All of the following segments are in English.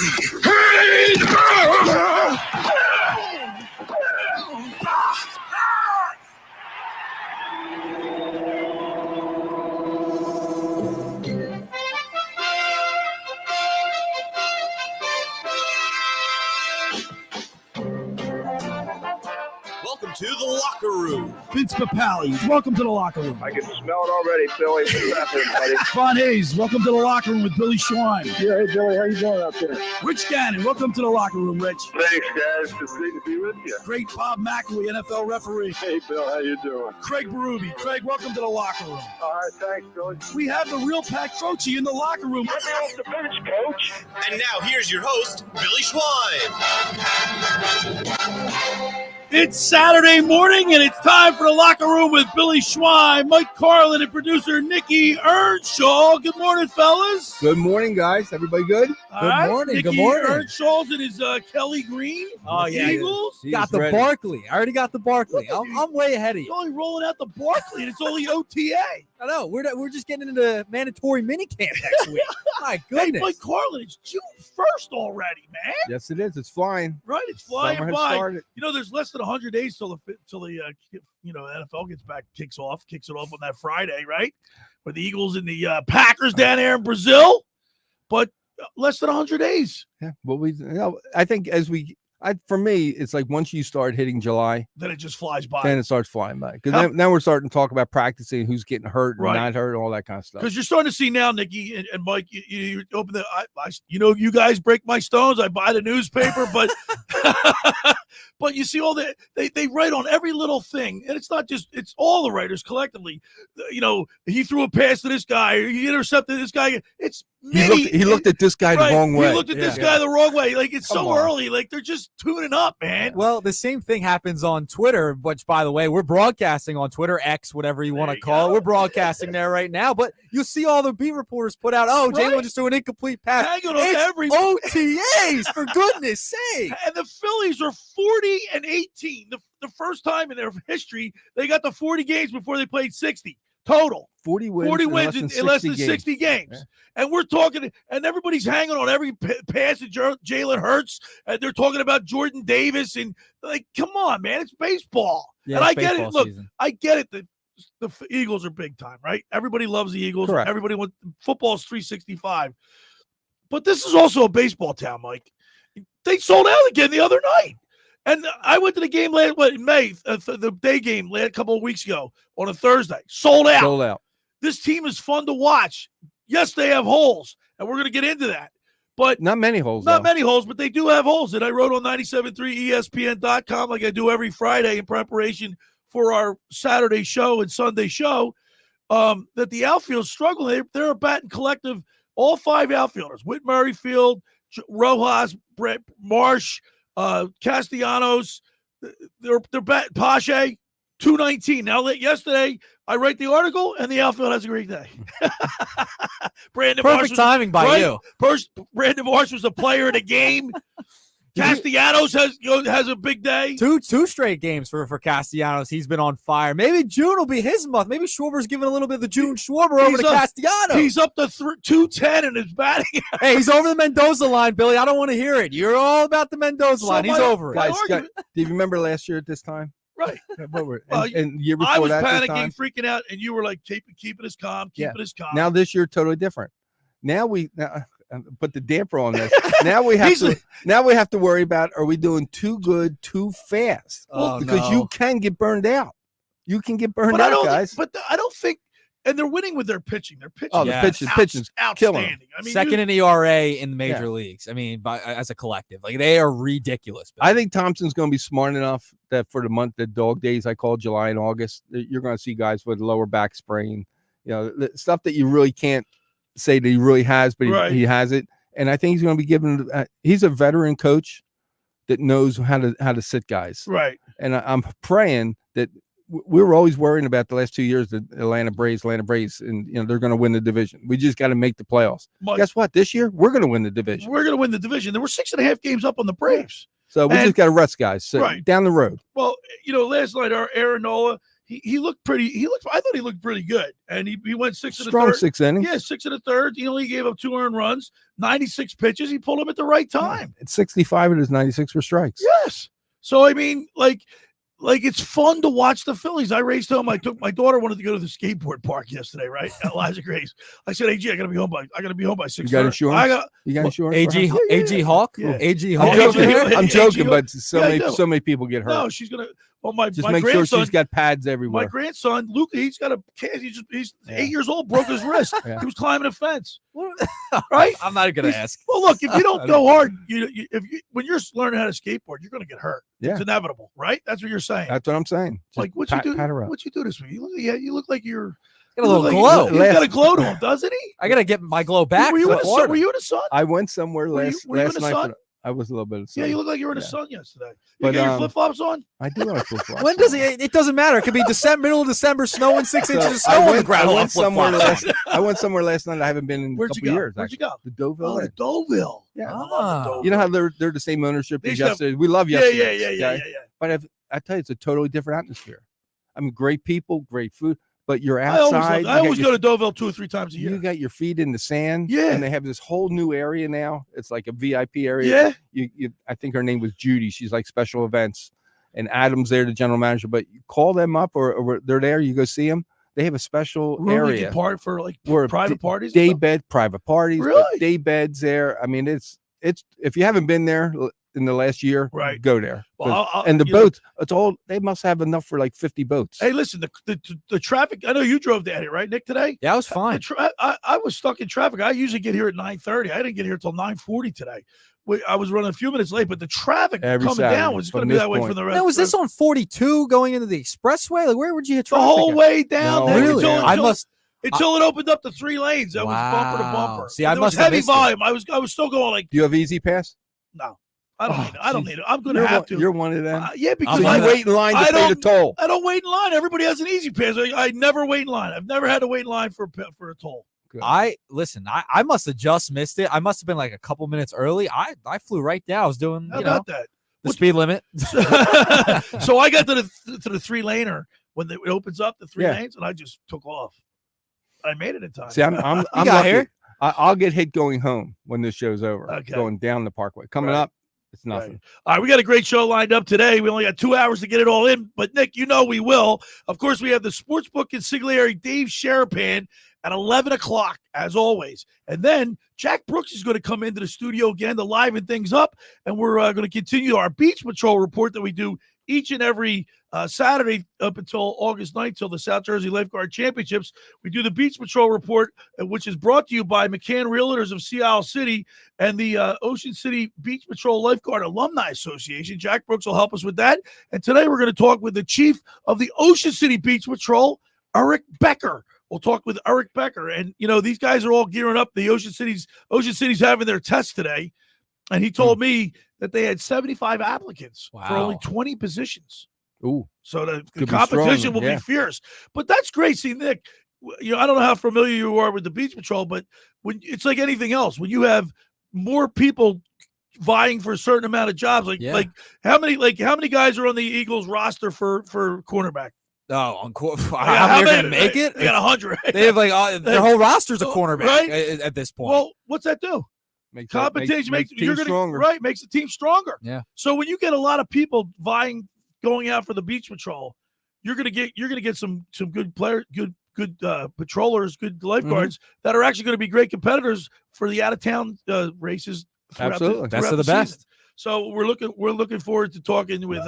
Welcome to the locker room. Vince Papali, welcome to the locker room. I can smell it already, Billy. What's happening, buddy? Ron Hayes, welcome to the locker room with Billy Schwein. Yeah, hey, Billy, how you doing out there? Rich Gannon, welcome to the locker room, Rich. Thanks, guys. It's great to be with you. Great Bob McElwee, NFL referee. Hey, Bill, how you doing? Craig Berube. Craig, welcome to the locker room. All right, thanks, Billy. We have the real Pat Croce in the locker room. Get me off the bench, Coach. And now here's your host, Billy Schwein. It's Saturday morning, and it's time for the locker room with Billy Schwein, Mike Carlin, and producer Nikki Earnshaw. Good morning, fellas. Good morning, guys. Everybody good? All morning. Nikki Good morning. Earnshaw's in his Kelly Green. Oh, yeah. Eagles. Got the ready. Barkley. I already got the Barkley. I'm way ahead of He's you. only rolling out the Barkley, and it's only OTA. I know. We're just getting into mandatory minicamp next week. My Hey, goodness. Mike Carlin, it's June 1st already, man. Yes, it is. It's flying. Right? It's flying Summer has by. started. You know, there's less than 100 days till the NFL gets back, kicks it off on that Friday, right? With the Eagles and the Packers down there in Brazil. But less than 100 days. Yeah. Well, I think for me, it's like once you start hitting July, Then it just flies by. then it starts flying by. Because then we're starting to talk about practicing, who's getting hurt and Right. not hurt, all that kind of stuff. Because you're starting to see now, Nikki and Mike, you open the, you guys break my stones. I buy the newspaper, but but you see all the, they write on every little thing. And it's not just, it's all the writers collectively. You know, he threw a pass to this guy, or he intercepted this guy. It's He looked at this guy the wrong way. He looked at this guy the wrong way. Like, it's Come so on. early. Like, they're just tuning up, man. Well, the same thing happens on Twitter, which, by the way, we're broadcasting on Twitter, X, whatever you want There to you call go. it. We're broadcasting there right now. But you'll see all the beat reporters put out, Right. Jalen just threw an incomplete pass. Hanging on It's every OTAs, for goodness sake. And the Phillies are 40-18. The first time in their history, they got to 40 games before they played 60 total. 40 wins, 40 in wins in less than 60 games. Yeah. And we're talking, and everybody's hanging on every pass of Jalen Hurts. And they're talking about Jordan Davis. And, like, come on, man. It's baseball. Yeah, and I it's get it. baseball Look, season. I get it. The Eagles are big time, right? Everybody loves the Eagles. Correct. Everybody wants football's 365. But this is also a baseball town, Mike. They sold out again the other night. And I went to the game in May, the day game a couple of weeks ago on a Thursday. Sold out. Sold out. This team is fun to watch. Yes, they have holes, and we're going to get into that. But Not many holes, not though. many holes, but they do have holes. And I wrote on 97.3ESPN.com like I do every Friday in preparation for our Saturday show and Sunday show, that the outfield's struggling. They're a batting collective, all five outfielders. Whit Merrifield, Rojas, Brett Marsh, Castellanos, they're batting Pache, 219. Now, yesterday, I write the article, and the outfield has a great day. Brandon Marsh Perfect timing by you. Brandon Marsh was a player of the game. Castellanos has a big day. Two straight games for Castellanos. He's been on fire. Maybe June will be his month. Maybe Schwarber's giving a little bit of the June Schwarber over to Castellanos. He's up to 210 in his batting. Hey, he's over the Mendoza line, Billy. I don't want to hear it. You're all about the Mendoza line. He's over it. Guys, do you remember last year at this time? Right. And year before I was that, this panicking, time? freaking out, and you were like, keep it as calm, keep it as calm. Now this year, totally different. Now put the damper on this. Now we have to worry about, are we doing too good, too fast? Because you can get burned out. You can get burned out, guys. But I don't think, and they're winning with their pitching. Their pitching, Oh, the pitching's killing outstanding. I mean, second in ERA in the major leagues. I mean, as a collective, like they are ridiculous. I think Thompson's going to be smart enough that for the dog days I call July and August, you're going to see guys with lower back sprain, the stuff that you really can't say that he really has, but he has it. And I think he's going to be given. He's a veteran coach that knows how to sit guys. Right. And I'm praying that. We were always worrying about the last 2 years that Atlanta Braves, and they're going to win the division. We just got to make the playoffs. Mike, guess what? This year we're going to win the division. We're going to win the division. There were 6.5 games up on the Braves. So we just got to rest guys. So down the road. Well, last night our Aaron Nola, he looked pretty. I thought he looked pretty good, and he went 6 in the Strong third. 6 innings. Yeah, 6 in the third. He only gave up 2 earned runs, 96 pitches. He pulled them at the right time. It's 65 of his 96 were strikes. Yes. So I mean, like it's fun to watch the Phillies. I raced home. I took my daughter wanted to go to the skateboard park yesterday, right? At Elijah Grace. I said, AG, I gotta be home by 6:30. You got insurance? You got insurance? AG Hawk? Yeah. AG I'm Hawk. joking. I'm joking, but Yeah, so many people get hurt. No, she's gonna. Well, my Just my make sure grandson, she's got pads everywhere. my grandson, Luke, he's got a he's 8 years old, broke his wrist. Yeah. He was climbing a fence. Right? I'm not going to ask. Well, look, if you don't go hard, when you're learning how to skateboard, you're going to get hurt. Yeah. It's inevitable, right? That's what you're saying. That's what I'm saying. Just Like what pat you do? her up. What you do this week? You look like you're Got a little you look glow. Like, he's got a glow to him, doesn't he? I got to get my glow back. Were you, for in the sun? Florida. Were you in the sun? I went somewhere Were you in last the night. sun? I was a little bit of sun. Yeah, you look like you were in the Yeah. sun yesterday. You But, got your flip flops on? I do have flip flops. When does it doesn't matter. It could be middle of December, snowing 6 inches of snow on the ground. I I'll went flip somewhere flops. I went somewhere last night. I haven't been in a Where'd you couple go? years. Where'd you actually. go? The Deauville. Oh, the Deauville. Yeah. Ah. You know how they're the same ownership They as used to have- yesterday. We love Yeah, yesterday. yeah. But I tell you, it's a totally different atmosphere. I mean, great people, great food, but you're I outside. always go to Deauville 2 or 3 times a You year. got your feet in the sand. Yeah. And they have this whole new area now. It's like a VIP area. Yeah. I think her name was Judy. She's like special events. And Adam's there, the general manager. But you call them up or they're there, you go see them. They have a special area. Part for like Where private parties. Day bed, private parties. but Really? Day beds there. I mean, it's if you haven't been there in the last year, Right. go there. Well, And the you know- boats, it's all they must have enough for like 50 boats. Hey, listen, the traffic. I know you drove down here, right, Nick? Today. Yeah, I was fine. I was stuck in traffic. I usually get here at 9:30. I didn't get here until 9:40 today. I was running a few minutes late, but the traffic Every coming Saturday down was going to from be this that way for point. the rest. Now, was this on 42 going into the expressway? Like, where would you hit the traffic? whole at? way down? No, there Really? until it opened up to 3 lanes. That was bumper to Wow. bumper. See, And I there was must have heavy missed it. volume. I was still going like, Do you have Easy Pass? no, I don't Oh, need it. I don't geez. need it. I'm going to You're have one, to. You're one of them. Yeah, because So I'm you one of wait in line I to pay the don't- toll. I don't wait in line. Everybody has an easy pass. I never wait in line. I've never had to wait in line for a toll. Good. I must have just missed it. I must have been like a couple minutes early. I flew right down. I was doing How about that? the speed limit. So I got to the 3-laner when it opens up the 3 Yeah. lanes, and I just took off. I made it in time. See, I'm got lucky. here? I'll get hit going home when this show's over. Okay. Going down the parkway. Coming Right. up, it's nothing. Right. All right, we got a great show lined up today. We only got 2 hours to get it all in, but Nick, you know we will. Of course, we have the Sportsbook Consigliere Dave Sharapan at 11 o'clock, as always. And then Jack Brooks is going to come into the studio again to liven things up, and we're going to continue our Beach Patrol report that we do each and every Saturday up until August 9th, till the South Jersey Lifeguard Championships. We do the Beach Patrol report, which is brought to you by McCann Realtors of Sea Isle City and the Ocean City Beach Patrol Lifeguard Alumni Association. Jack Brooks will help us with that. And today we're going to talk with the chief of the Ocean City Beach Patrol, Eric Becker. We'll talk with Eric Becker. And, you know, these guys are all gearing up. The Ocean City's having their test today. And he told me that they had 75 applicants for only 20 positions. Ooh. So the Could be competition strong, will yeah. be fierce. But that's great. See, Nick, you know, I don't know how familiar you are with the Beach Patrol, but when it's like anything else, when you have more people vying for a certain amount of jobs, like how many guys are on the Eagles roster for cornerback? Oh, How how many are many? going to make it? They got 100. They have like their whole roster's a cornerback Right? at this point. Well, what's that do? Competition makes team stronger. Right, makes the team stronger. Yeah. So when you get a lot of people vying, going out for the Beach Patrol, you're gonna get some good players, good patrollers, good lifeguards that are actually going to be great competitors for the out of town races. Absolutely. Best of the season. best. So we're looking forward to talking with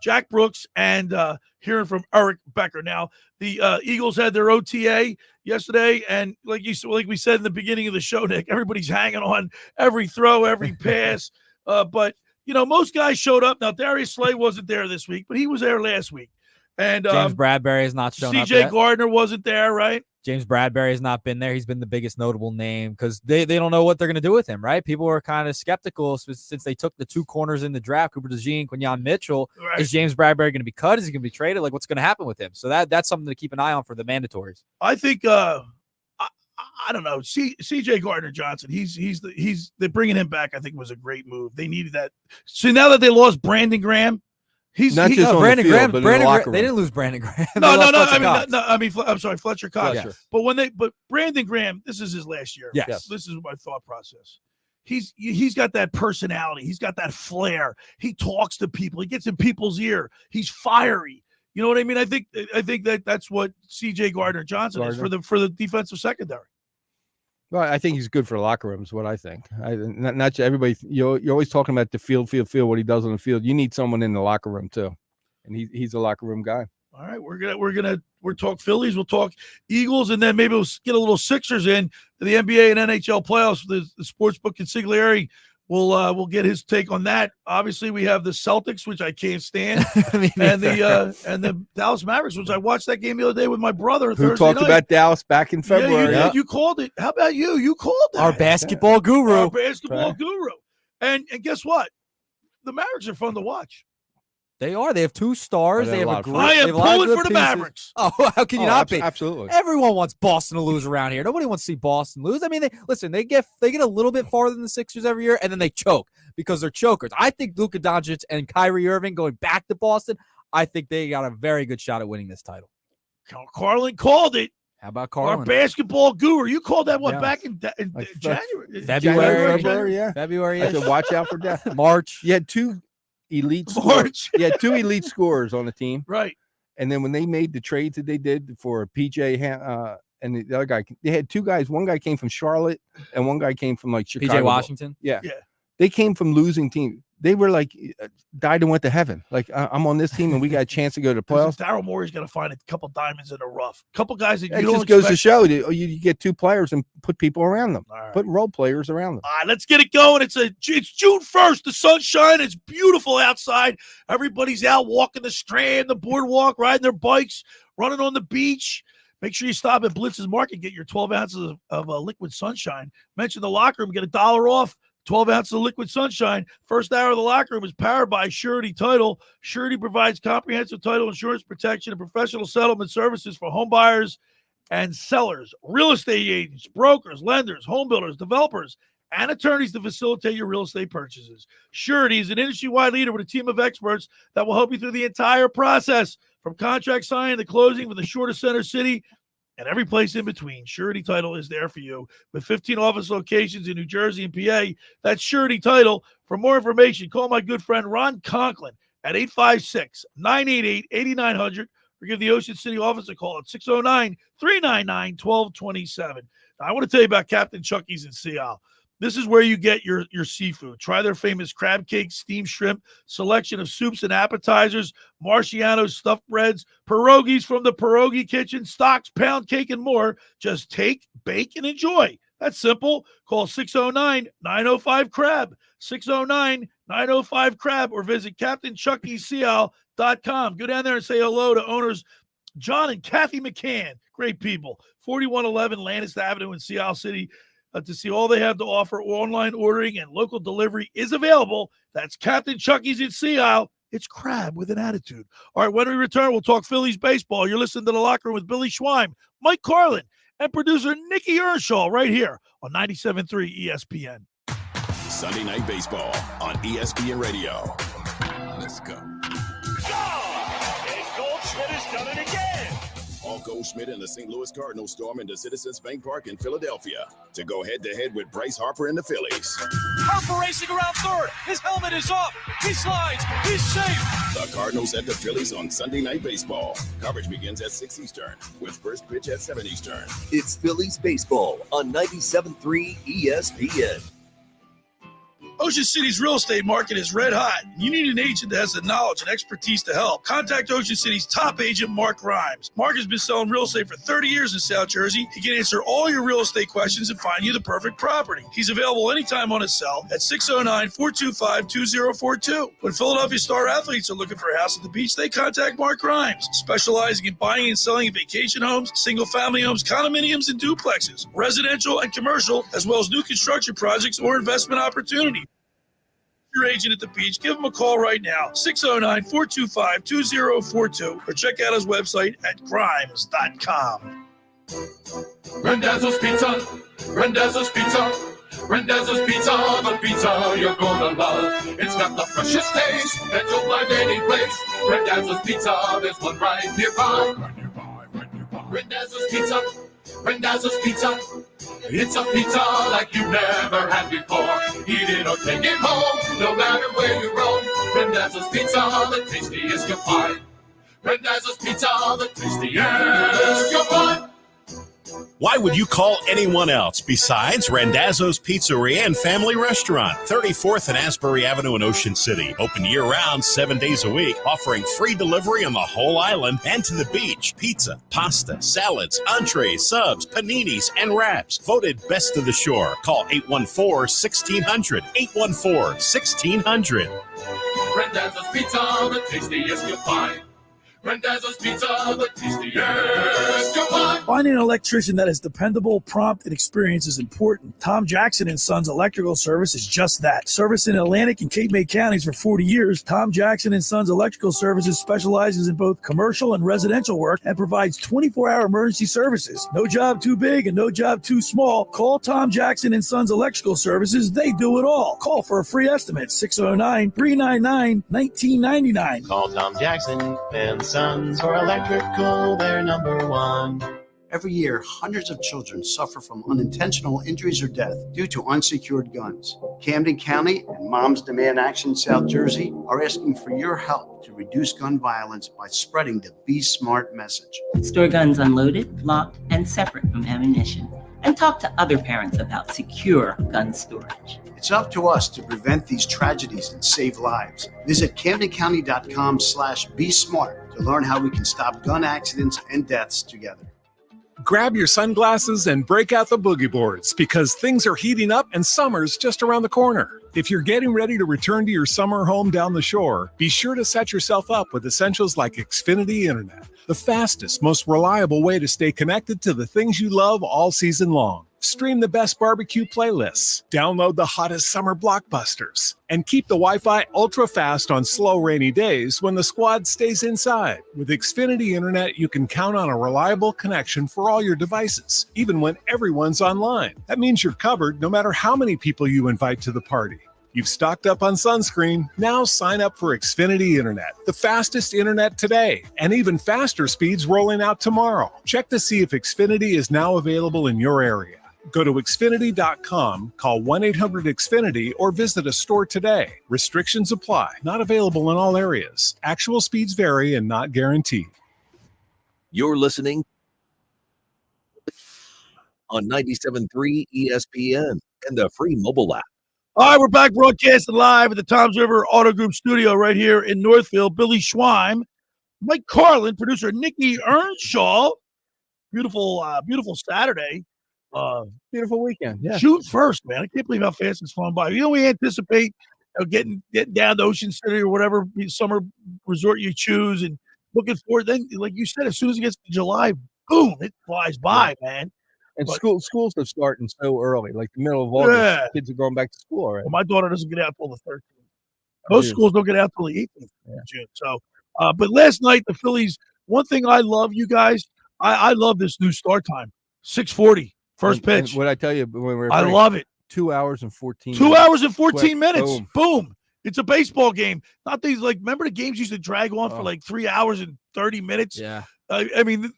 Jack Brooks and hearing from Eric Becker. Now the Eagles had their OTA yesterday, and like we said in the beginning of the show, Nick, everybody's hanging on every throw, every pass. But you know, most guys showed up. Now Darius Slay wasn't there this week, but he was there last week. And James Bradbury has not shown up CJ yet. Gardner wasn't there, right? James Bradbury has not been there. He's been the biggest notable name because they don't know what they're going to do with him, right? People are kind of skeptical since they took the 2 corners in the draft, Cooper DeJean, Quinyon Mitchell. Right. Is James Bradbury going to be cut? Is he going to be traded? Like, what's going to happen with him? So that's something to keep an eye on for the mandatories. I think I don't know. CJ Gardner Johnson. They're bringing him back. I think was a great move. They needed that. So now that they lost Brandon Graham, He's Not he, just on the Brandon field, Graham. but in the Brandon locker Graham. They room. didn't lose Brandon Graham. no. They lost Fletcher I mean, Cox. I'm sorry, Fletcher Cox. Fletcher. But Brandon Graham, this is his last year. Yes. This is my thought process. He's got that personality. He's got that flair. He talks to people. He gets in people's ear. He's fiery. You know what I mean? I think that's what C.J. Gardner-Johnson is for the defensive secondary. Well, I think he's good for the locker room is what I think. Not everybody. You're always talking about the field, what he does on the field. You need someone in the locker room too, and he's a locker room guy. All right, we'll talk Phillies, we'll talk Eagles, and then maybe we'll get a little Sixers in the NBA and NHL playoffs. The sportsbook Consigliere will get his take on that. Obviously, we have the Celtics, which I can't stand, and the Dallas Mavericks, which I watched that game the other day with my brother. Who Thursday talked night. about Dallas back in February? Yeah, you called it. How about you? You called it. Our basketball guru. Our basketball guru. And guess what? The Mavericks are fun to watch. They are. They have 2 stars. They have a great. I am they have a lot of pulling good for the pieces. Mavericks. Oh, how can you not be? Absolutely. Everyone wants Boston to lose around here. Nobody wants to see Boston lose. I mean, they get a little bit farther than the Sixers every year, and then they choke because they're chokers. I think Luka Doncic and Kyrie Irving going back to Boston, I think they got a very good shot at winning this title. Carlin called it. How about Carlin? Our basketball guru. You called that one Yeah. back in January. February. Yeah. February. I said, watch out for that. March. You had 2 elite March. You had 2 elite scorers on the team. Right. And then when they made the trades that they did for PJ and the other guy, they had 2 guys. One guy came from Charlotte and one guy came from like Chicago. PJ Washington. Yeah. Yeah. They came from losing teams. They were like died and went to heaven. Like I'm on this team and we got a chance to go to the playoffs. Daryl Morey's going to find a couple diamonds in the rough. A couple guys that It you don't just goes to expect. show that you get 2 players and put people around them. All right. Put role players around them. All right, let's get it going. It's June 1st. The sun's shining. It's beautiful outside. Everybody's out walking the Strand, the boardwalk, riding their bikes, running on the beach. Make sure you stop at Blitz's Market. Get your 12 ounces of liquid sunshine. Mention the locker room. Get $1 off. 12 ounces of liquid sunshine. First hour of the locker room is powered by Surety Title. Surety provides comprehensive title insurance protection and professional settlement services for home buyers and sellers, real estate agents, brokers, lenders, home builders, developers, and attorneys to facilitate your real estate purchases. Surety is an industry-wide leader with a team of experts that will help you through the entire process, from contract signing to closing with the shortest center city and every place in between. Surety Title is there for you with 15 office locations in New Jersey and PA. That's Surety Title. For more information, call my good friend Ron Conklin at 856-988-8900 or give the Ocean City office a call at 609-399-1227. Now, I want to tell you about Captain Chucky's in Seattle. This is where you get your seafood. Try their famous crab cake, steamed shrimp, selection of soups and appetizers, Marciano's stuffed breads, pierogies from the Pierogi Kitchen, stocks, pound cake, and more. Just take, bake, and enjoy. That's simple. Call 609-905-CRAB, 609-905-CRAB, or visit CaptainChuckySeattle.com. Go down there and say hello to owners John and Kathy McCann. Great people. 4111 Lannis Avenue in Seattle City. To see all they have to offer. Online ordering and local delivery is available. That's Captain Chucky's in Seattle. It's crab with an attitude. All right, when we return, we'll talk Phillies baseball. You're listening to The Locker Room with Billy Schweim, Mike Carlin, and producer Nikki Earnshaw right here on 97.3 ESPN. Sunday Night Baseball on ESPN Radio. Let's go. And Goldschmidt has done it again. Paul Goldschmidt and the St. Louis Cardinals storm into Citizens Bank Park in Philadelphia to go head-to-head with Bryce Harper and the Phillies. Harper racing around third. His helmet is up. He slides. He's safe. The Cardinals at the Phillies on Sunday Night Baseball. Coverage begins at 6 Eastern with first pitch at 7 Eastern. It's Phillies baseball on 97.3 ESPN. Ocean City's real estate market is red hot. You need an agent that has the knowledge and expertise to help. Contact Ocean City's top agent, Mark Grimes. Mark has been selling real estate for 30 years in South Jersey. He can answer all your real estate questions and find you the perfect property. He's available anytime on his cell at 609-425-2042. When Philadelphia star athletes are looking for a house at the beach, they contact Mark Grimes, specializing in buying and selling vacation homes, single-family homes, condominiums, and duplexes, residential and commercial, as well as new construction projects or investment opportunities. Your agent at the beach, give him a call right now, 609-425-2042, or check out his website at grimes.com. Randazzo's Pizza, Randazzo's Pizza, Rendezvous Pizza, the pizza you're gonna love. It's got the freshest taste that you'll find any place. Rendezvous Pizza, there's one right nearby. Rendezvous Pizza, Rendezvous Pizza. It's a pizza like you've never had before. Eat it or take it home, no matter where you roam. Rendezvous Pizza, the tastiest you'll find. Rendezvous Pizza, the tastiest you'll find. Why would you call anyone else besides Randazzo's Pizzeria and Family Restaurant, 34th and Asbury Avenue in Ocean City. Open year-round, 7 days a week, offering free delivery on the whole island and to the beach. Pizza, pasta, salads, entrees, subs, paninis, and wraps. Voted best of the shore. Call 814-1600. 814-1600. Randazzo's Pizza, the tastiest you'll find. Rendezvous Pizza, the tastiest you'll find. Finding an electrician that is dependable, prompt, and experienced is important. Tom Jackson & Sons Electrical Service is just that. Service in Atlantic and Cape May counties for 40 years, Tom Jackson & Sons Electrical Services specializes in both commercial and residential work and provides 24-hour emergency services. No job too big and no job too small. Call Tom Jackson & Sons Electrical Services. They do it all. Call for a free estimate, 609-399-1999. Call Tom Jackson and Sons for electrical, they're number one. Every year, hundreds of children suffer from unintentional injuries or death due to unsecured guns. Camden County and Moms Demand Action South Jersey are asking for your help to reduce gun violence by spreading the Be Smart message. Store guns unloaded, locked, and separate from ammunition. And talk to other parents about secure gun storage. It's up to us to prevent these tragedies and save lives. Visit CamdenCounty.com/BeSmart to learn how we can stop gun accidents and deaths together. Grab your sunglasses and break out the boogie boards because things are heating up and summer's just around the corner. If you're getting ready to return to your summer home down the shore, be sure to set yourself up with essentials like Xfinity Internet, the fastest, most reliable way to stay connected to the things you love all season long. Stream the best barbecue playlists, download the hottest summer blockbusters, and keep the Wi-Fi ultra fast on slow rainy days when the squad stays inside. With Xfinity Internet, you can count on a reliable connection for all your devices, even when everyone's online. That means you're covered no matter how many people you invite to the party. You've stocked up on sunscreen. Now sign up for Xfinity Internet, the fastest internet today, and even faster speeds rolling out tomorrow. Check to see if Xfinity is now available in your area. Go to Xfinity.com, call 1-800-XFINITY, or visit a store today. Restrictions apply. Not available in all areas. Actual speeds vary and not guaranteed. You're listening on 97.3 ESPN and the free mobile app. All right, we're back broadcasting live at the Toms River Auto Group studio right here in Northfield. Billy Schweim, Mike Carlin, producer Nikki Earnshaw. Beautiful Saturday. Beautiful weekend. Yeah. June 1st, man. I can't believe how fast it's flown by. We anticipate getting down to Ocean City or whatever summer resort you choose and looking forward. Then, like you said, as soon as it gets to July, boom, it flies by, man. And schools are starting so early, like the middle of August. Yeah. Kids are going back to school already. Well, my daughter doesn't get out till the 13th. Most schools don't get out till the 18th of June. So, but last night, the Phillies, one thing I love, you guys, I love this new start time, 6:40. First pitch. And what I tell you, when I love it. 2 hours and 14 2 hours and 14 minutes. Boom. It's a baseball game. Not these, like, remember the games used to drag on for like 3 hours and 30 minutes? Yeah. I mean,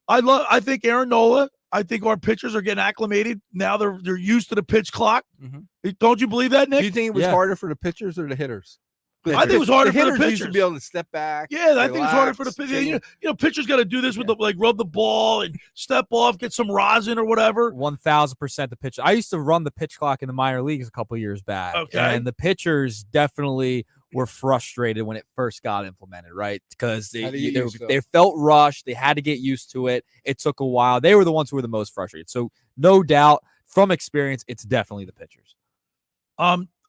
I think Aaron Nola, I think our pitchers are getting acclimated. Now they're used to the pitch clock. Mm-hmm. Don't you believe that, Nick? Do you think it was harder for the pitchers or the hitters? I think it was harder for the pitchers. Used to be able to step back. Yeah, I think it was harder for the pitchers. You know, pitchers got to do this with the rub the ball and step off, get some rosin or whatever. 1,000% the pitch. I used to run the pitch clock in the minor leagues a couple years back. Okay. And the pitchers definitely were frustrated when it first got implemented, right? Because they felt rushed. They had to get used to it. It took a while. They were the ones who were the most frustrated. So no doubt, from experience, it's definitely the pitchers.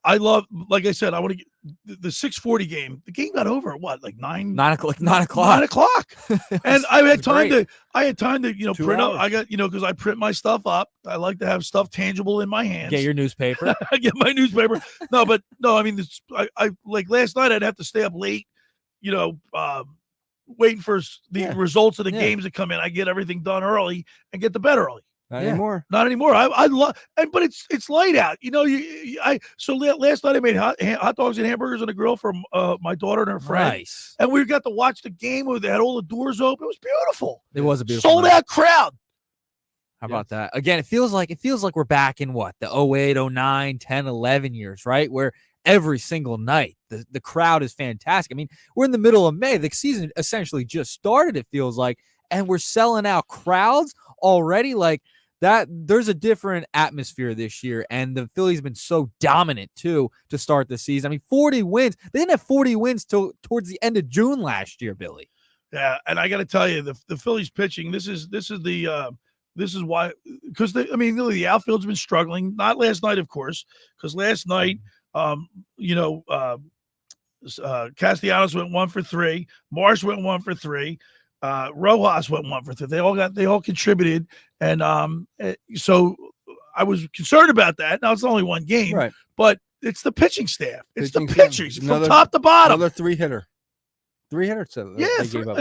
I love, like I said, I want to get the 6:40 game. The game got over at what, like 9 o'clock. 9 o'clock. And I had time to print up. I got, because I print my stuff up. I like to have stuff tangible in my hands. Get your newspaper. I get my newspaper. No, I mean, I like last night I'd have to stay up late, waiting for the results of the games to come in. I get everything done early and get to bed early. Not anymore. Not anymore. I love, but it's light out. You know, so last night I made hot dogs and hamburgers on the grill for my daughter and her friend. Nice. And we got to watch the game where they had all the doors open. It was beautiful. It was a beautiful sold out crowd. How about that? Again, it feels like we're back in what, the 08, 09, 10, 11 years, right? Where every single night the crowd is fantastic. I mean, we're in the middle of May. The season essentially just started, it feels like, and we're selling out crowds already. Like that, there's a different atmosphere this year, and the Phillies have been so dominant too to start the season. I mean, 40 wins. They didn't have 40 wins towards the end of June last year, Billy. Yeah, and I got to tell you, the Phillies pitching. This is why, because the outfield's been struggling. Not last night, of course, because last night, Castellanos went 1 for 3, Marsh went 1 for 3, Rojas went 1 for 3. They all contributed, and so I was concerned about that. Now it's only one game, right? But it's the pitching staff. It's the pitchers from top to bottom. Another 3-hitter. 3-hitter. So yeah, they gave up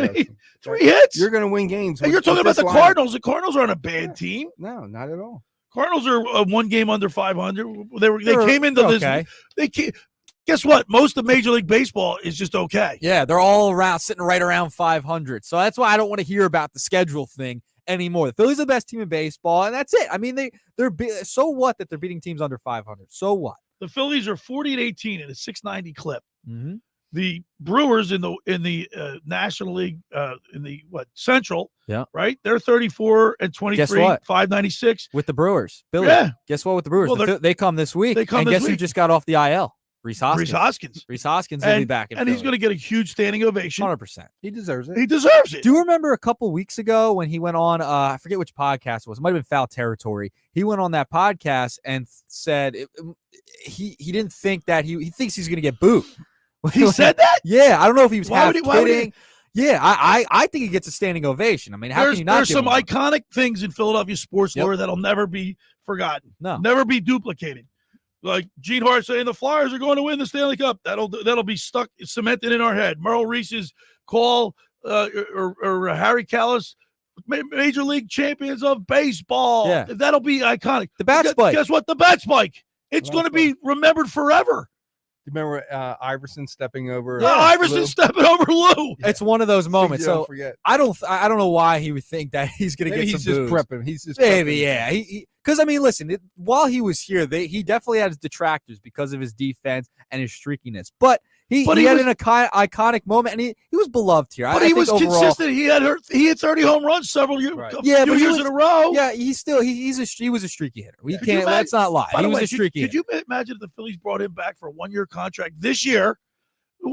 3 hits. You're going to win games. And you're talking about the Cardinals. The Cardinals aren't a bad team. No, not at all. Cardinals are 1 game under 500. They came into this. Okay. Guess what? Most of Major League Baseball is just okay. Yeah, they're all around, sitting right around 500. So that's why I don't want to hear about the schedule thing anymore. The Phillies are the best team in baseball, and that's it. I mean, they're so what that they're beating teams under 500. So what? The Phillies are 40-18 in a 690 clip. Mm-hmm. The Brewers in the National League in the Central, right? They're 34-23, Guess what? 596 with the Brewers. Billy, guess what with the Brewers? Well, they come this week. Guess who just got off the IL? Rhys Hoskins. Rhys Hoskins will be back in and he's going to get a huge standing ovation. 100%. He deserves it. He deserves it. Do you remember a couple weeks ago when he went on, I forget which podcast it was. It might have been Foul Territory. He went on that podcast and said he didn't think that he thinks he's going to get booed. He said that? Yeah. I don't know if he was kidding. Yeah, I think he gets a standing ovation. I mean, how can you not? There's some iconic things in Philadelphia sports lore that'll never be forgotten. No. Never be duplicated. Like Gene Hart saying the Flyers are going to win the Stanley Cup. That'll be cemented in our head. Merrill Reese's call or Harry Callis, Major League champions of baseball. Yeah. That'll be iconic. The bat spike. Guess what? The bat spike. It's going to be remembered forever. Remember Iverson stepping over? Yeah, Iverson stepping over Lou. It's one of those moments. So forget. I don't know why he would think that he's going to get some just boos. prepping. He's just maybe, prepping. yeah. Because I mean, listen, while he was here, he definitely had his detractors because of his defense and his streakiness. But he had an iconic moment, and he was beloved here. But he was consistent. He had 30 home runs several years, years in a row. Yeah, he was a streaky hitter. We can't. Let's not lie. He was a streaky hitter. Could you imagine if the Phillies brought him back for a 1-year contract this year?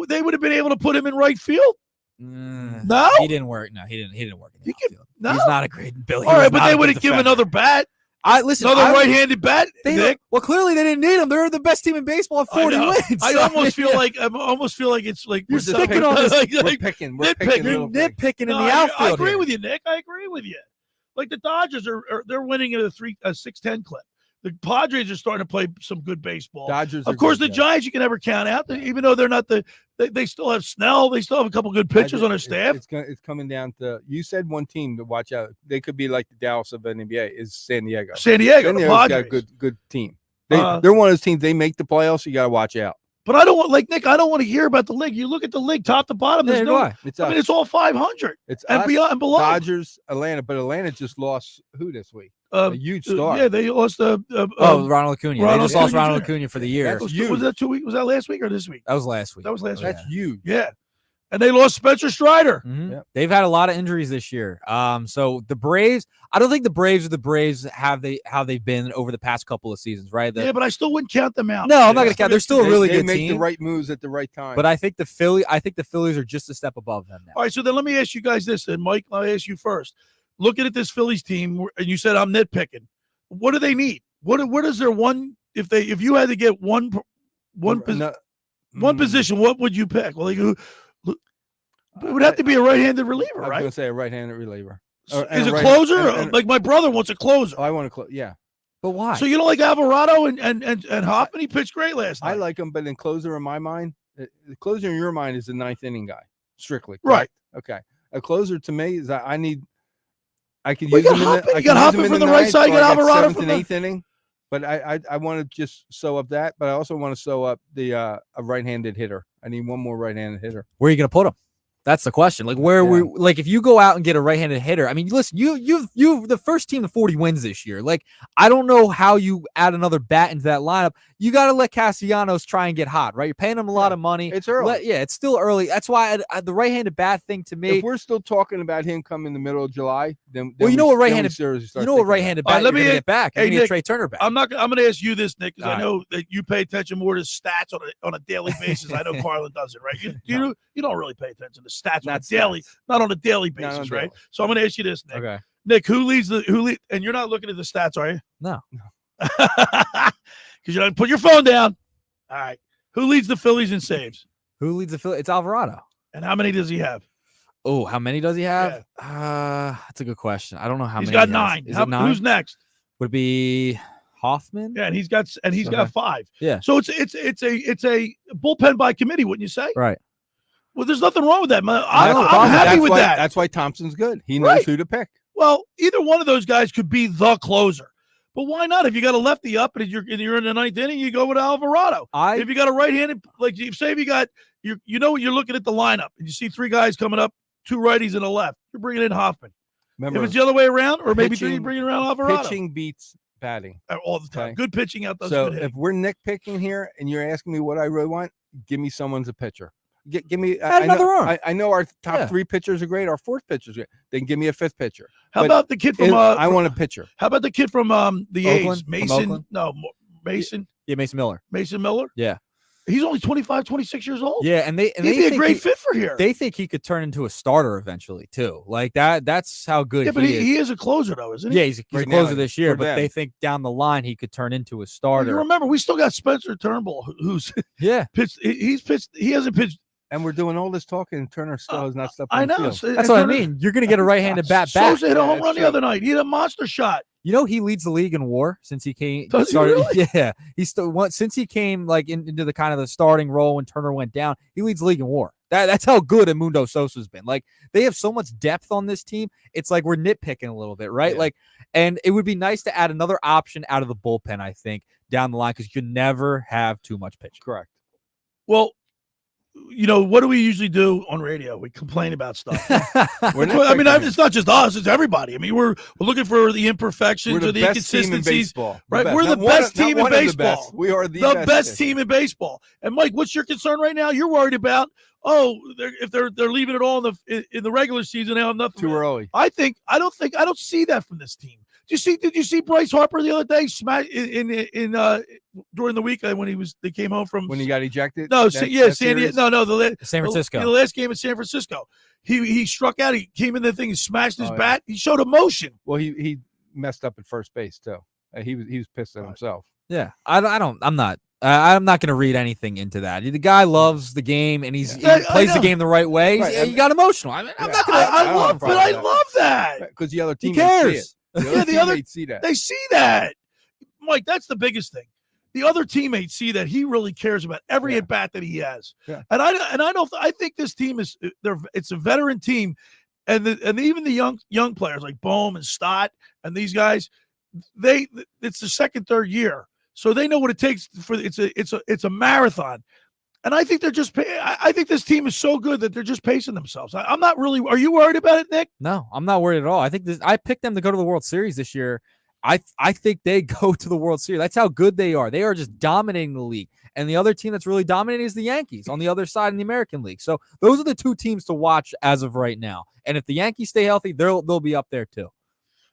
They would have been able to put him in right field. No, he didn't work. No, he didn't work in the outfield. No? He's not a great Billy. All right, but they would have given another bat. Another right-handed bat. Nick. Well, clearly they didn't need him. They're the best team in baseball at 40 wins. I almost feel like it's like you're sticking on this. We're picking. You're nitpicking in the outfield. I agree with you, Nick. I agree with you. Like the Dodgers they're winning at a 6-10 clip. The Padres are starting to play some good baseball. Of course, the Giants you can never count out. Even though they're not they still have Snell. They still have a couple good pitchers on their staff. It's coming down to, you said one team to watch out. They could be like the Dallas of the NBA is San Diego. San Diego's got a good team. They're one of those teams. They make the playoffs. You got to watch out. But I don't want, like Nick, I don't want to hear about the league. You look at the league, top to bottom. There's it's all 500. It's and us, beyond and below. Dodgers, Atlanta, but Atlanta just lost who this week? A huge star. Yeah, they lost Ronald Acuna. They just lost Ronald Acuna for the year. Was that 2 weeks? Was that last week or this week? That was last week. That's huge. Yeah. And they lost Spencer Strider. Mm-hmm. Yep. They've had a lot of injuries this year. So the Braves, I don't think the Braves are the Braves how they've been over the past couple of seasons, right? But I still wouldn't count them out. No, I'm not going to count. They're still a really good team. They make the right moves at the right time. But I think the Phillies are just a step above them now. All right, so then let me ask you guys this, and Mike, I'll ask you first. Looking at this Phillies team, and you said I'm nitpicking. What do they need? What is their one? If you had to get one position, what would you pick? Well, it would have to be a right-handed reliever, right? I was going to say a right-handed reliever. Is a closer? Like my brother wants a closer. Oh, I want to close. Yeah. But why? So you don't like Alvarado and Hoffman? He pitched great last night. I like him, but in closer in my mind, the closer in your mind is the ninth inning guy, strictly. Right. Okay. A closer to me is that I need I could use him. You got Hoffman from the right side. You got Alvarado from the 7th and 8th inning. But I want to just sew up that. But I also want to sew up the a right-handed hitter. I need one more right-handed hitter. Where are you going to put him? That's the question. Like if you go out and get a right-handed hitter, I mean, listen, you've the first team to 40 wins this year. Like, I don't know how you add another bat into that lineup. You got to let Castellanos try and get hot, right? You're paying him a lot of money. It's early. It's still early. That's why the right-handed bat thing to me. If we're still talking about him coming in the middle of July, then you know what right-handed bat you're going to get back. You're going to get Trey Turner back. I'm going to ask you this, Nick, because I know that you pay attention more to stats on a daily basis. I know Carlin does it, right? You don't really pay attention to stats not on a daily basis, right? So I'm going to ask you this, Nick. Okay. Nick, who leads? And you're not looking at the stats, are you? No. Because you don't put your phone down. All right. Who leads the Phillies in saves? Who leads the Phillies? It's Alvarado. And how many does he have? Oh, how many does he have? That's a good question. I don't know how many. He's got 9. Is it 9? Who's next? Would it be Hoffman? Yeah, and he's got 5. Yeah. So it's a bullpen by committee, wouldn't you say? Right. Well, there's nothing wrong with that, man. I'm happy with that. That's why Thompson's good. He knows who to pick. Well, either one of those guys could be the closer. But why not? If you got a lefty up and you're in the 9th inning, you go with Alvarado. If you got a right-handed, like say if you got you know you're looking at the lineup and you see 3 guys coming up, 2 righties and a left, you're bringing in Hoffman. Remember, if it's the other way around, or maybe you're bringing around Alvarado. Pitching beats batting all the time. Okay. Good pitching out those. So if we're nitpicking here and you're asking me what I really want, give me someone's a pitcher. Give me another arm. I know our top 3 pitchers are great. Our 4th pitcher is great. Then give me a 5th pitcher. How about the kid from? I want a pitcher. How about the kid from the Oakland? A's? Mason? No, Mason. Yeah, Mason Miller. Mason Miller. Yeah. He's only 25, 26 years old. Yeah, and he'd be a great fit for here. They think he could turn into a starter eventually too. Like that. That's how good. Yeah, but he is a closer though, isn't he? Yeah, he's a closer this year. But they think down the line he could turn into a starter. You remember, we still got Spencer Turnbull, who's pitched. He's pitched. He hasn't pitched. And we're doing all this talking, and Turner still has not stepped on I know. the field. That's what I mean. You're going to get a right-handed bat back. Sosa hit a home run the other night. He had a monster shot. You know, he leads the league in WAR since he came. Does he really? Yeah, he's still since he came into the kind of the starting role when Turner went down. He leads the league in WAR. That's how good Edmundo Sosa's been. Like, they have so much depth on this team. It's like we're nitpicking a little bit, right? Yeah. Like, and it would be nice to add another option out of the bullpen, I think, down the line, because you can never have too much pitching. Correct. Well, you know, what do we usually do on radio? We complain about stuff. It's not just us; it's everybody. I mean, we're looking for the imperfections or the inconsistencies. Right? We're the best team in baseball. We are the best team in baseball. And Mike, what's your concern right now? You're worried about if they're leaving it all in the regular season. They have nothing too early. I don't see that from this team. Did you see Bryce Harper the other day smash in during the week when they came home from when he got ejected? No, San Francisco. The last game in San Francisco, he struck out. He came in the thing and smashed his bat. He showed emotion. Well, he messed up at first base too. He was pissed at himself. Yeah, I'm not going to read anything into that. The guy loves the game and he plays the game the right way. Right. He got emotional. I love that because the other team cares. The other teammates see that. They see that, Mike. That's the biggest thing. The other teammates see that he really cares about every at bat that he has. Yeah. And I think this team it's a veteran team, and even the young players like Bohm and Stott and these guys, it's the second, third year, so they know what it takes for it's a marathon. And I think I think this team is so good that they're just pacing themselves. I'm not really. Are you worried about it, Nick? No, I'm not worried at all. I think I picked them to go to the World Series this year. I think they go to the World Series. That's how good they are. They are just dominating the league. And the other team that's really dominating is the Yankees on the other side in the American League. So those are the 2 teams to watch as of right now. And if the Yankees stay healthy, they'll be up there too.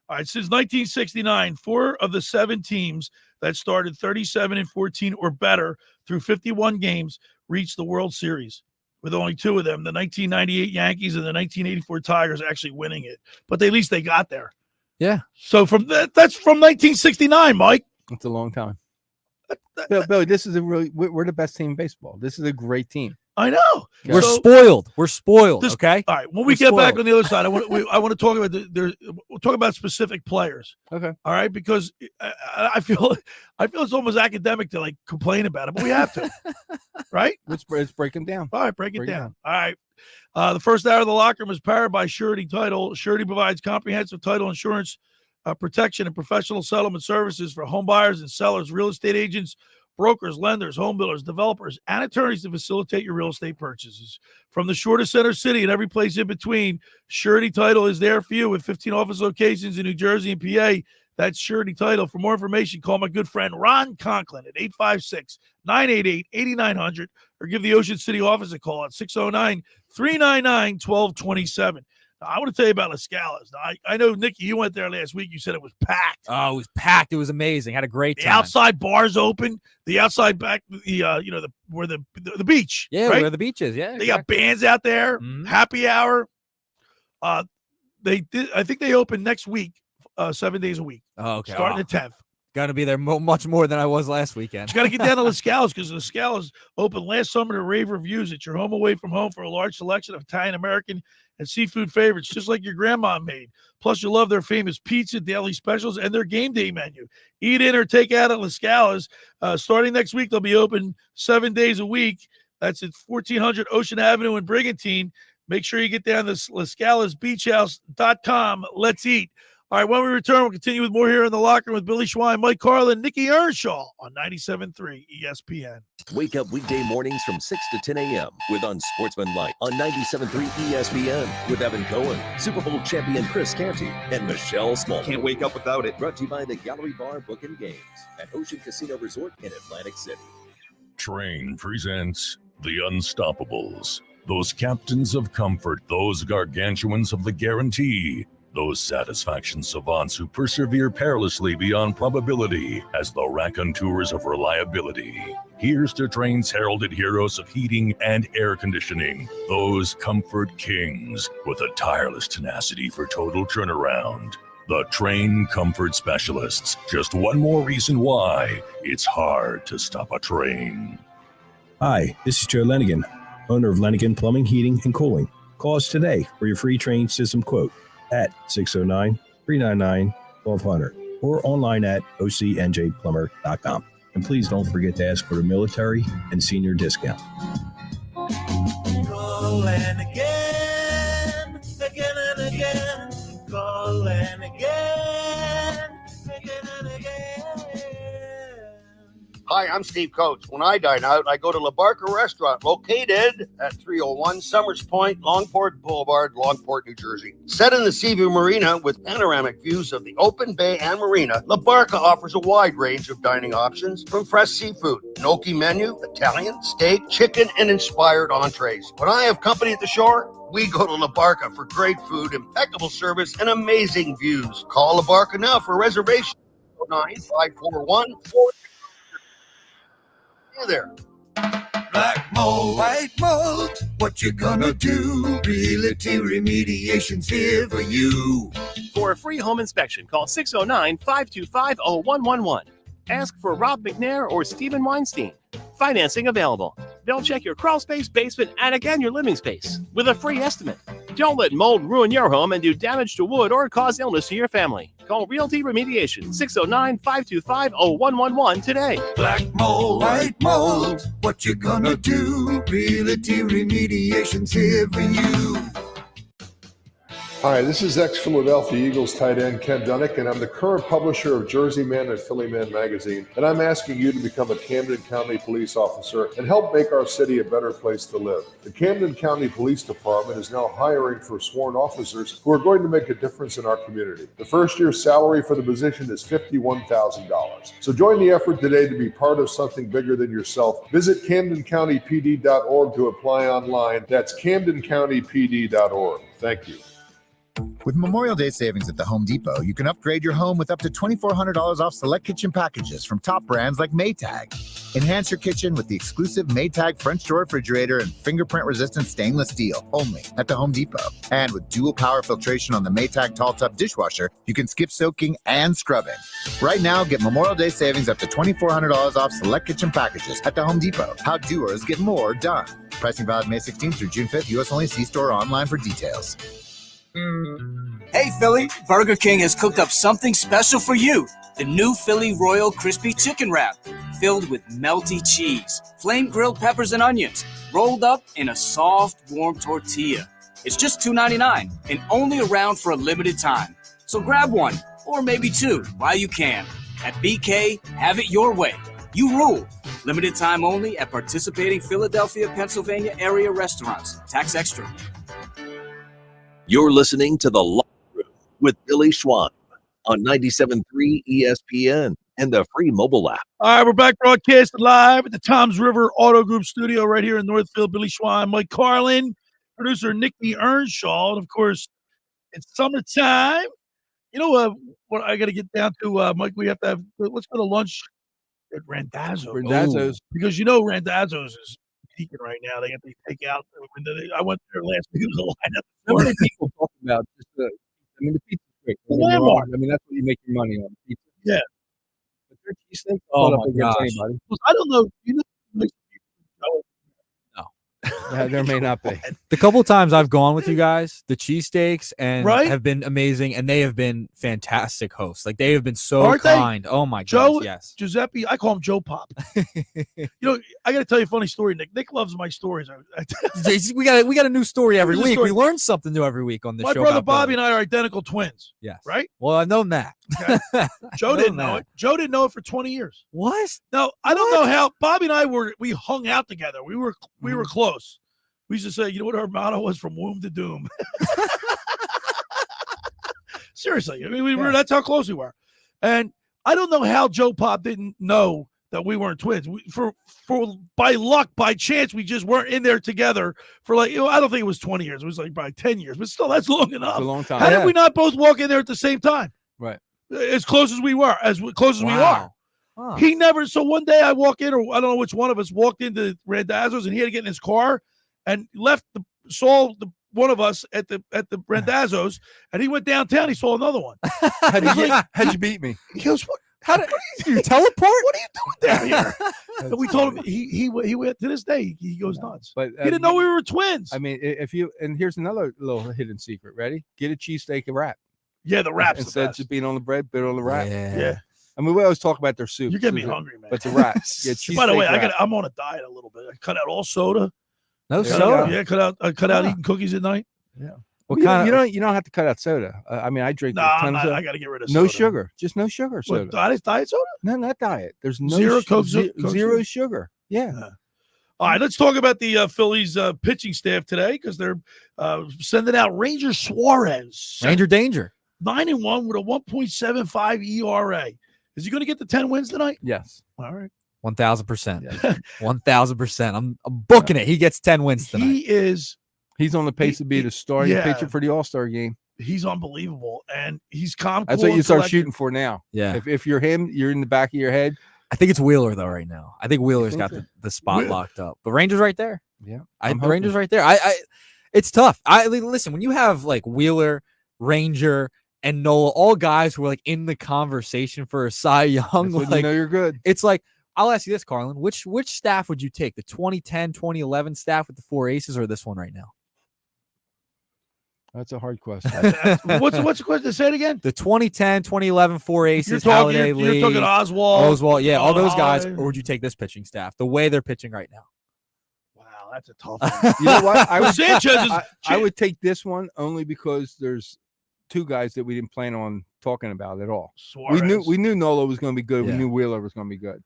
All right, since 1969, 4 of the 7 teams that started 37-14 or better through 51 games reached the World Series, with only 2 of them, the 1998 Yankees and the 1984 Tigers, actually winning it. But at least they got there. Yeah. So that's from 1969, Mike. That's a long time. Billy, this is we're the best team in baseball. This is a great team. I know. We're spoiled. We're spoiled. Okay. All right. When we get back on the other side, I want to talk about we'll talk about specific players. Okay. All right, because I feel it's almost academic to complain about it, but we have to. Right? Let's break them down. All right, break it down. All right. The first hour of the locker room is powered by Surety Title. Surety provides comprehensive title insurance protection and professional settlement services for home buyers and sellers, real estate agents, brokers, lenders, home builders, developers, and attorneys to facilitate your real estate purchases. From the shore to center city and every place in between, Surety Title is there for you with 15 office locations in New Jersey and PA. That's Surety Title. For more information, call my good friend Ron Conklin at 856-988-8900 or give the Ocean City office a call at 609-399-1227. I want to tell you about Las Scala's. I know, Nikki, you went there last week. You said it was packed. Oh, it was packed. It was amazing. Had a great time. The outside bars open. The outside back, where the beach. Yeah, right? where the beach is. Yeah, they got bands out there. Mm-hmm. Happy hour. I think they open next week, 7 days a week. Oh, okay. Starting the 10th. Got to be there much more than I was last weekend. You got to get down to Las Scala's because Las Scala's opened last summer to rave reviews. It's your home away from home for a large selection of Italian, American, and seafood favorites, just like your grandma made. Plus, you'll love their famous pizza, daily specials, and their game day menu. Eat in or take out at Las Scala's. Starting next week, they'll be open 7 days a week. That's at 1400 Ocean Avenue in Brigantine. Make sure you get down to LasScalasBeachHouse.com. Let's eat. All right, when we return, we'll continue with more here in the locker room with Billy Schwein, Mike Carlin, Nikki Earnshaw on 97.3 ESPN. Wake up weekday mornings from 6 to 10 a.m. with Unsportsmanlike on 97.3 ESPN with Evan Cohen, Super Bowl champion Chris Canty, and Michelle Small. Can't wake up without it. Brought to you by the Gallery Bar Book and Games at Ocean Casino Resort in Atlantic City. Train presents The Unstoppables. Those captains of comfort, those gargantuans of the guarantee. Those satisfaction savants who persevere perilously beyond probability as the raconteurs of reliability. Here's to Train's heralded heroes of heating and air conditioning. Those comfort kings with a tireless tenacity for total turnaround. The Train Comfort Specialists. Just one more reason why it's hard to stop a train. Hi, this is Joe Lenigan, owner of Lenigan Plumbing, Heating, and Cooling. Call us today for your free Train system quote at 609-399-1200 or online at ocnjplumber.com. And please don't forget to ask for the military and senior discount. Calling again, again and again. Calling again, again and again. Hi, I'm Steve Coates. When I dine out, I go to La Barca Restaurant, located at 301 Summers Point, Longport Boulevard, Longport, New Jersey. Set in the Seaview Marina with panoramic views of the open bay and marina, La Barca offers a wide range of dining options from fresh seafood, gnocchi menu, Italian, steak, chicken, and inspired entrees. When I have company at the shore, we go to La Barca for great food, impeccable service, and amazing views. Call La Barca now for a reservation. 9541-4. Hey there. Black mold, white mold, what you gonna do? Realty Remediation's here for you. For a free home inspection, call 609-525-0111. Ask for Rob McNair or Stephen Weinstein. Financing available. They'll check your crawl space, basement, and again your living space with a free estimate. Don't let mold ruin your home and do damage to wood or cause illness to your family. Call Realty Remediation, 609-525-0111 today. Black mold, white mold, what you gonna do? Realty Remediation's here for you. Hi, this is ex-Philadelphia Eagles tight end Ken Dunnick, and I'm the current publisher of Jersey Man and Philly Man magazine, and I'm asking you to become a Camden County police officer and help make our city a better place to live. The Camden County Police Department is now hiring for sworn officers who are going to make a difference in our community. The first year's salary for the position is $51,000. So join the effort today to be part of something bigger than yourself. Visit CamdenCountyPD.org to apply online. That's CamdenCountyPD.org. Thank you. With Memorial Day savings at the Home Depot, you can upgrade your home with up to $2,400 off select kitchen packages from top brands like Maytag. Enhance your kitchen with the exclusive Maytag French door refrigerator and fingerprint-resistant stainless steel, only at the Home Depot. And with dual power filtration on the Maytag Tall Tub dishwasher, you can skip soaking and scrubbing. Right now, get Memorial Day savings up to $2,400 off select kitchen packages at the Home Depot. How doers get more done. Pricing valid May 16th through June 5th. U.S. only. See store or online for details. Hey Philly, Burger King has cooked up something special for you. The new Philly Royal Crispy Chicken Wrap. filled with melty cheese, flame-grilled peppers and onions, rolled up in a soft, warm tortilla. It's just $2.99 and only around for a limited time. So grab one, or maybe two, while you can. At BK, have it your way. You rule. Limited time only at participating Philadelphia, Pennsylvania area restaurants. Tax extra. You're listening to The Locker Room with Billy Schwab on 97.3 ESPN and the free mobile app. All right, we're back broadcasting live at the Toms River Auto Group studio right here in Northfield. Billy Schwab, Mike Carlin, producer Nikki Earnshaw, and of course, it's summertime. You know what I got to get down to, Mike? We have to have. Let's go to lunch at Randazzo's. Because you know Randazzo's is peaking right now. They got the takeout. I went there last week. It was a lineup. So many people talk about just the. I mean, the pizza's great. I mean, that's what you make your money on. Pizza. Yeah. But their cheesesteak Oh, up my against gosh. anybody. Well, I don't know. You know, Yeah, there may not be. The couple of times I've gone with you guys, the cheesesteaks and Right? have been amazing, and they have been fantastic hosts. Like, they have been so Aren't they? kind. Oh my Joe, gosh, yes. Giuseppe, I call him Joe Pop. You know, I got to tell you a funny story, Nick. Nick loves my stories. we got a new story every Here's a week. story. We learn something new every week on this My show. brother about Bobby Billy. and I are identical twins. Yes. Right? Well, I've known that. Joe Known didn't know that. it. Joe didn't know it for 20 years. What? No, I don't know how. Bobby and I we hung out together. We were close. We used to say, you know what our motto was, from womb to doom. Seriously, I mean, we were. That's how close we were. And I don't know how Joe Pop didn't know that we weren't twins. By luck, by chance, we just weren't in there together for like, I don't think it was 20 years. It was like probably 10 years, but still, that's long enough. It's a long time. How Yeah. did we not both walk in there at the same time? Right. As close as we were, we are. Huh. He never. So one day I walk in, or I don't know which one of us walked into Randazzo's, and he had to get in his car and saw one of us at the Randazzo's, and he went downtown. He saw another one. How'd you beat me? He goes, "What? How did you teleport? What are you doing down here?" And we told him he went to this day. He goes nuts. But He didn't know we were twins. I mean, if you and here's another little hidden secret. Ready? Get a cheesesteak and wrap. Yeah, the wrap's the instead of best. just being on the bread, put it on the wrap. Yeah. I mean, we always talk about their soup. You're getting me hungry, man. But the wrap. Yeah, By the way, cheesesteak wrap. I'm on a diet a little bit. I cut out all soda. No Cut soda? out- Yeah, I cut out eating cookies at night. Yeah. What Well, kind of- you don't have to cut out soda. I mean, I drink. No, a ton I'm of not- soda. I gotta get rid of no soda. sugar. Just no sugar soda. What, diet soda? No, not diet. There's no Zero Coke, zero Coke sugar. Yeah. All right, let's talk about the Phillies pitching staff today, because they're sending out Ranger Suarez. Ranger Danger. 9-1 with a 1.75 ERA. Is he going to get the 10 wins tonight? Yes. All right. 1,000%. 1,000%. I'm booking it. He gets 10 wins tonight. He's on the pace to be the starting yeah. pitcher for the All-Star game. He's unbelievable, and he's calm. That's cool, what you and start collected. shooting for now. Yeah. If you're him, you're in the back of your head. I think it's Wheeler though right now. I think Wheeler's got the spot Wheeler. locked up. But Rangers right there. Yeah. The Rangers right there. It's tough. Listen, when you have like Wheeler, Ranger, and Nola, all guys who are like in the conversation for a Cy Young, That's when like, you know you're good. It's like, I'll ask you this, Carlin. Which staff would you take? The 2010, 2011 staff with the 4 aces, or this one right now? That's a hard question. What's the question? Say it again. The 2010, 2011 4 aces, You're talking- Holiday you're Lee, talking Oswald. yeah, all those guys. Holiday. Or would you take this pitching staff the way they're pitching right now? Wow, that's a tough one. You know what? I would, Sanchez is- I would take this one only because there's two guys that we didn't plan on talking about at all. Suarez. We knew Nola was going to be good. Yeah. We knew Wheeler was going to be good.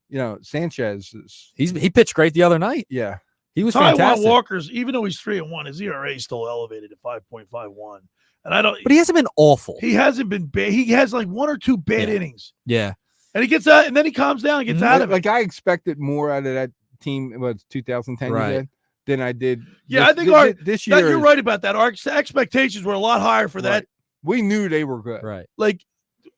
You know, Sanchez is. He pitched great the other night. Yeah. He was Taijuan fantastic. Walker's, even though he's 3-1, his ERA is still elevated at 5.51. And I don't. But he hasn't been awful. He hasn't been bad. He has like one or two bad innings, Yeah. and he gets out, and then he calms down and gets out of it. Like I expected more out of that team. What 2010 Right. you said, than I did. Yeah, I think this that year you're is- right about that. Our expectations were a lot higher for that. Right. We knew they were good. Right. Like,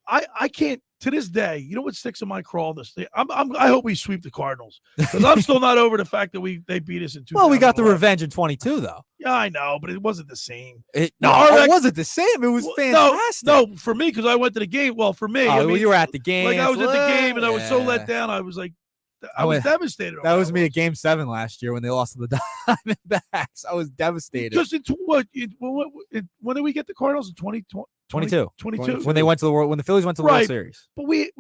I can't to this day. You know what sticks in my craw? This thing. I hope we sweep the Cardinals, because I'm still not over the fact that they beat us in 2011. Well, we got the revenge in 22 though. Yeah, I know, but it wasn't the same. It our wasn't the same. It was Well, fantastic. No, for me, because I went to the game. Well, for me, Oh, I well, mean, you were at the game. Like I was at the game, and I was so Yeah. let down. I was like, I was devastated. That was me at Game 7 last year when they lost to the Diamondbacks. I was devastated. Just into what? When did we get the Cardinals in 22. 22. When they went to the World, when the Phillies went to the World Right. Series. But we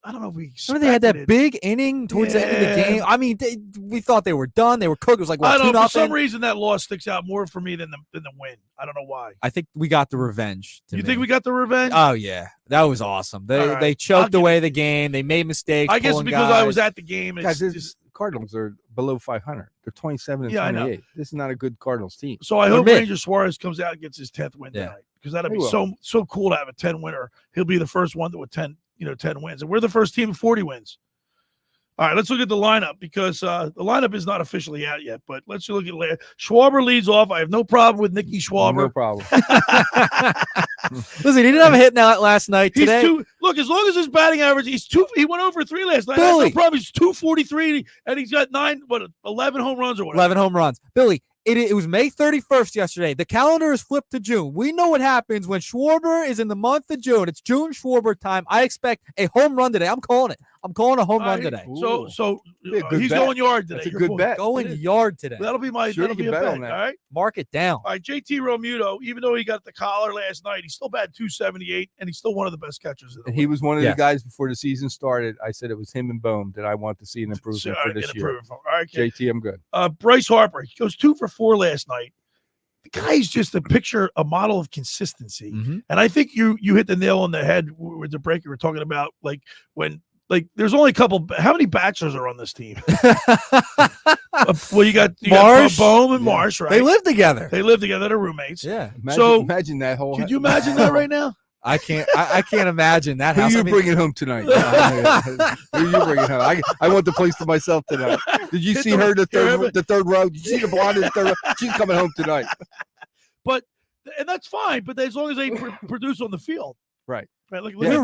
I don't know if we remember they had that expected it. big inning towards the end of the Yeah. game. I mean, we thought they were done. They were cooked. It was like, what, I don't know. 2-0? For some reason, that loss sticks out more for me than the win. I don't know why. I think we got the revenge. You think we got the revenge? Oh, yeah. That was awesome. All right. They choked away the game. They made mistakes. I guess pulling because I guys. was at the game. It's Guys, just, Cardinals are below 500. They're 27 and Yeah, I know. 28. This is not a good Cardinals team. so I hope Ranger Suarez comes out and gets his 10th win Yeah. tonight, because that'd He be will. so cool to have a 10 winner. He'll be the first one with 10 wins, and we're the first team with 40 wins. All right, let's look at the lineup, because the lineup is not officially out yet, but let's look at Schwarber leads off. I have no problem with Nicky Schwarber. No problem. Listen, he didn't have a hit last night. He's Today, look, as long as his batting average, he went over 3 last night. Billy. No problem. He's 243, and he's got 11 home runs or whatever. 11 home runs. Billy, it was May 31st yesterday. The calendar is flipped to June. We know what happens when Schwarber is in the month of June. It's June Schwarber time. I expect a home run today. I'm calling it. I'm calling a home run today. So Yeah, good he's bet. going yard today. That's a Your good boy. bet. Going yard today. That'll be my Sure, that'll you be a can bet. bet on that. All right. Mark it down. All right, JT Realmuto, even though he got the collar last night, he's still batting 278, and he's still one of the best catchers in the And he was one of Yes. the guys before the season started. I said it was him and Bohm that I want to see an improvement for this year. All right, okay. JT, I'm good. Bryce Harper, he goes 2 for 4 last night. The guy's just a model of consistency. Mm-hmm. And I think you hit the nail on the head with the break you were talking about, there's only a couple. How many bachelors are on this team? Well, you got Marsh. Bohm and Marsh, right? They live together. They're roommates. Yeah. Imagine that whole. Could you imagine that right now? I can't imagine that Who house. you I mean, bringing home tonight? Who you bringing home? I want the place to myself tonight. Did you Hit see the- her yeah, the third row? Did you see the blonde in the third row? She's coming home tonight. And that's fine, but as long as they produce on the field. Right. Right. Like, we're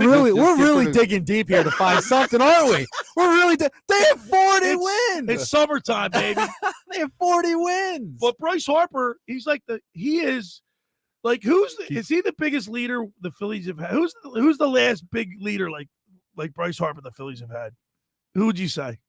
really digging deep here to find something, aren't we? We're really. They have 40 wins. It's summertime, baby. They have 40 wins. But Bryce Harper, is he the biggest leader the Phillies have had? Who's the last big leader like Bryce Harper the Phillies have had? Who would you say?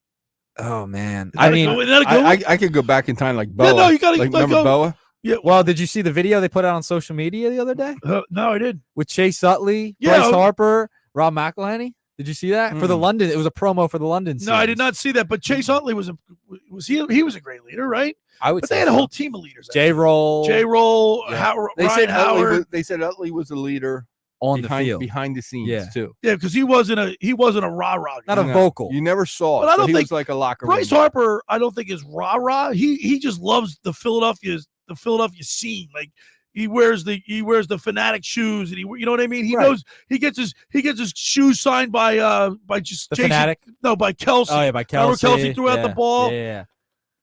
Oh man, Is that a good one? I could go back in time like Boa. Yeah, no, you gotta remember go. Boa? Yeah. Well, did you see the video they put out on social media the other day No, I didn't. with Chase Utley, Yeah, Bryce Harper, Rob McElhenney? Did you see that for the London? It was a promo for the London series. No, I did not see that. But Chase Utley was a great leader, right? I would But say they had a so. whole team of leaders. J. Roll, They Ryan said Howard. They said Utley was a leader on behind, the field. behind the scenes Yeah. too. Yeah, because he wasn't a rah-rah. Not a No, vocal. You never saw But it. I don't He think was like a locker Bryce room. Harper, I don't think is rah-rah. He just loves the Philadelphia scene. Like he wears the Fanatic shoes, and you know what I mean. He knows he gets his shoes signed by just The Jason, Fanatic? No, by Kelsey. Oh yeah, by Remember Kelsey. Kelsey threw out the ball. Yeah.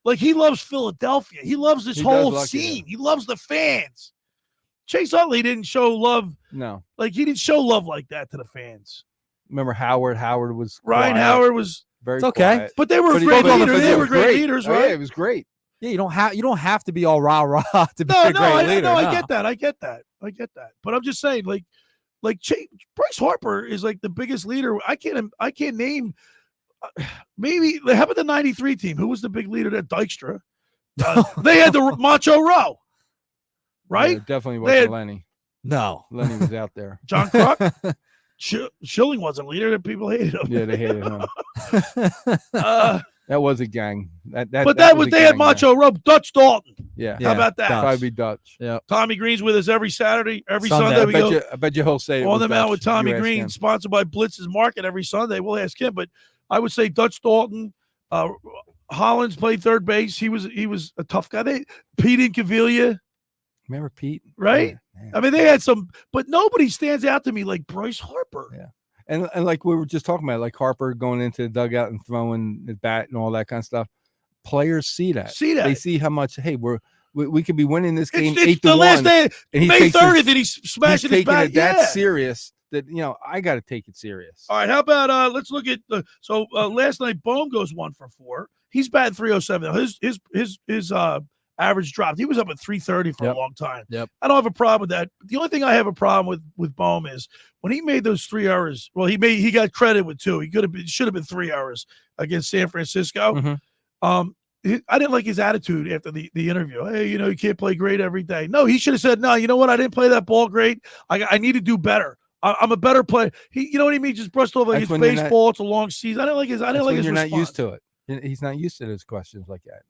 Like he loves Philadelphia. He loves this He whole does like it, scene. He loves the fans. Chase Utley didn't show love. No. Like he didn't show love like that to the fans. Remember Howard? Howard was Ryan quiet, Howard was very It's okay. quiet. But they were But great but leaders. They it were was great great. leaders, Oh, right? yeah, it was great. Yeah, you don't have to be all rah rah to be No, a great leader. I get that. I get that. But I'm just saying, like Bryce Harper is like the biggest leader. I can't name. Maybe how about the '93 team? Who was the big leader? That Dykstra. They had the Macho Row, right? Yeah, definitely They wasn't had- Lenny. No. Lenny was out there. John Kruk. Schilling wasn't a leader. That people hated him. Yeah, they hated him. Uh, That was a gang. But they had Macho Row. Dutch Dalton. Yeah. How about that? Probably Dutch. Yeah. Tommy Green's with us every Saturday, every Sunday. We go I bet you he'll say it on was the mound Dutch. with Tommy You ask Green, him. sponsored by Blitz's Market every Sunday. We'll ask him, but I would say Dutch Dalton. Hollins played third base. He was a tough guy. Pete Incaviglia, Remember Pete? right? Yeah. I mean, they had some, but nobody stands out to me like Bryce Harper. Yeah. And like we were just talking about, like Harper going into the dugout and throwing the bat and all that kind of stuff. Players see that. They see how much. Hey, we could be winning this game It's 8-1. the last day, and he May takes 30th, it- and he's smashing his taking bat. it that Yeah. serious that I got to take it serious. All right, how about let's look at last night Bohm goes 1 for 4. He's batting 307. His average dropped. He was up at 330 for a long time. Yep. I don't have a problem with that. The only thing I have a problem with Bohm is when he made those 3 errors. Well, he got credit with 2. He should have been 3 errors against San Francisco. Mm-hmm. I didn't like his attitude after the interview. Hey, you can't play great every day. No, he should have said, no, you know what? I didn't play that ball great. I need to do better. I'm a better player. You know what I mean? Just brushed over like it's baseball. It's a long season. I didn't like his. I didn't like his You're response. not used to it. He's not used to those questions like that.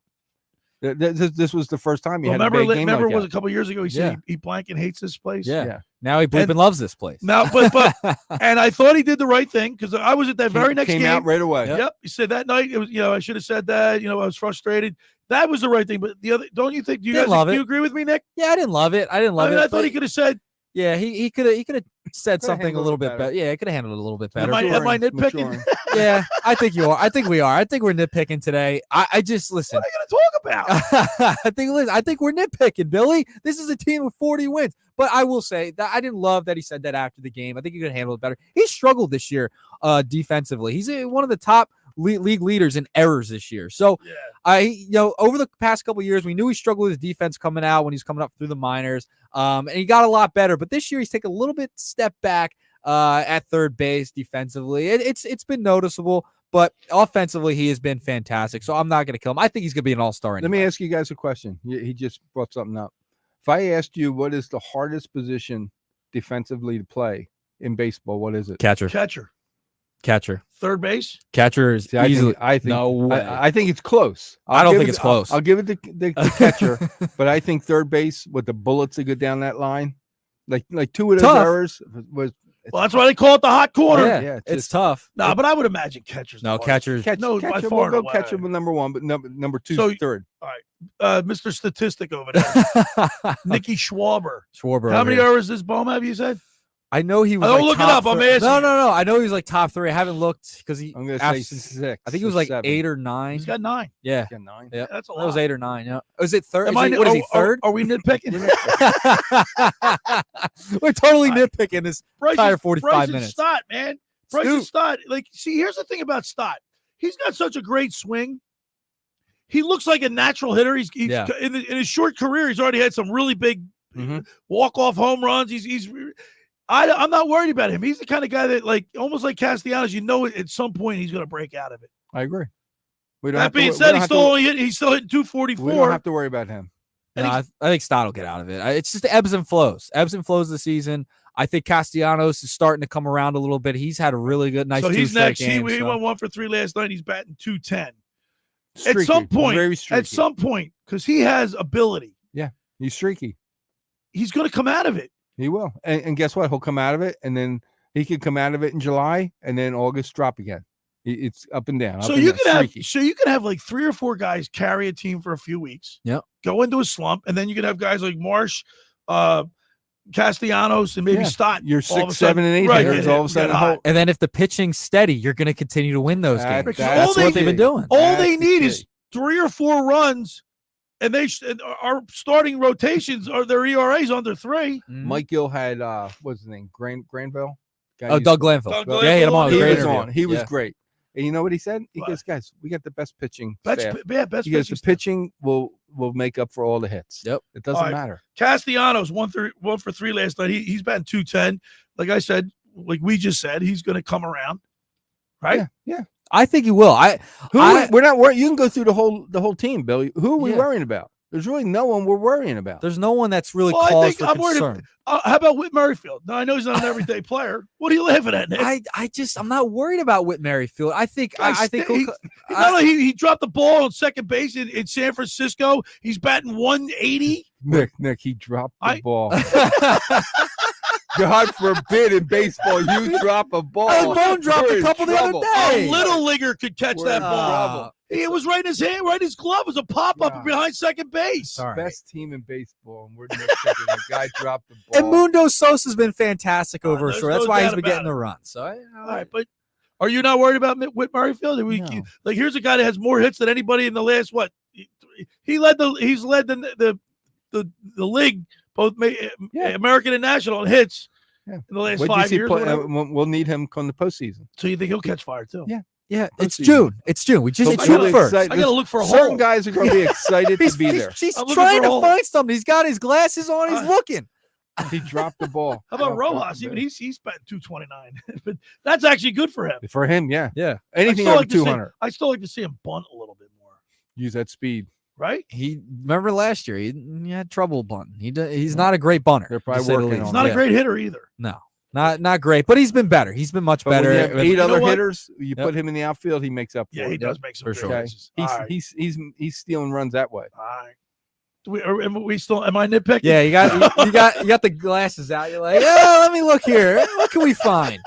This was the first time he had a big game remember like it was that. a couple years ago. He said he blank and hates this place. Yeah. Now he bleeping loves this place. Now, but and I thought he did the right thing because I was at that very next came game. out right away. Yep. He said that night it was. I should have said that. I was frustrated. That was the right thing. But the other, don't you think? Do you agree with me, Nick? Yeah, I didn't love it. I thought he could have said. Yeah, he could have said something a little bit better. Yeah, he could have handled it a little bit better. Am I nitpicking? Yeah, I think you are. I think we are. I think we're nitpicking today. I just listen. What are you going to talk about? I think we're nitpicking, Billy. This is a team with 40 wins. But I will say that I didn't love that he said that after the game. I think he could handle it better. He struggled this year defensively. He's one of the top league leaders in errors this year. So over the past couple of years, we knew he struggled with his defense coming out when he's coming up through the minors. And he got a lot better. But this year he's taken a little bit step back at third base defensively. It's been noticeable, but offensively he has been fantastic. So I'm not going to kill him. I think he's going to be an all-star. Let me ask you guys a question. He just brought something up. If I asked you what is the hardest position defensively to play in baseball, what is it? Catcher. Third base. Catcher is easily. I think no way. I think it's close. I don't think it's close. I'll give it the catcher, but I think third base with the bullets that go down that line, like two of those errors was. Well, that's why they call it the hot corner. Yeah, it's tough. No, but I would imagine catchers. No, catchers. No, by catcher, far we'll go catcher with number one, but number two, third. All right, Mr. Statistic over there, Nicky Schwarber. How many errors does Bohm have? You said. I know he was. Don't look it up. I'm asking. No. I know he was like top 3. I haven't looked because he. I'm gonna say 6. I think he was like 8 or 9. He's got 9. Yeah, he's got 9. Yeah, that's a lot. That was 8 or 9. Yeah. Was it third? What is he third? Are we nitpicking? We're totally nitpicking this entire 45 minutes. Stott, man. Bryson Stott. See, here's the thing about Stott. He's got such a great swing. He looks like a natural hitter. He's in his short career, he's already had some really big walk-off home runs. I'm not worried about him. He's the kind of guy that, almost like Castellanos, at some point he's going to break out of it. I agree. That being said, he's still hitting 244. We don't have to worry about him. No, I think Stott will get out of it. It's just ebbs and flows. Ebbs and flows of the season. I think Castellanos is starting to come around a little bit. He's had a really good, nice. So he's next. Games, he went 1 for 3 last night. He's batting 210. Streaky. At some point, because he has ability. Yeah, he's streaky. He's going to come out of it. He will. And guess what? He'll come out of it, and then he could come out of it in July, and then August drop again. It's up and down. So you can have like 3 or 4 guys carry a team for a few weeks. Yeah. Go into a slump, and then you can have guys like Marsh, Castellanos, and maybe Stott. You're 6, 7, and 8 hitters all of a sudden. And then if the pitching's steady, you're going to continue to win those games. That's what they've been doing. All they need is 3 or 4 runs. And our starting rotations are their ERAs under 3. Mike Gill had what's his name? Granville. Doug Glanville. Yeah, he had him on. He was great. And you know what he said? He goes, guys, we got the best pitching staff. He goes, the pitching will make up for all the hits. Yep. It doesn't matter. Castellanos 1 for 3 last night. He's batting 210. Like I said, like we just said, he's going to come around. Right? Yeah. I think he will. We're not worried. You can go through the whole team, Billy. Who are we worrying about? There's really no one we're worrying about. There's no one that's really cause for concern. How about Whit Merrifield? Now I know he's not an everyday player. What are you laughing at, Nick? I'm not worried about Whit Merrifield. I think he dropped the ball on second base in San Francisco. He's batting 180. Nick, he dropped the ball. God forbid in baseball you drop a ball. Alan Bone dropped a couple the other day. A little leaguer could catch that ball. It was right in his hand, right in his glove. It was a pop-up behind second base. Best team in baseball, and we're nitpicking. The guy dropped the ball. And Mundo Sosa's been fantastic over a short. That's why he's been getting the run. So, all right, but are you not worried about Whit Merrifield? No. Like, here's a guy that has more hits than anybody in the last he's led the league, both American and national, in hits in the last 5 years. We'll need him come the postseason. So you think he'll catch fire too? Yeah, it's June. It's June. We just June first. I gotta look for a certain hole. guys are going to be excited to be there. He's trying to find something. He's got his glasses on. He's looking. He dropped the ball. How about Rojas? Even he's batting 229. But that's actually good for him. For him, yeah. Anything over 200. I still like to see him bunt a little bit more. Use that speed. Right? Remember last year he had trouble bunting. He's not a great bunter. They're probably working on. He's not a great hitter either. No. Not great, but he's been better. He's been much But when better. you have 8 other hitters, you Yep. put him in the outfield, he makes up for it. he does make some sure. choices. He's stealing runs that way. All right. Am I nitpicking? Yeah, you got the glasses out. You're like, yeah, let me look here. What can we find?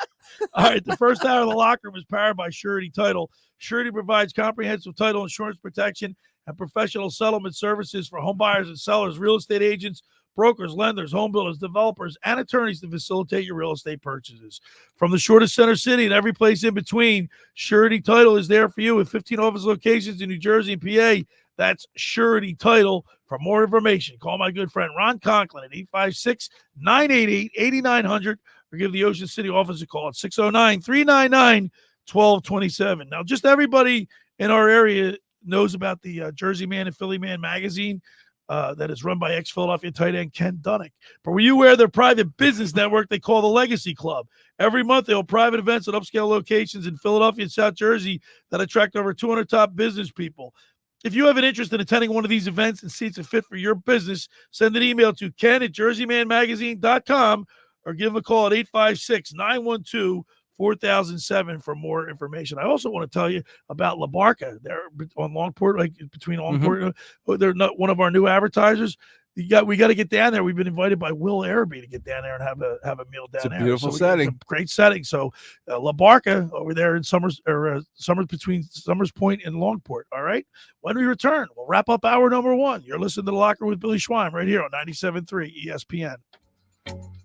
All right, the first hour of the locker room is powered by Surety Title. Surety provides comprehensive title insurance protection and professional settlement services for home buyers and sellers, real estate agents, brokers, lenders, home builders, developers, and attorneys to facilitate your real estate purchases. From the shortest center city and every place in between, Surety Title is there for you with 15 office locations in New Jersey and PA. That's Surety Title. For more information, call my good friend Ron Conklin at 856-988-8900 or give the Ocean City office a call at 609-399-1227. Now, just everybody in our area knows about the Jersey Man and Philly Man magazine that is run by ex-Philadelphia tight end Ken Dunnick. But were you aware of their private business network they call the Legacy Club? Every month, they hold private events at upscale locations in Philadelphia and South Jersey that attract over 200 top business people. If you have an interest in attending one of these events and see it's a fit for your business, send an email to ken@jerseymanmagazine.com or give him a call at 856-912-4007 for more information. I also want to tell you about La Barca. They're on Longport, like between Longport. They're not one of our new advertisers. We got to get down there. We've been invited by Will Araby to get down there and have a meal down there. It's a beautiful So setting. it's a great setting. So La Barca over there in Summers between Summers Point and Longport. All right. When we return, we'll wrap up hour number 1. You're listening to The Locker with Billy Schwein right here on 97.3 ESPN.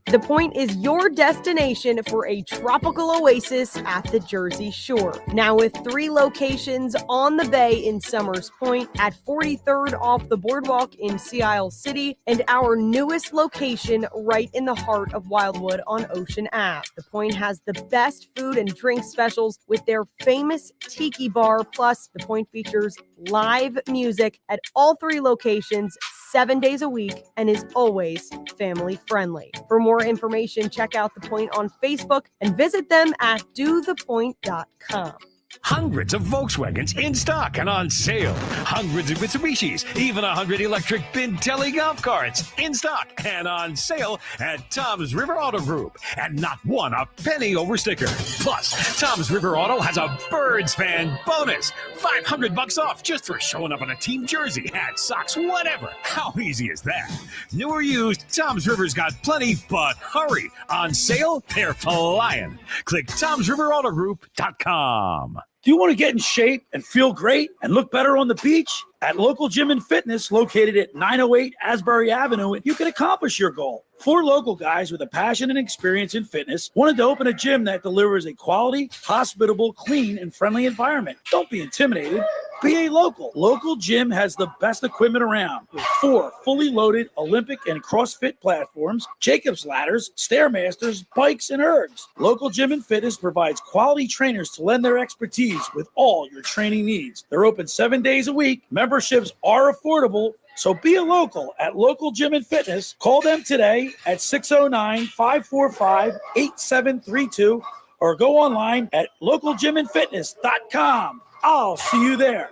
The Point is your destination for a tropical oasis at the Jersey Shore. Now with 3 locations on the bay in Summers Point, at 43rd off the boardwalk in Sea Isle City, and our newest location right in the heart of Wildwood on Ocean Ave. The Point has the best food and drink specials with their famous Tiki Bar. Plus, The Point features live music at all 3 locations 7 days a week and is always family friendly. For more information, check out The Point on Facebook and visit them at dothepoint.com. Hundreds of Volkswagens in stock and on sale. Hundreds of Mitsubishis, even 100 electric Bintelli golf carts in stock and on sale at Tom's River Auto Group. And not one a penny over sticker. Plus, Tom's River Auto has a Birds fan bonus. $500 off just for showing up in a team jersey, hat, socks, whatever. How easy is that? New or used, Tom's River's got plenty, but hurry. On sale, they're flying. Click Tom'sRiverAutoGroup.com. Do you want to get in shape and feel great and look better on the beach? At Local Gym and Fitness, located at 908 Asbury Avenue, you can accomplish your goal. 4 local guys with a passion and experience in fitness wanted to open a gym that delivers a quality, hospitable, clean, and friendly environment. Don't be intimidated. Be a local. Local Gym has the best equipment around with 4 fully loaded Olympic and CrossFit platforms, Jacob's ladders, Stairmasters, bikes, and ergs. Local Gym and Fitness provides quality trainers to lend their expertise with all your training needs. They're open 7 days a week. Memberships are affordable. So be a local at Local Gym and Fitness. Call them today at 609-545-8732 or go online at localgymandfitness.com. I'll see you there.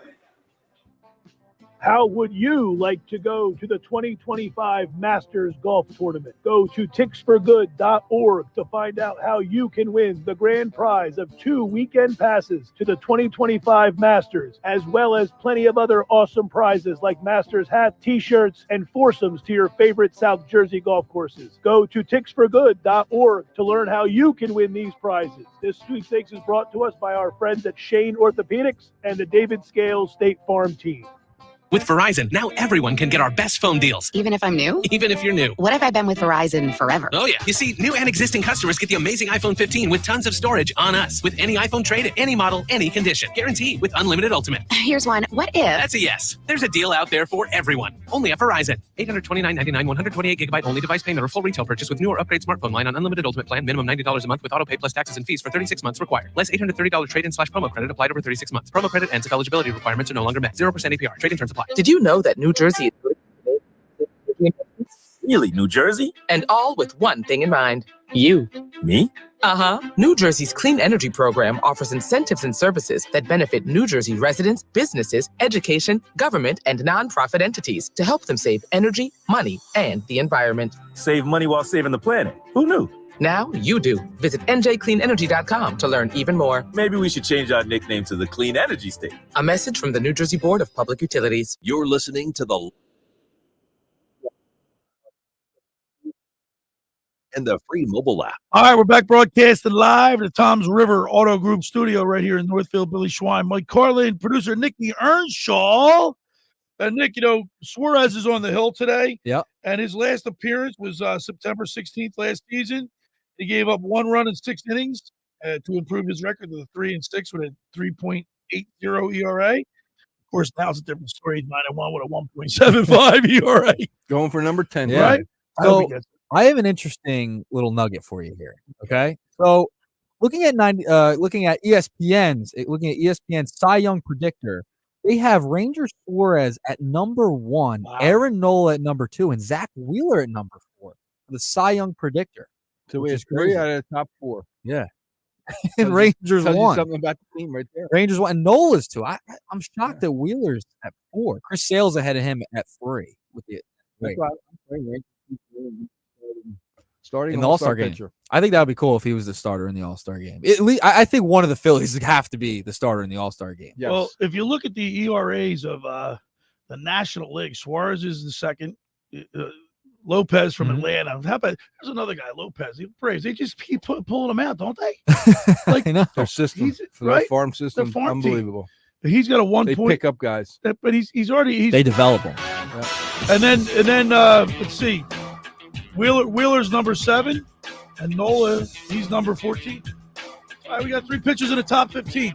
How would you like to go to the 2025 Masters Golf Tournament? Go to ticksforgood.org to find out how you can win the grand prize of 2 weekend passes to the 2025 Masters, as well as plenty of other awesome prizes like Masters hats, t-shirts, and foursomes to your favorite South Jersey golf courses. Go to ticksforgood.org to learn how you can win these prizes. This sweepstakes is brought to us by our friends at Shane Orthopedics and the David Scales State Farm team. With Verizon, now everyone can get our best phone deals. Even if I'm new? Even if you're new. What if I've been with Verizon forever? Oh, yeah. You see, new and existing customers get the amazing iPhone 15 with tons of storage on us. With any iPhone trade, any model, any condition. Guaranteed with unlimited ultimate. Here's one. What if? That's a yes. There's a deal out there for everyone. Only at Verizon. $829.99, 128 gigabyte only device payment or full retail purchase with new or upgrade smartphone line on unlimited ultimate plan. Minimum $90 a month with auto pay plus taxes and fees for 36 months required. Less $830 trade-in/promo credit applied over 36 months. Promo credit ends if eligibility requirements are no longer met. 0% APR. Trade-in terms apply. Did you know that New Jersey is really New Jersey? And all with one thing in mind. You. Me? Uh-huh. New Jersey's Clean Energy Program offers incentives and services that benefit New Jersey residents, businesses, education, government, and nonprofit entities to help them save energy, money, and the environment. Save money while saving the planet. Who knew? Now you do. Visit njcleanenergy.com to learn even more. Maybe we should change our nickname to the Clean Energy State. A message from the New Jersey Board of Public Utilities. You're listening to the free mobile app. All right, we're back broadcasting live at the Tom's River Auto Group studio right here in Northfield. Billy Schwein, Mike Carlin, producer Nikki Earnshaw. And Nick, Suarez is on the hill today. Yep. And his last appearance was September 16th last season. He gave up 1 run in 6 innings to improve his record to 3-6 with a 3.80 ERA. Of course, now it's a different story. He's 9-1 with a 1.75 ERA. Going for number 10. Yeah. Right? So I have an interesting little nugget for you here. Okay. So looking at ESPN's Cy Young predictor, they have Ranger Suarez at number 1, Aaron Nola at number 2, and Zach Wheeler at number 4. The Cy Young predictor. So we have 3 out of the top 4. Yeah. And Rangers tells you 1. something about the team right there. Rangers 1. And Nola's 2. I'm shocked that Wheeler's at 4. Chris Sale's ahead of him at 3. With the That's why I'm saying starting in the All-Star game. pitcher. I think that would be cool if he was the starter in the All-Star game. At least, I think one of the Phillies would have to be the starter in the All-Star game. Yes. Well, if you look at the ERAs of the National League, Suarez is the second. Lopez from Atlanta. How about there's another guy, Lopez? The Braves. They just keep pulling him out, don't they? Like their system, for right? their farm system, The farm unbelievable. Team. He's got a 1 They point. pick up guys, but he's already they develop him. And then let's see, Wheeler's number 7, and Nola he's number 14. All right, we got 3 pitchers in the top 15.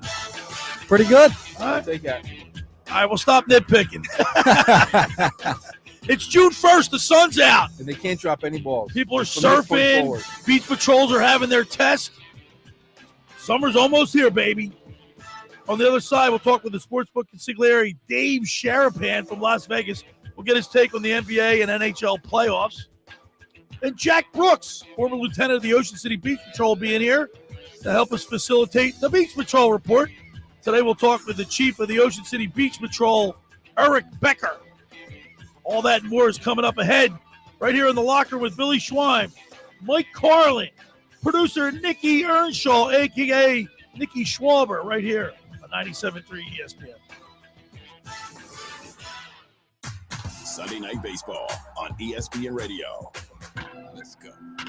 Pretty good. All right, take that. All right, we'll stop nitpicking. It's June 1st. The sun's out. And they can't drop any balls. People are From this point surfing. forward. Beach patrols are having their test. Summer's almost here, baby. On the other side, we'll talk with the sportsbook consigliere, Dave Sharapan from Las Vegas. We'll get his take on the NBA and NHL playoffs. And Jack Brooks, former lieutenant of the Ocean City Beach Patrol, being here to help us facilitate the Beach Patrol report. Today we'll talk with the chief of the Ocean City Beach Patrol, Eric Becker. All that and more is coming up ahead right here in the locker with Billy Schwein, Mike Carlin, producer Nikki Earnshaw, a.k.a. Nikki Schwaber, right here on 97.3 ESPN. Sunday Night Baseball on ESPN Radio. Let's go. And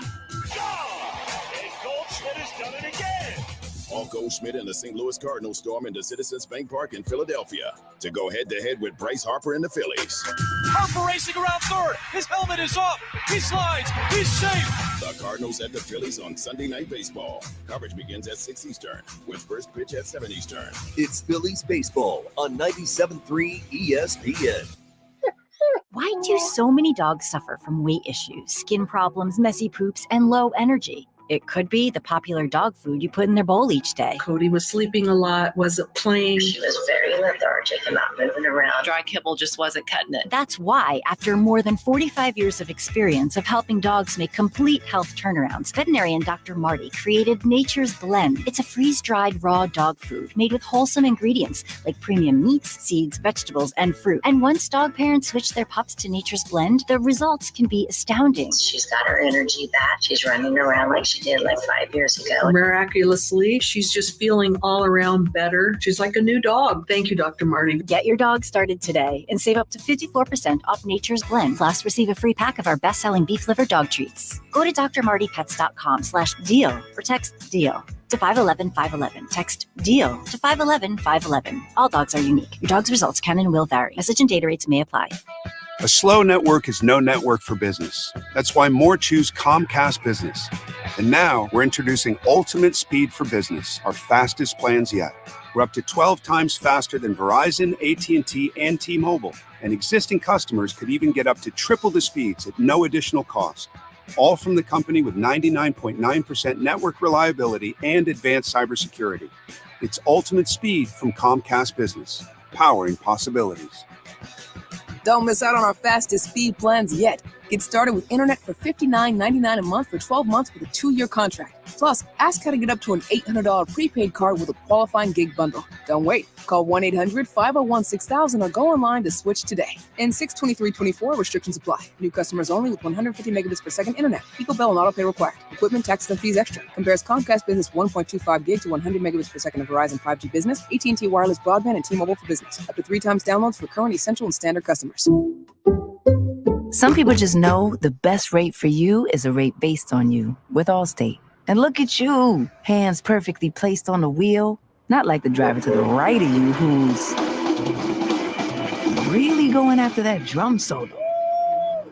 Goldschmidt has done it again. Paul Goldschmidt and the St. Louis Cardinals storm into Citizens Bank Park in Philadelphia to go head-to-head with Bryce Harper and the Phillies. Harper racing around third. His helmet is off. He slides. He's safe. The Cardinals at the Phillies on Sunday Night Baseball. Coverage begins at 6 Eastern with first pitch at 7 Eastern. It's Phillies baseball on 97.3 ESPN. Why do so many dogs suffer from weight issues, skin problems, messy poops, and low energy? It could be the popular dog food you put in their bowl each day. Cody was sleeping a lot, wasn't playing. She was very lethargic and not moving around. Dry kibble just wasn't cutting it. That's why, after more than 45 years of experience of helping dogs make complete health turnarounds, veterinarian Dr. Marty created Nature's Blend. It's a freeze-dried raw dog food made with wholesome ingredients like premium meats, seeds, vegetables, and fruit. And once dog parents switch their pups to Nature's Blend, the results can be astounding. She's got her energy back. She's running around like she did like 5 years ago. Miraculously, she's just feeling all around better. She's like a new dog. Thank you, Dr. Marty. Get your dog started today and save up to 54% off Nature's Blend. Plus, receive a free pack of our best-selling beef liver dog treats. Go to drmartypets.com/deal or text DEAL to 511-511. Text DEAL to 511-511. All dogs are unique. Your dog's results can and will vary. Message and data rates may apply. A slow network is no network for business. That's why more choose Comcast Business. And now we're introducing Ultimate Speed for Business, our fastest plans yet. We're up to 12 times faster than Verizon, AT&T, and T-Mobile. And existing customers could even get up to triple the speeds at no additional cost. All from the company with 99.9% network reliability and advanced cybersecurity. It's Ultimate Speed from Comcast Business, powering possibilities. Don't miss out on our fastest speed plans yet. Get started with internet for $59.99 a month for 12 months with a 2-year contract. Plus, ask how to get up to an $800 prepaid card with a qualifying gig bundle. Don't wait. Call 1-800-501-6000 or go online to switch today. N62324 restrictions apply. New customers only with 150 megabits per second internet. Equal bill and auto pay required. Equipment, taxes, and fees extra. Compares Comcast Business 1.25 gig to 100 megabits per second of Verizon 5G Business, AT&T Wireless Broadband, and T-Mobile for Business. Up to 3 times downloads for current, essential, and standard customers. Some people just know the best rate for you is a rate based on you with Allstate. And look at you, hands perfectly placed on the wheel, not like the driver to the right of you who's really going after that drum solo.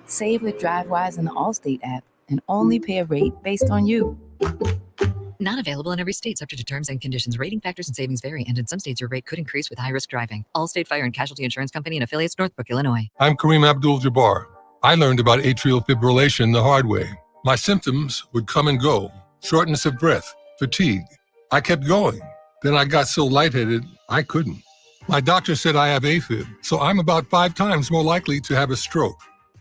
Save with DriveWise in the Allstate app and only pay a rate based on you. Not available in every state, subject to terms and conditions. Rating factors and savings vary, and in some states your rate could increase with high-risk driving. Allstate Fire and Casualty Insurance Company and affiliates, Northbrook, Illinois. I'm Kareem Abdul-Jabbar. I learned about atrial fibrillation the hard way. My symptoms would come and go. Shortness of breath, fatigue. I kept going. Then I got so lightheaded, I couldn't. My doctor said I have AFib, so I'm about 5 times more likely to have a stroke.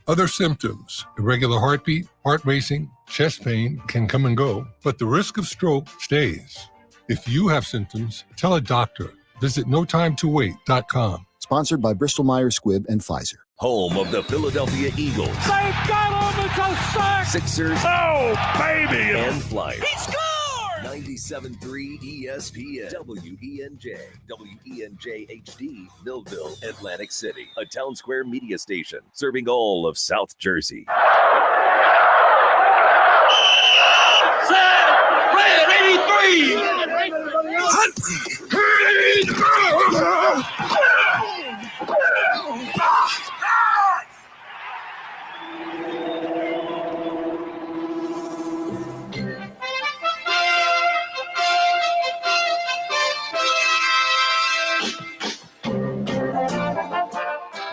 Other symptoms, irregular heartbeat, heart racing, chest pain can come and go, but the risk of stroke stays. If you have symptoms, tell a doctor. Visit notimetowait.com. Sponsored by Bristol-Myers Squibb and Pfizer. Home of the Philadelphia Eagles. They've got him. It's a sack. Sixers. Oh, baby. And Flyers. He scored. 97.3 ESPN. WENJ. WENJ HD. Millville, Atlantic City. A Town Square media station serving all of South Jersey. Set. Red 83.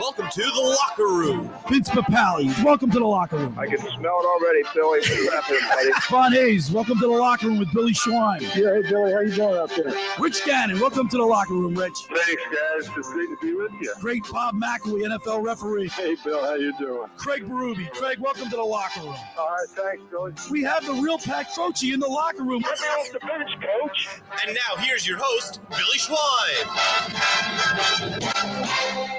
Welcome to the locker room. Vince Papali, welcome to the locker room. I can smell it already, Billy. What's happening, buddy? Ron Hayes, welcome to the locker room with Billy Schwein. Yeah, hey, Billy, how you doing out there? Rich Gannon, welcome to the locker room, Rich. Thanks, guys. It's great to be with you. Great Bob McElwee, NFL referee. Hey, Bill, how you doing? Craig Berube. Craig, welcome to the locker room. All right, thanks, Billy. We have the real Pat Croce in the locker room. Let me off the bench, Coach. And now here's your host, Billy Schwein.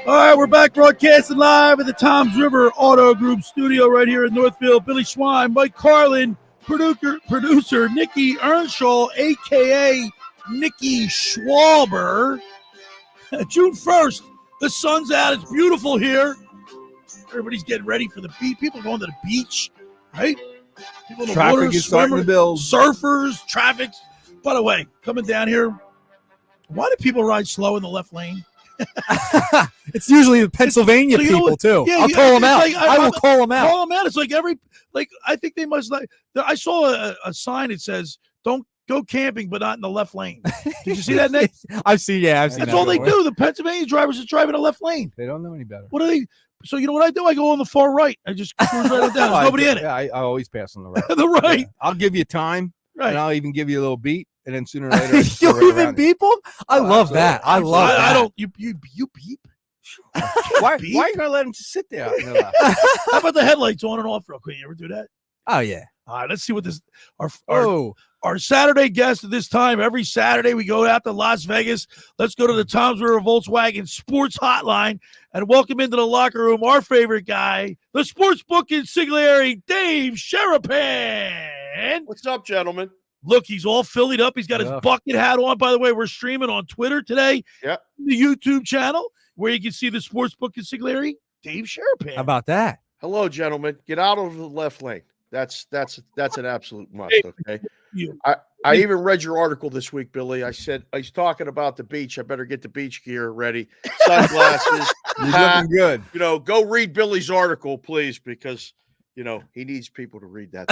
All right, we're back broadcasting live at the Toms River Auto Group studio right here in Northfield. Billy Schwein, Mike Carlin, producer Nikki Earnshaw, a.k.a. Nikki Schwalber. June 1st, the sun's out. It's beautiful here. Everybody's getting ready for the beach. People going to the beach, right? People in the Traffic water, is starting to build. Surfers, traffic. By the way, coming down here, why do people ride slow in the left lane? It's usually the Pennsylvania people too. Yeah, I'll call them out. Like, I will call them out. Call them out. It's like I think they must like. I saw a sign that says, "Don't go camping, but not in the left lane." Did you see that, Nick? I've seen That's that all they before. do. The Pennsylvania drivers just drive in the left lane. They don't know any better. What are they? So you know what I do? I go on the far right. I just cruise right down. There's nobody in it. Yeah, I always pass on the right. The right. Yeah. I'll give you time, Right. and I'll even give you a little beat, and then sooner or later You even beep them? I love that. I love that. I don't. You beep. Why are you gonna let him just sit there? How about the headlights on and off real quick? You ever do that? Oh yeah. All right, let's see what this our Saturday guest at this time. Every Saturday we go out to Las Vegas. Let's go to the Toms River Volkswagen Sports Hotline and welcome into the locker room our favorite guy, the sportsbook consigliere, Dave Sharapan. What's up, gentlemen? Look, he's all filled up. He's got his bucket hat on. By the way, we're streaming on Twitter today. Yeah. The YouTube channel where you can see the sportsbook consigliere, Dave Sharapan. How about that? Hello, gentlemen. Get out of the left lane. That's an absolute must. Okay. I even read your article this week, Billy. I said I was talking about the beach. I better get the beach gear ready. Sunglasses. You're looking good. Go read Billy's article, please, because he needs people to read that.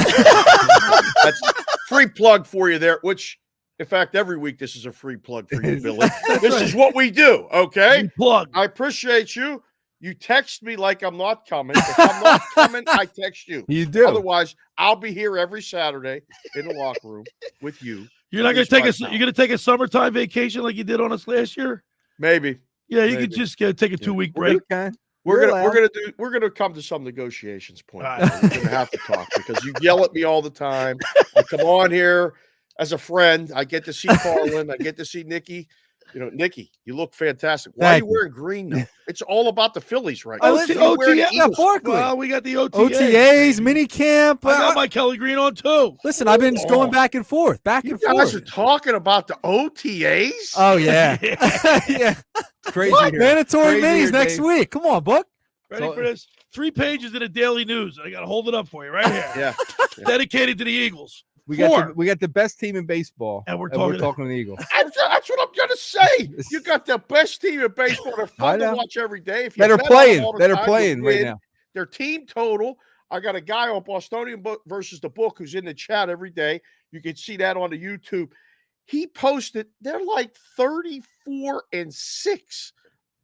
That's free plug for you there. Which, in fact, every week this is a free plug for you, Billy. This is what we do. Okay. Plug. I appreciate you. You text me like I'm not coming. If I'm not coming, I text you. You do. Otherwise, I'll be here every Saturday in the locker room with you. You're not going to take a summertime vacation like you did on us last year? Maybe. Yeah, you Maybe. could just take a 2-week break. We're gonna come to some negotiations point. We're gonna have to talk because you yell at me all the time. I come on here as a friend. I get to see Carlin. I get to see Nikki. Nikki, you look fantastic. Why are you wearing green though? It's all about the Phillies right now. Well, we got the OTAs, mini camp. I got my Kelly Green on too. Listen, I've been going back and forth, You guys are talking about the OTAs? Oh yeah, yeah. Crazy What? here. Mandatory Crazy minis here, next Dave. week. Come on, Buck. Ready for this? 3 pages in the Daily News. I got to hold it up for you right here. Yeah. Dedicated to the Eagles. We 4. got the best team in baseball, and we're talking talking the Eagles. That's what I'm gonna say. You got the best team in baseball. They're fun to watch every day. If you That are bet on playing. them all the That are time, playing you right win. now. Their team total. I got a guy on Bostonian Book versus the Book who's in the chat every day. You can see that on the YouTube. He posted they're like 34-6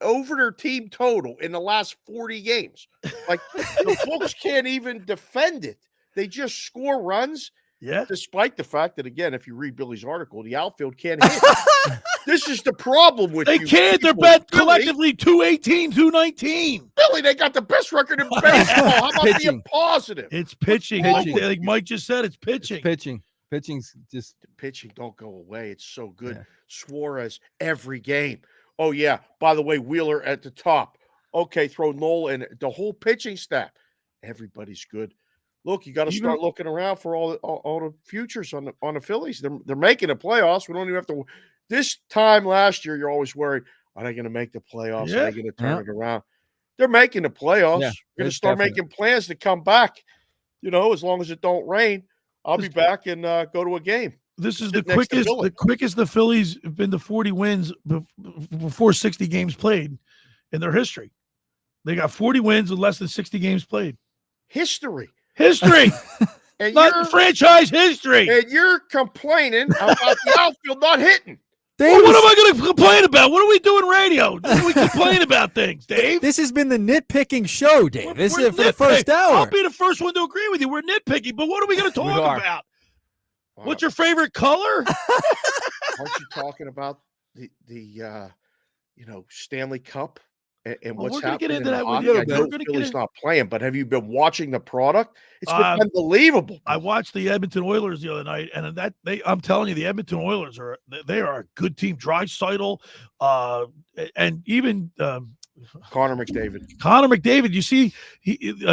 over their team total in the last 40 games. Like the Books can't even defend it. They just score runs. Yeah. Despite the fact that, again, if you read Billy's article, the outfield can't hit. This is the problem with They you can't. They're people. bet Billy, collectively 218, 219. Billy, they got the best record in baseball. How about being Pitching. positive? It's pitching. Like Mike just said, it's pitching. Pitching's just The pitching don't go away. It's so good. Yeah. Suarez every game. Oh, yeah. By the way, Wheeler at the top. Okay, throw Nola in. The whole pitching staff. Everybody's good. Look, you got to start looking around for all the futures on the Phillies. They're making the playoffs. We don't even have to. This time last year, you're always worried, are they going to make the playoffs? Yeah. Are they going to turn it around? They're making the playoffs. Yeah, We're going to it's start definite. making plans to come back. As long as it don't rain, I'll be back and go to a game. This is Sit the next to quickest. Billy. The quickest the Phillies have been to 40 wins before 60 games played in their history. They got 40 wins with less than 60 games played. History. And Not franchise history. And you're complaining about the outfield not hitting. Well, what am I going to complain about? What are we doing radio? We complain about things, Dave. This has been the nitpicking show, Dave. This We're is for the first nitpick. hour. I'll be the first one to agree with you. We're nitpicky, but what are we going to talk about? Wow. What's your favorite color? Aren't you talking about the Stanley Cup and Well, what's we're gonna happening get into in that with hockey? you. I know We're gonna get Philly's in- not playing, but have you been watching the product? It's been unbelievable. I watched the Edmonton Oilers the other night, and I'm telling you, the Edmonton Oilers are a good team. Draisaitl, and even Connor McDavid. Connor McDavid. You see,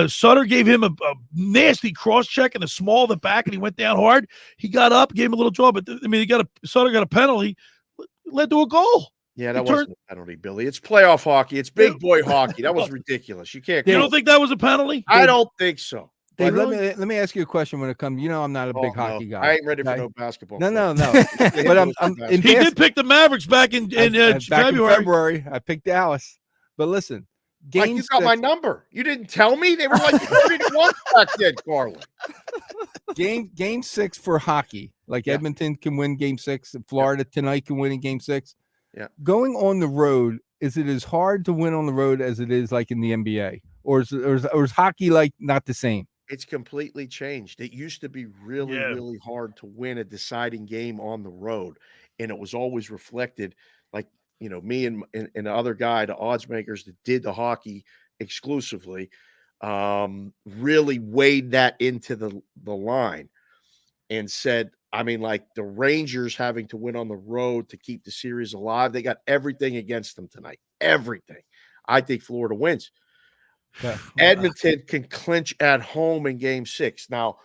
Sutter gave him a nasty cross check in the small of the back, and he went down hard. He got up, gave him a little draw, but Sutter got a penalty, led to a goal. Yeah, that wasn't a penalty, Billy. It's playoff hockey. It's big boy hockey. That was ridiculous. You can't. You don't think that was a penalty? I don't think so. Dave, let me ask you a question when it comes. I'm not a big hockey guy. I ain't ready for no basketball. No. But I'm He did pick the Mavericks back in February. I picked Dallas. But listen, Like, you got my number. You didn't tell me? They were like 30-1 back then, Carlin. Game 6 for hockey. Like Edmonton can win game 6. Florida tonight can win in game 6. Yeah. Going on the road, is it as hard to win on the road as it is like in the NBA? Or is hockey like not the same? It's completely changed. It used to be really hard to win a deciding game on the road. And it was always reflected, like, me and the other guy, the odds makers that did the hockey exclusively, really weighed that into the line and said, like the Rangers having to win on the road to keep the series alive, they got everything against them tonight. Everything. I think Florida wins. Edmonton can clinch at home in game 6. Now,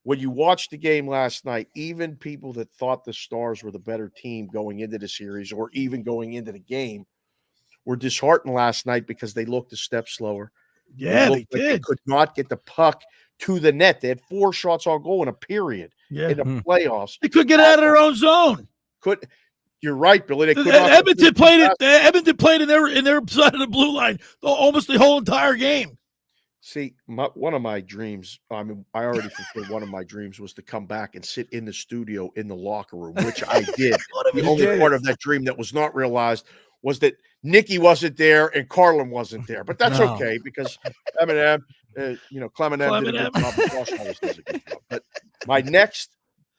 when you watched the game last night, even people that thought the Stars were the better team going into the series or even going into the game were disheartened last night because they looked a step slower. Yeah, they looked like did. They could not get the puck to the net. They had 4 shots on goal in a period in the playoffs. They could get out of their own zone. You're right, Billy. They could Edmonton played it. Edmonton played in their side of the blue line almost the whole entire game. See, one of my dreams, I already fulfilled one of my dreams was to come back and sit in the studio in the locker room, which I did. The only part of that dream that was not realized was that Nikki wasn't there and Carlin wasn't there. But that's okay because Eminem, Clemenem did a good job. Josh always does a good job. But my next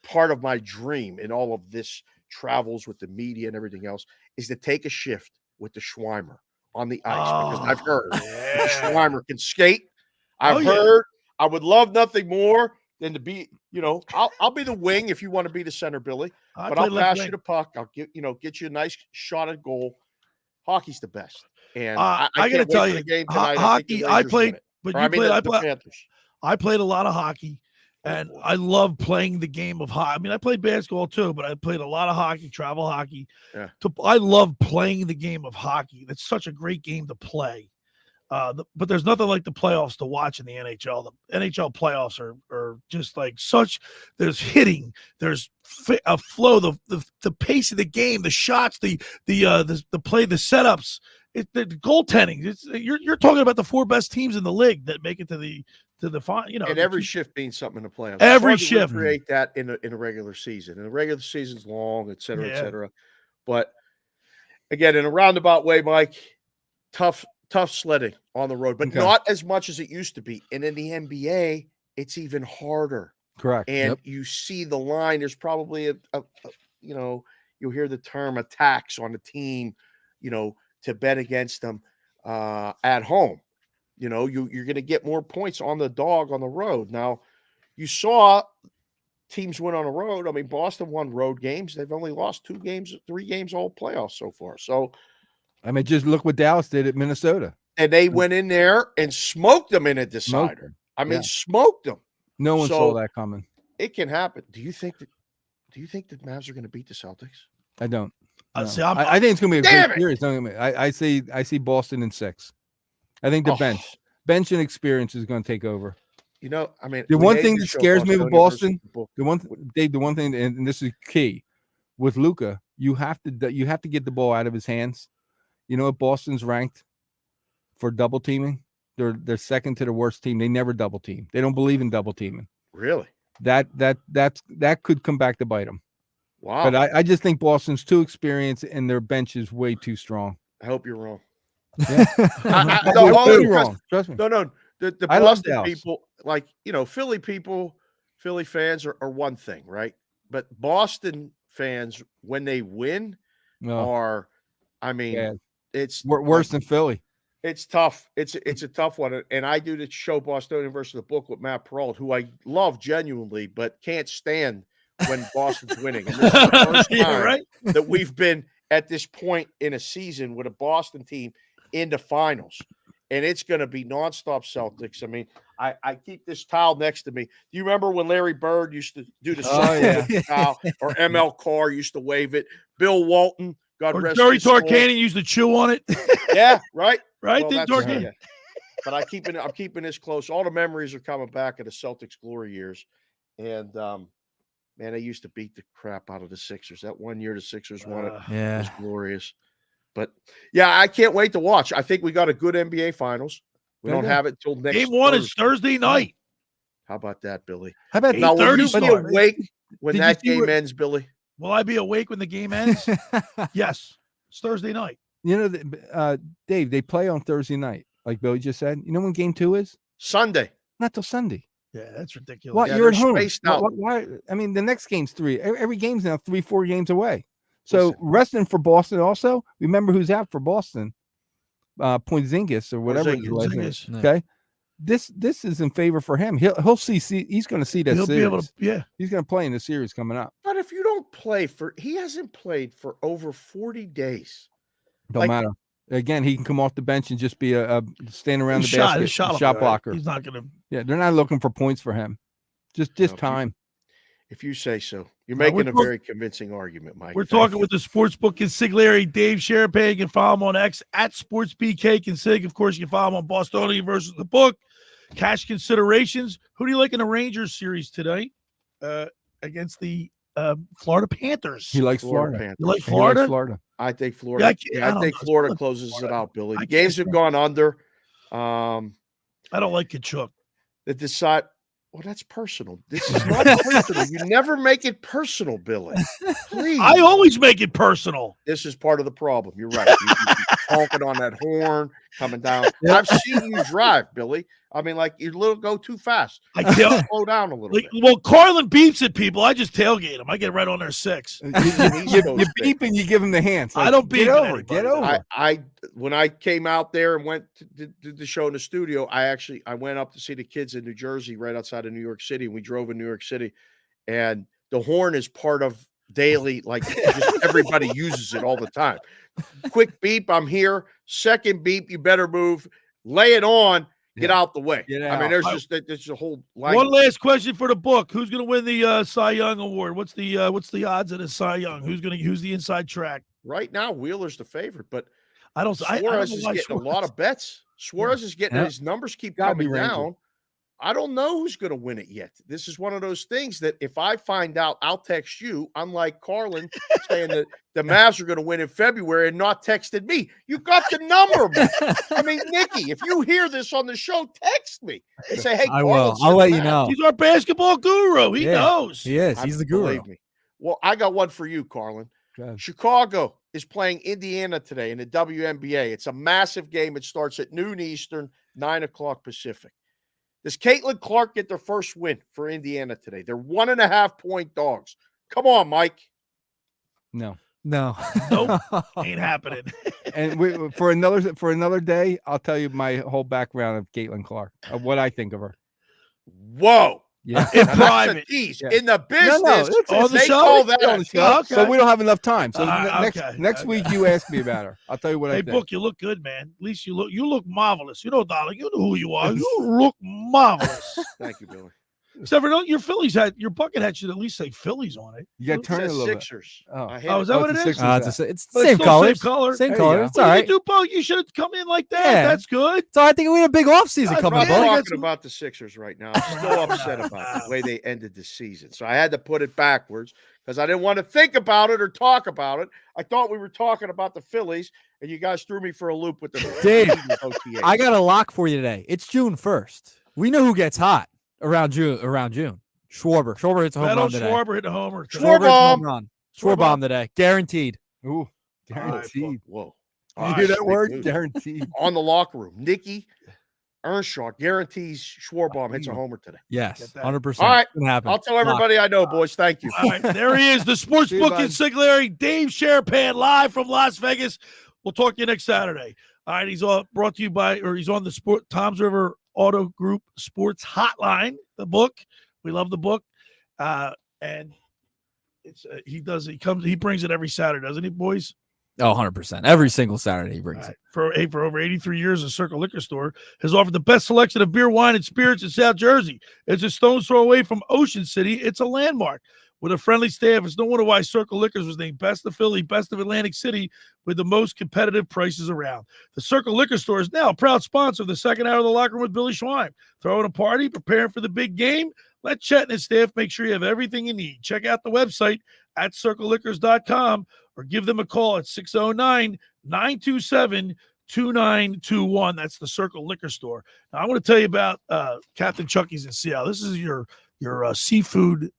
part of my dream in all of this travels with the media and everything else is to take a shift with the Schweimer on the ice because I've heard yeah. Schleimer can skate. I've heard. I would love nothing more than to be, I'll be the wing if you want to be the center, Billy. But I'll pass you the puck. I'll get you a nice shot at goal. Hockey's the best. And I got to tell you, game tonight. hockey. I played, but you played. I played a lot of hockey, and I love playing the game of hockey. I mean, I played basketball too, but I played a lot of hockey, travel hockey. Yeah. I love playing the game of hockey. That's such a great game to play. But there's nothing like the playoffs to watch in the NHL. The NHL playoffs are just like such. There's hitting, there's a flow, the pace of the game, the shots, the play, the setups, the goaltending. You're talking about the 4 best teams in the league that make it to the final. And every shift means something in the playoffs. Every shift. Create that in a regular season, and the regular season's long, et cetera, et cetera. But again, in a roundabout way, Mike, tough sledding on the road, but not as much as it used to be. And in the NBA, it's even harder. Correct. And you see the line. There's probably you'll hear the term a tax on the team, to bet against them at home. You're going to get more points on the dog on the road. Now, you saw teams win on the road. I mean, Boston won road games. They've only lost 3 games all playoffs so far. So, I mean, just look what Dallas did at Minnesota. And they went in there and smoked them in a decider. Smoked them. No one saw that coming. It can happen. Do you think the Mavs are going to beat the Celtics? I don't. No. I think it's going to be a great series. I see Boston in 6. I think the bench and experience is going to take over. The one thing that scares me with Boston, the one thing, and this is key with Luka, you have to get the ball out of his hands. You know what Boston's ranked for double teaming? They're second to the worst team. They never double team. They don't believe in double teaming. Really? That could come back to bite them. Wow. But I just think Boston's too experienced and their bench is way too strong. I hope you're wrong. Yeah. Wrong. Trust me. No. The Boston people, Philly fans are one thing, right? But Boston fans, when they win, are, it's worse than Philly. It's tough. It's a tough one. And I do the show Bostonian versus the book with Matt Peralt, who I love genuinely, but can't stand when Boston's winning. And this is the first time that we've been at this point in a season with a Boston team in the finals. And it's going to be nonstop Celtics. I mean, I keep this towel next to me. Do you remember when Larry Bird used to do the towel, or ML Carr used to wave it? Bill Walton, God or rest Jerry his soul. Tarkanian used to chew on it. Yeah, right. Right. Well, Tarkanian. But I'm keeping this close. All the memories are coming back of the Celtics glory years, and man, they used to beat the crap out of the Sixers. That one year the Sixers won it. Yeah, it was glorious. But yeah, I can't wait to watch. I think we got a good NBA Finals. We don't have it until next. Game 1 is Thursday night. How about that, Billy? How about now? Will you be awake when that game ends, Billy? Will I be awake when the game ends? Yes, it's Thursday night. Dave, they play on Thursday night, like Billy just said. You know when game 2 is? Sunday. Not till Sunday. Yeah, that's ridiculous. What? You're at home. Why? I mean, the next game's 3. Every game's now 3-4 games away. So resting for Boston also. Remember who's out for Boston? Porzingis or whatever his last name is. Okay. This is in favor for him. He'll see he's going to see that series. Be able to, he's going to play in the series coming up. But if you don't play he hasn't played for over 40 days. Don't matter. Again, he can come off the bench and just be a stand around the basket, shot blocker. He's not going to. Yeah, they're not looking for points for him. Just time. If you say so. You're making a very convincing argument, Mike. We're talking with the sportsbook consigliere, Dave Sharapan. You can follow him on X at SportsBK Consig. Of course, you can follow him on Bostonian versus the book. Cash considerations. Who do you like in the Rangers series today against the Florida Panthers? He likes Florida. You like Florida? Florida. I think Florida. I think Florida closes it out, Billy. The games have gone under. I don't like Kachuk. Well, that's personal. This is not personal. You never make it personal, Billy. Please. I always make it personal. This is part of the problem. You're right. You're honking on that horn. coming down. I've seen you drive, Billy. I mean, like you go too fast. I slow down a little bit. Well, Carlin beeps at people. I just tailgate him. I get right on their 6. You beep and you give him the hands. I don't beep. Get over. I when I came out there and went to the show in the studio, I went up to see the kids in New Jersey, right outside of New York City. And we drove in New York City, and the horn is part of daily, like just everybody uses it all the time. Quick beep, I'm here. Second beep, you better move. Lay it on. Get out the way. I mean, there's a whole language. One last question for the book: who's going to win the Cy Young Award? What's the odds of the Cy Young? Who's the inside track? Right now, Wheeler's the favorite, but Suarez is getting a lot of bets. Suarez is getting his numbers keep coming down. I don't know who's going to win it yet. This is one of those things that if I find out, I'll text you. Unlike Carlin saying that the Mavs are going to win in February and not texted me. You got the number, man. I mean, Nikki, if you hear this on the show, text me and say, "Hey, I will. I'll let you know." He's our basketball guru. He knows. He is. He's the guru. Believe me. Well, I got one for you, Carlin. Chicago is playing Indiana today in the WNBA. It's a massive game. It starts at noon Eastern, 9 o'clock Pacific. Does Caitlin Clark get their first win for Indiana today? They're 1.5-point dogs. Come on, Mike. No. Nope. Ain't happening. And for another day, I'll tell you my whole background of Caitlin Clark, of what I think of her. Whoa. Yeah. In private. In the business. On the they show? call that on the show. Okay. So we don't have enough time. So Okay. next week you ask me about her. I'll tell you what I Hey, think. Book, you look good, man. At least you look marvelous. You know, darling, you know who you are. You look marvelous. Thank you, Billy. Except for your Phillies your bucket hat should at least say Phillies on it. You got to turn it a little Sixers. bit. Oh, is that what it is? It's the same color. Same color. It's all right. You do both. You should have come in like that. Yeah. That's good. So I think we had a big offseason coming I'm up. talking about the Sixers right now. I'm still upset about the way they ended the season. So I had to put it backwards because I didn't want to think about it or talk about it. I thought we were talking about the Phillies, and you guys threw me for a loop with the Dave, OTA. I got a lock for you today. It's June 1st. We know who gets hot around June. Schwarber hits a home run today. Schwarber hit a homer. Schwarbomb today. Guaranteed. Ooh, guaranteed. Whoa. You hear that word? Guaranteed. On the locker room. Nikki Earnshaw guarantees Schwarbomb hits a homer today. Yes, 100%. All right. Happen. I'll tell everybody I know, boys. Thank you. All right, there he is, the sports book consigliere, Dave Sharapan, live from Las Vegas. We'll talk to you next Saturday. All right, he's brought to you by, or he's on the Tom's River Auto Group Sports Hotline, the book. We love the book, and it's he brings it every Saturday, doesn't he, boys? Oh, 100%. Every single Saturday he brings it. For over 83 years, the Circle Liquor Store has offered the best selection of beer, wine, and spirits in South Jersey. It's a stone's throw away from Ocean City. It's a landmark. With a friendly staff, it's no wonder why Circle Liquors was named Best of Philly, Best of Atlantic City, with the most competitive prices around. The Circle Liquor Store is now a proud sponsor of the second hour of the Locker Room with Billy Schwein. Throwing a party, preparing for the big game. Let Chet and his staff make sure you have everything you need. Check out the website at circleliquors.com or give them a call at 609-927-2921. That's the Circle Liquor Store. Now, I want to tell you about Captain Chucky's in Seattle. This is your seafood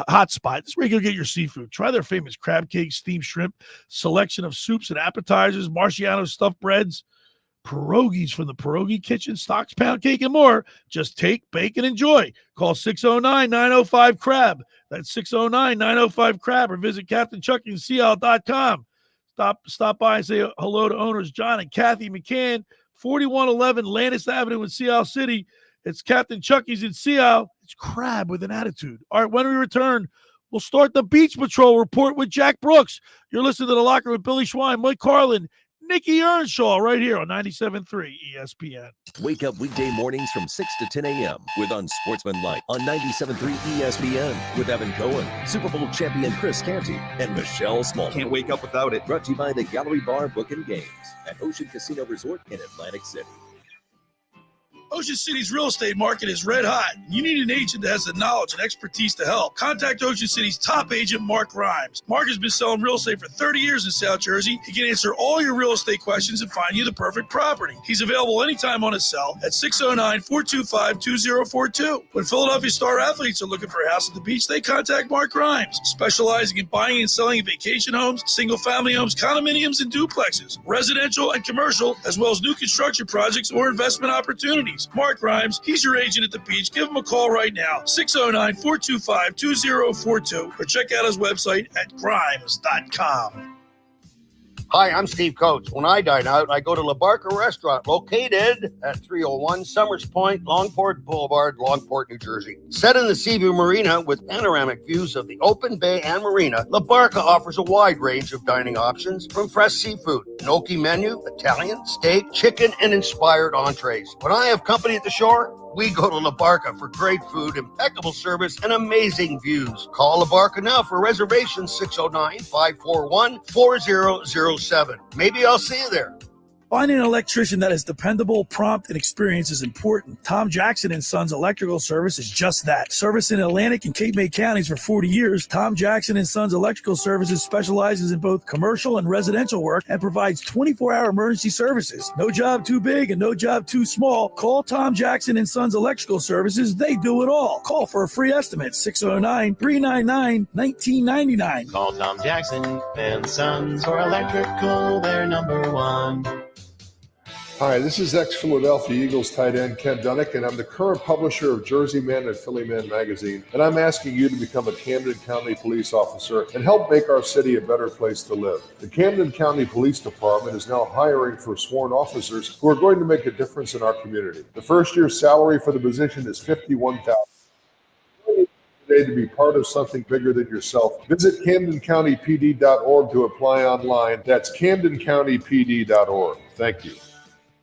hot spot. This is where you go get your seafood. Try their famous crab cake, steamed shrimp, selection of soups and appetizers, Marciano stuffed breads, pierogies from the Pierogi Kitchen, Stocks pound cake, and more. Just take, bake, and enjoy. Call 609-905-CRAB. That's 609-905-CRAB, or visit CaptainChuckyInSeattle.com. Stop by and say hello to owners John and Kathy McCann, 4111 Landis Avenue in Seattle City. It's Captain Chucky's in Seattle. It's crab with an attitude. All right, when we return, we'll start the Beach Patrol report with Jack Brooks. You're listening to The Locker with Billy Schwein, Mike Carlin, Nikki Earnshaw, right here on 97.3 ESPN. Wake up weekday mornings from 6 to 10 a.m. with Unsportsmanlike on 97.3 ESPN with Evan Cohen, Super Bowl champion Chris Canty, and Michelle Small. Can't wake up without it. Brought to you by the Gallery Bar Book and Games at Ocean Casino Resort in Atlantic City. Ocean City's real estate market is red hot. You need an agent that has the knowledge and expertise to help. Contact Ocean City's top agent, Mark Rhymes. Mark has been selling real estate for 30 years in South Jersey. He can answer all your real estate questions and find you the perfect property. He's available anytime on his cell at 609-425-2042. When Philadelphia star athletes are looking for a house at the beach, they contact Mark Rhymes, specializing in buying and selling vacation homes, single-family homes, condominiums, and duplexes, residential and commercial, as well as new construction projects or investment opportunities. Mark Rhymes, he's your agent at the beach. Give him a call right now, 609-425-2042, or check out his website at grimes.com. Hi, I'm Steve Coates. When I dine out, I go to La Barca Restaurant, located at 301 Summers Point, Longport Boulevard, Longport, New Jersey. Set in the Seaview Marina with panoramic views of the open bay and marina, La Barca offers a wide range of dining options, from fresh seafood, gnocchi menu, Italian, steak, chicken, and inspired entrees. When I have company at the shore, we go to La Barca for great food, impeccable service, and amazing views. Call La Barca now for reservations, 609-541-4007. Maybe I'll see you there. Finding an electrician that is dependable, prompt, and experienced is important. Tom Jackson & Sons Electrical Service is just that. Service in Atlantic and Cape May counties for 40 years, Tom Jackson & Sons Electrical Services specializes in both commercial and residential work and provides 24-hour emergency services. No job too big and no job too small. Call Tom Jackson & Sons Electrical Services. They do it all. Call for a free estimate, 609-399-1999. Call Tom Jackson & Sons for electrical. They're number one. Hi, this is ex-Philadelphia Eagles tight end Ken Dunnick, and I'm the current publisher of Jersey Man and Philly Man magazine, and I'm asking you to become a Camden County police officer and help make our city a better place to live. The Camden County Police Department is now hiring for sworn officers who are going to make a difference in our community. The first year's salary for the position is $51,000. Today to be part of something bigger than yourself. Visit CamdenCountyPD.org to apply online. That's CamdenCountyPD.org. Thank you.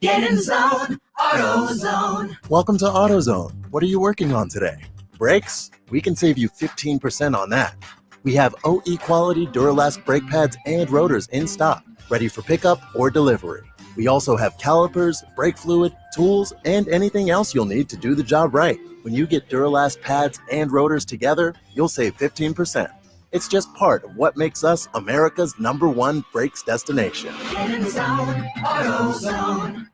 Get in the zone, AutoZone. Welcome to AutoZone. What are you working on today? Brakes? We can save you 15% on that. We have OE quality Duralast brake pads and rotors in stock, ready for pickup or delivery. We also have calipers, brake fluid, tools, and anything else you'll need to do the job right. When you get Duralast pads and rotors together, you'll save 15%. It's just part of what makes us America's #1 brakes destination. Get in the zone, AutoZone.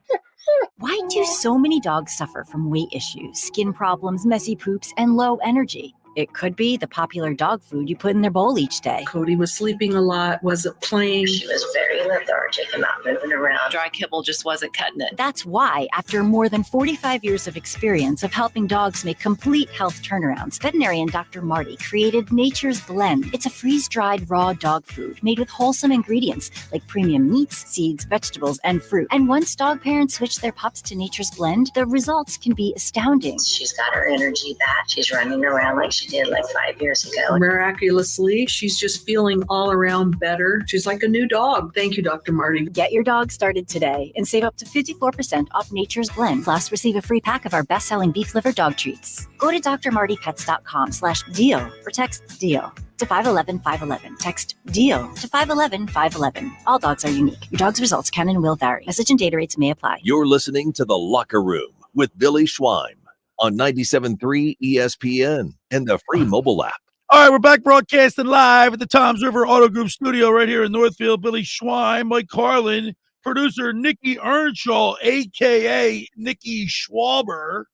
Why do so many dogs suffer from weight issues, skin problems, messy poops, and low energy? It could be the popular dog food you put in their bowl each day. Cody was sleeping a lot, wasn't playing. She was very lethargic and not moving around. Dry kibble just wasn't cutting it. That's why, after more than 45 years of experience of helping dogs make complete health turnarounds, veterinarian Dr. Marty created Nature's Blend. It's a freeze-dried raw dog food made with wholesome ingredients like premium meats, seeds, vegetables, and fruit. And once dog parents switch their pups to Nature's Blend, the results can be astounding. She's got her energy back. She's running around like she did like 5 years ago. Miraculously, she's just feeling all around better. She's like a new dog. Thank you, Dr. Marty. Get your dog started today and save up to 54% off Nature's Blend. Plus, receive a free pack of our best-selling beef liver dog treats. Go to drmartypets.com/deal or text DEAL to 511-511. Text DEAL to 511-511. All dogs are unique. Your dog's results can and will vary. Message and data rates may apply. You're listening to The Locker Room with Billy Schweim on 97.3 ESPN and the free mobile app. All right, we're back broadcasting live at the Toms River Auto Group studio right here in Northfield. Billy Schweim, Mike Carlin, producer Nikki Earnshaw, a.k.a. Nikki Schwaber.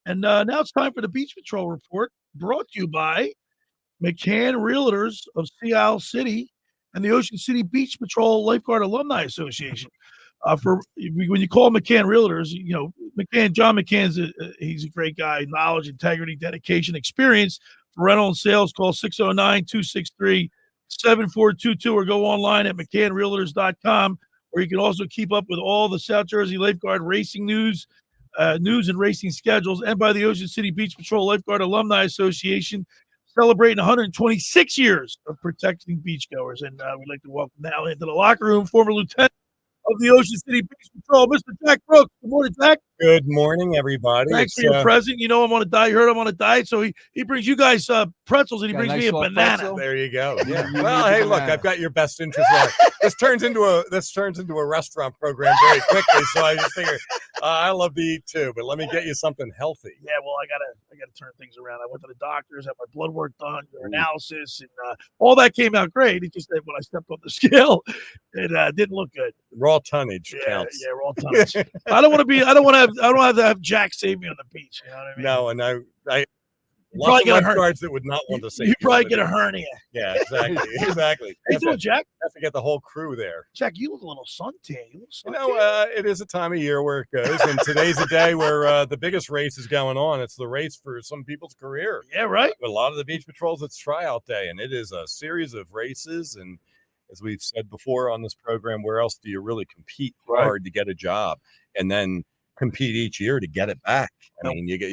And now it's time for the Beach Patrol Report, brought to you by McCann Realtors of Sea City and the Ocean City Beach Patrol Lifeguard Alumni Association. When you call McCann Realtors, you know, John McCann's he's a great guy. Knowledge, integrity, dedication, experience. For rental and sales, call 609-263-7422 or go online at McCannRealtors.com, where you can also keep up with all the South Jersey Lifeguard Racing news and racing schedules, and by the Ocean City Beach Patrol Lifeguard Alumni Association, celebrating 126 years of protecting beachgoers. And we'd like to welcome now into the locker room former lieutenant of the Ocean City Beach Patrol, Mr. Jack Brooks. Good morning, Jack. Good morning, everybody. Thanks for your present. You know I'm on a diet. You heard I'm on a diet, so he brings you guys pretzels, and he brings me a banana. Pretzel. There you go. Yeah. Well, hey, look, I've got your best interest. This turns into a restaurant program very quickly, so I just figured I love to eat too, but let me get you something healthy. Yeah, well, I gotta turn things around. I went to the doctors, had my blood work done, urinalysis, and all that came out great. It just that when I stepped on the scale, it didn't look good. Raw tonnage counts. Yeah, raw tonnage. I don't want to have to have Jack save me on the beach. You know what I mean? No, and I probably get a lifeguards that would not want to say you probably get a hernia. Yeah, exactly. Hey, doing, Jack? Have to get the whole crew there. Jack, you look a little suntan. It is a time of year where it goes, and today's a day where the biggest race is going on. It's the race for some people's career. Yeah, right. A lot of the beach patrols, it's tryout day, and it is a series of races. And as we've said before on this program, where else do you really compete hard to get a job, and then compete each year to get it back? I mean, you get,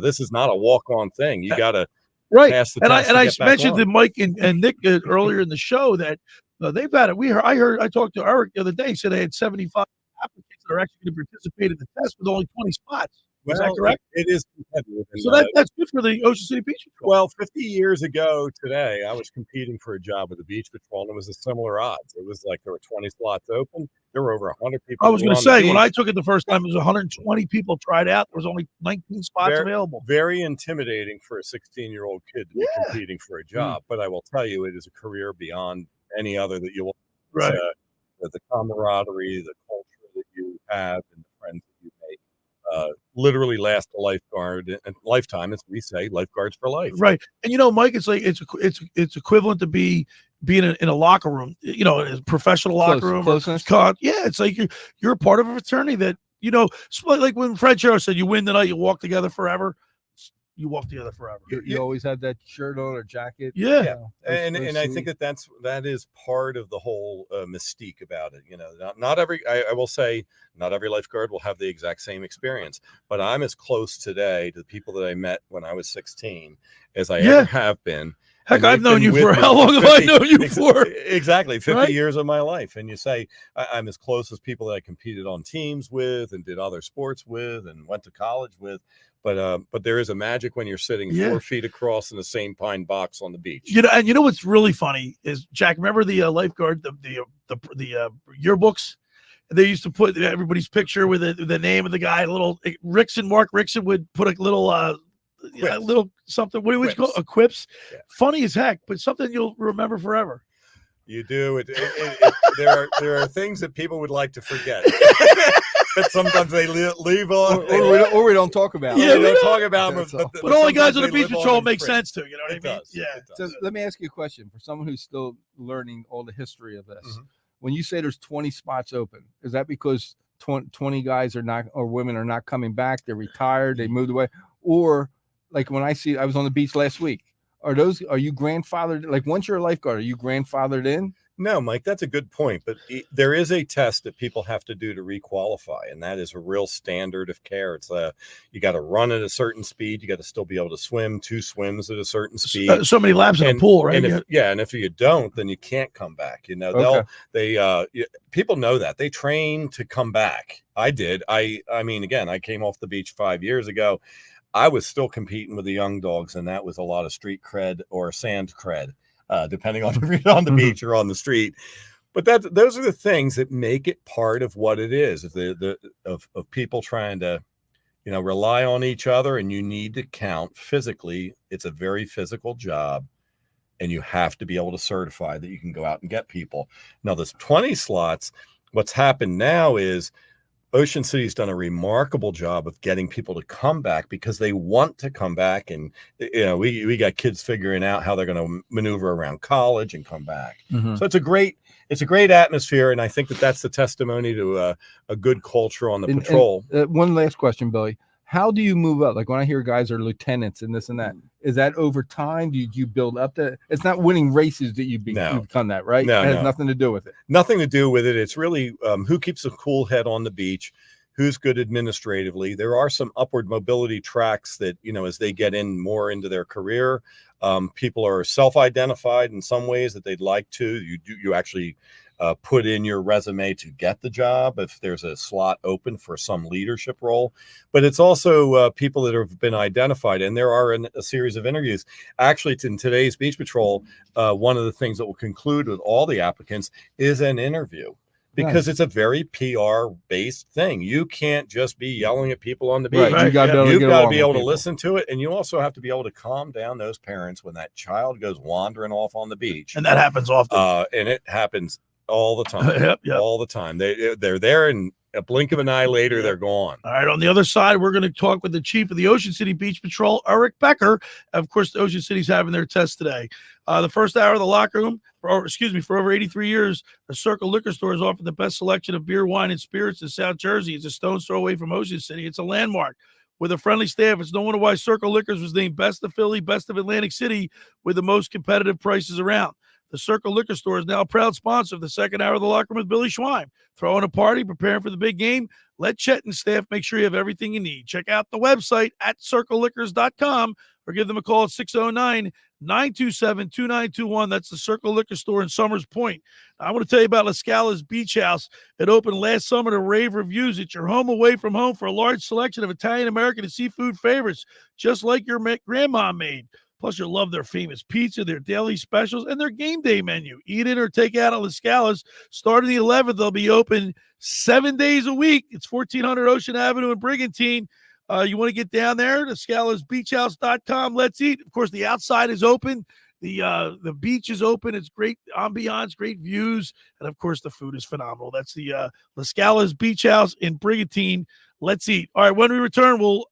this is not a walk-on thing. You got to pass the test. And I mentioned to Mike and Nick earlier in the show that they've had it. I talked to Eric the other day. He said they had 75 applicants that are actually going to participate in the test with only 20 spots. Is that correct? It is competitive. So that's good for the Ocean City Beach Patrol. Well, 50 years ago today, I was competing for a job with the Beach Patrol, and it was a similar odds. It was like there were 20 slots open. There were over 100 people. I was going to say, when I took it the first time, it was 120 people tried out. There was only 19 spots available. Very intimidating for a 16-year-old kid to be competing for a job. But I will tell you, it is a career beyond any other that you will. Right. The camaraderie, the culture that you have, and the friends that you make. Literally last a lifetime, as we say, lifeguards for life. Right. And Mike, it's like it's equivalent to being in a locker room, a professional locker room. Yeah, it's like you're a part of a fraternity that, like when Fred Sherrill said, you win the night, you walk together forever. You walk together forever. You always have that shirt on or jacket. Yeah. And I think that is part of the whole mystique about it. Not every, I will say, not every lifeguard will have the exact same experience, but I'm as close today to the people that I met when I was 16 as I ever have been. Heck, I've known you for how long have I known you for? Exactly, 50 years of my life. And you say, I'm as close as people that I competed on teams with and did other sports with and went to college with. But there is a magic when you're sitting 4 feet across in the same pine box on the beach. And what's really funny is, Jack, remember the lifeguard, the yearbooks? They used to put everybody's picture with the name of the guy. Mark Rickson would put a little little something. What do we call quips? Yeah. Funny as heck, but something you'll remember forever. You do. There are things that people would like to forget. But sometimes they leave on, or we don't talk about. Yeah, we don't talk about them. But only guys on the beach patrol make sense to. You know what I mean? Yeah. So let me ask you a question for someone who's still learning all the history of this. Mm-hmm. When you say there's 20 spots open, is that because 20 guys are not, or women are not coming back? They're retired. They moved away, or like when I was on the beach last week. Are you grandfathered? Like once you're a lifeguard, are you grandfathered in? No, Mike, that's a good point. But there is a test that people have to do to requalify, and that is a real standard of care. It's you got to run at a certain speed. You got to still be able to swim 2 swims at a certain speed. So many laps in a pool, right? And if you don't, then you can't come back. People know that they train to come back. I did. I mean, again, I came off the beach 5 years ago. I was still competing with the young dogs, and that was a lot of street cred or sand cred. Depending on if you're on the beach or on the street. But those are the things that make it part of what it is, of people trying to, rely on each other, and you need to count physically. It's a very physical job, and you have to be able to certify that you can go out and get people. Now, there's 20 slots. What's happened now is Ocean City's done a remarkable job of getting people to come back because they want to come back. And, we got kids figuring out how they're going to maneuver around college and come back. Mm-hmm. So it's a great atmosphere. And I think that's the testimony to a good culture on the patrol. One last question, Billy. How do you move up? Like when I hear guys are lieutenants and this and that, is that over time? Do you build up that? It's not winning races that you become that, right? No, it has nothing to do with it. Nothing to do with it. It's really who keeps a cool head on the beach, who's good administratively. There are some upward mobility tracks that, as they get more into their career, people are self-identified in some ways that they'd like to. You actually put in your resume to get the job if there's a slot open for some leadership role. But it's also people that have been identified, and there are a series of interviews. Actually, in today's Beach Patrol, one of the things that will conclude with all the applicants is an interview. because it's a very PR based thing. You can't just be yelling at people on the beach. Right. You got to be able to listen to it, and you also have to be able to calm down those parents when that child goes wandering off on the beach. And that happens often. And it happens all the time. Yep. All the time. They're there, and a blink of an eye later, they're gone. All right. On the other side, we're going to talk with the chief of the Ocean City Beach Patrol, Eric Becker. Of course, the Ocean City's having their test today. The first hour of the locker room, for over 83 years, the Circle Liquor Store has offered the best selection of beer, wine, and spirits in South Jersey. It's a stone's throw away from Ocean City. It's a landmark. With a friendly staff, it's no wonder why Circle Liquors was named Best of Philly, Best of Atlantic City, with the most competitive prices around. The Circle Liquor Store is now a proud sponsor of the second hour of the locker room with Billy Schwein. Throwing a party, preparing for the big game. Let Chet and staff make sure you have everything you need. Check out the website at circleliquors.com or give them a call at 609-927-2921. That's the Circle Liquor Store in Summers Point. I want to tell you about La Scala's Beach House. It opened last summer to rave reviews. It's your home away from home for a large selection of Italian, American, and seafood favorites, just like your grandma made. Plus, you'll love their famous pizza, their daily specials, and their game day menu. Eat in or take out at La Scala's. Starting the 11th, they'll be open 7 days a week. It's 1400 Ocean Avenue in Brigantine. You want to get down there, LaScalasBeachHouse.com. Let's eat. Of course, the outside is open. The beach is open. It's great ambiance, great views, and of course, the food is phenomenal. That's the La Scala's Beach House in Brigantine. Let's eat. All right, when we return, we'll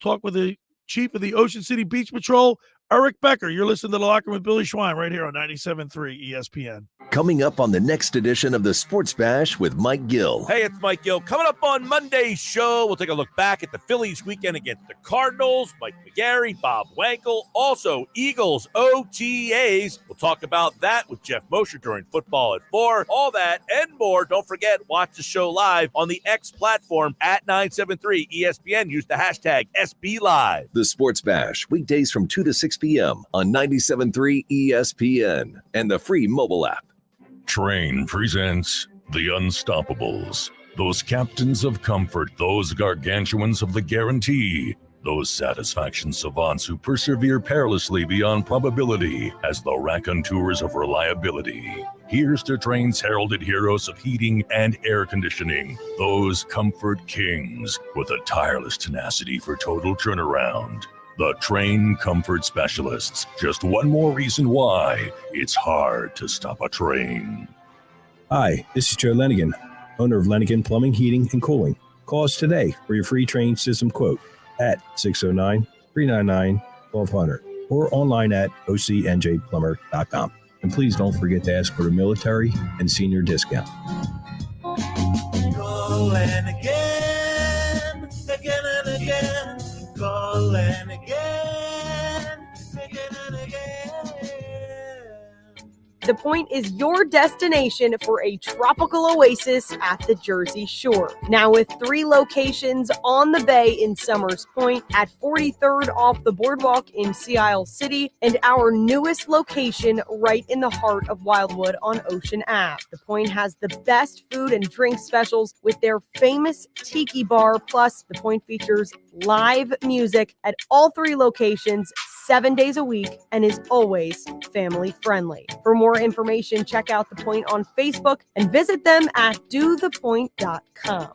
talk with the chief of the Ocean City Beach Patrol, Eric Becker. You're listening to The Locker Room with Billy Schwein right here on 97.3 ESPN. Coming up on the next edition of the Sports Bash with Mike Gill. Hey, it's Mike Gill. Coming up on Monday's show, we'll take a look back at the Phillies weekend against the Cardinals. Mike McGarry, Bob Wankel, also Eagles OTAs. We'll talk about that with Jeff Mosher during football at 4. All that and more. Don't forget, watch the show live on the X platform at 973 ESPN. Use the hashtag SBLive. The Sports Bash, weekdays from 2 to 6 p.m. on 97.3 ESPN and the free mobile app. Train presents The Unstoppables. Those captains of comfort, those gargantuans of the guarantee, those satisfaction savants who persevere perilously beyond probability as the raconteurs of reliability. Here's to Train's heralded heroes of heating and air conditioning, those comfort kings with a tireless tenacity for total turnaround. The Train Comfort Specialists. Just one more reason why it's hard to stop a train. Hi, this is Joe Lenigan, owner of Lenigan Plumbing, Heating, and Cooling. Call us today for your free train system quote at 609-399-1200 or online at ocnjplumber.com. And please don't forget to ask for the military and senior discount. Calling again, again and again. Calling again, again and again. The Point is your destination for a tropical oasis at the Jersey Shore. Now with 3 locations on the bay in Summers Point, at 43rd off the boardwalk in Sea Isle City, and our newest location right in the heart of Wildwood on Ocean Ave. The Point has the best food and drink specials with their famous Tiki Bar, plus The Point features live music at all 3 locations 7 days a week and is always family friendly. For more information, check out The Point on Facebook and visit them at dothepoint.com.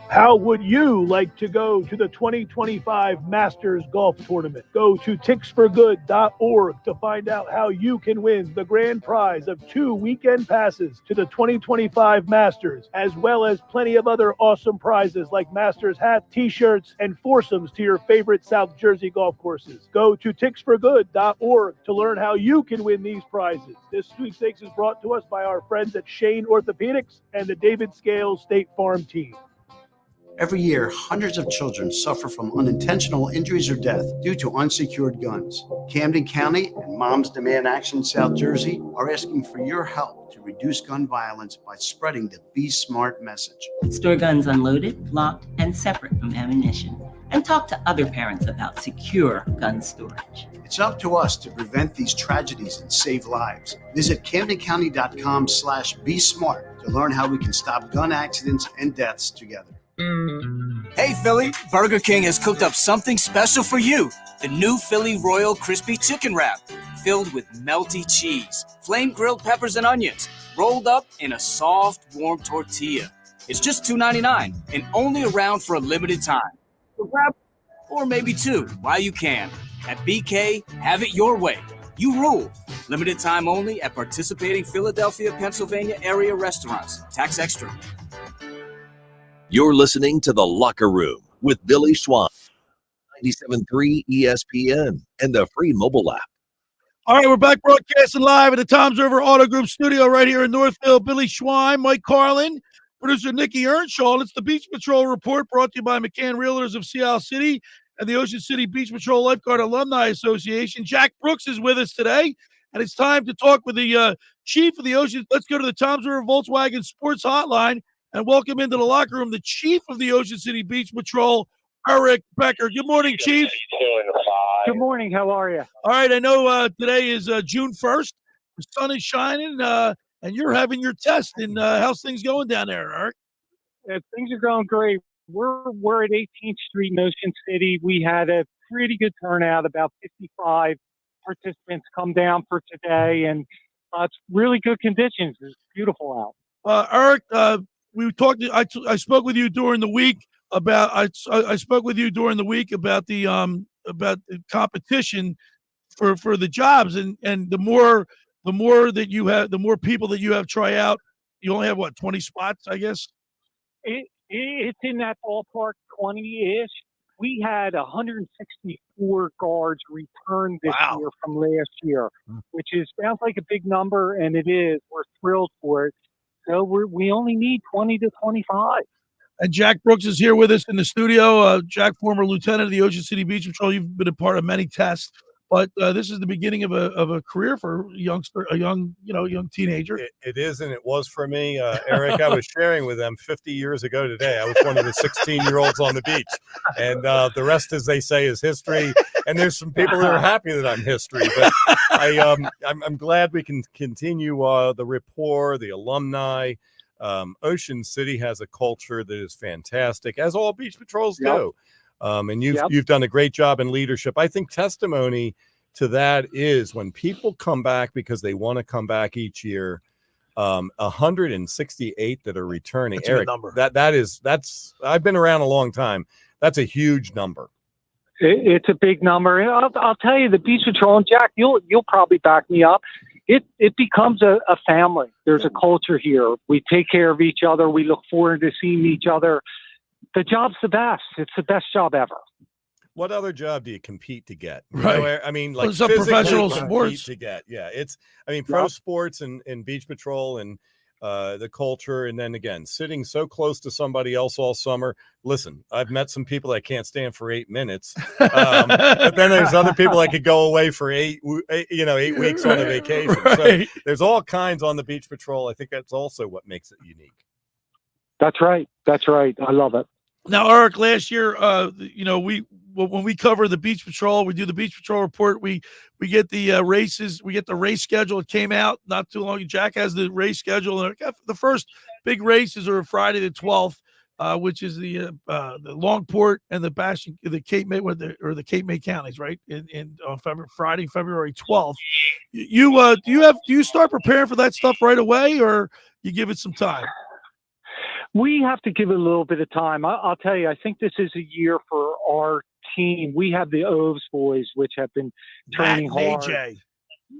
How would you like to go to the 2025 Masters Golf Tournament? Go to ticksforgood.org to find out how you can win the grand prize of 2 weekend passes to the 2025 Masters, as well as plenty of other awesome prizes like Masters hats, t-shirts, and foursomes to your favorite South Jersey golf courses. Go to ticksforgood.org to learn how you can win these prizes. This sweepstakes is brought to us by our friends at Shane Orthopedics and the David Scales State Farm team. Every year, hundreds of children suffer from unintentional injuries or death due to unsecured guns. Camden County and Moms Demand Action South Jersey are asking for your help to reduce gun violence by spreading the Be Smart message. Store guns unloaded, locked, and separate from ammunition. And talk to other parents about secure gun storage. It's up to us to prevent these tragedies and save lives. Visit CamdenCounty.com/Be Smart to learn how we can stop gun accidents and deaths together. Hey Philly, Burger King has cooked up something special for you. The new Philly Royal Crispy Chicken Wrap, filled with melty cheese, flame grilled peppers and onions, rolled up in a soft, warm tortilla. It's just $2.99 and only around for a limited time. So grab or maybe two while you can. At BK, have it your way. You rule. Limited time only at participating Philadelphia, Pennsylvania area restaurants. Tax extra. You're listening to The Locker Room with Billy Schwein, 97.3 ESPN, and the free mobile app. All right, we're back broadcasting live at the Toms River Auto Group studio right here in Northfield. Billy Schwein, Mike Carlin, producer Nikki Earnshaw. And it's the Beach Patrol Report brought to you by McCann Realtors of Sea Isle City and the Ocean City Beach Patrol Lifeguard Alumni Association. Jack Brooks is with us today, and it's time to talk with the chief of the Ocean. Let's go to the Toms River Volkswagen Sports Hotline and welcome into the locker room the chief of the Ocean City Beach Patrol, Eric Becker. Good morning, Chief. Good morning. How are you? All right. I know today is June 1st. The sun is shining, and you're having your test. And how's things going down there, Eric? Things are going great. We're at 18th Street in Ocean City. We had a pretty good turnout. About 55 participants come down for today, and it's really good conditions. It's beautiful out. Eric, we talked. I spoke with you during the week about. I spoke with you during the week about the competition for the jobs, and the more that you have, the more people that you have try out. You only have 20 spots, I guess. It's in that ballpark, 20-ish. We had 164 guards return this year from last year, which sounds like a big number, and it is. We're thrilled for it. So we only need 20 to 25. And Jack Brooks is here with us in the studio. Jack, former lieutenant of the Ocean City Beach Patrol. You've been a part of many tests, but this is the beginning of a career for a young teenager. It is, and it was for me, Eric. I was sharing with them 50 years ago today. I was one of the 16-year-olds on the beach, and the rest, as they say, is history. And there's some people that are happy that I'm history, but I'm glad we can continue the rapport, the alumni. Ocean City has a culture that is fantastic, as all beach patrols do. And you've done a great job in leadership. I think testimony to that is when people come back because they want to come back each year. 168 that are returning. That's Eric, a good number. That's I've been around a long time. That's a huge number. It's a big number. And I'll tell you, the Beach Patrol, and Jack, you'll probably back me up. It becomes a family. There's a culture here. We take care of each other. We look forward to seeing each other. The job's the best. It's the best job ever. What other job do you compete to get? You Right. know, I mean, like some physically professional compete sports to get. Yeah, pro sports and Beach Patrol and the culture, and then again, sitting so close to somebody else all summer. Listen, I've met some people I can't stand for 8 minutes, but then there's other people I could go away for 8 weeks on a vacation. Right. So there's all kinds on the Beach Patrol. I think that's also what makes it unique. That's right. I love it. Now, Eric, last year, when we cover the Beach Patrol, we do the Beach Patrol report. We get the races. We get the race schedule. It came out not too long ago. Jack has the race schedule. And the first big races are Friday the 12th, which is the Longport and the Cape May the Cape May counties, right? On Friday, February 12th. Do you start preparing for that stuff right away, or you give it some time? We have to give it a little bit of time. I'll tell you, I think this is a year for our team. We have the Oves boys, which have been training hard.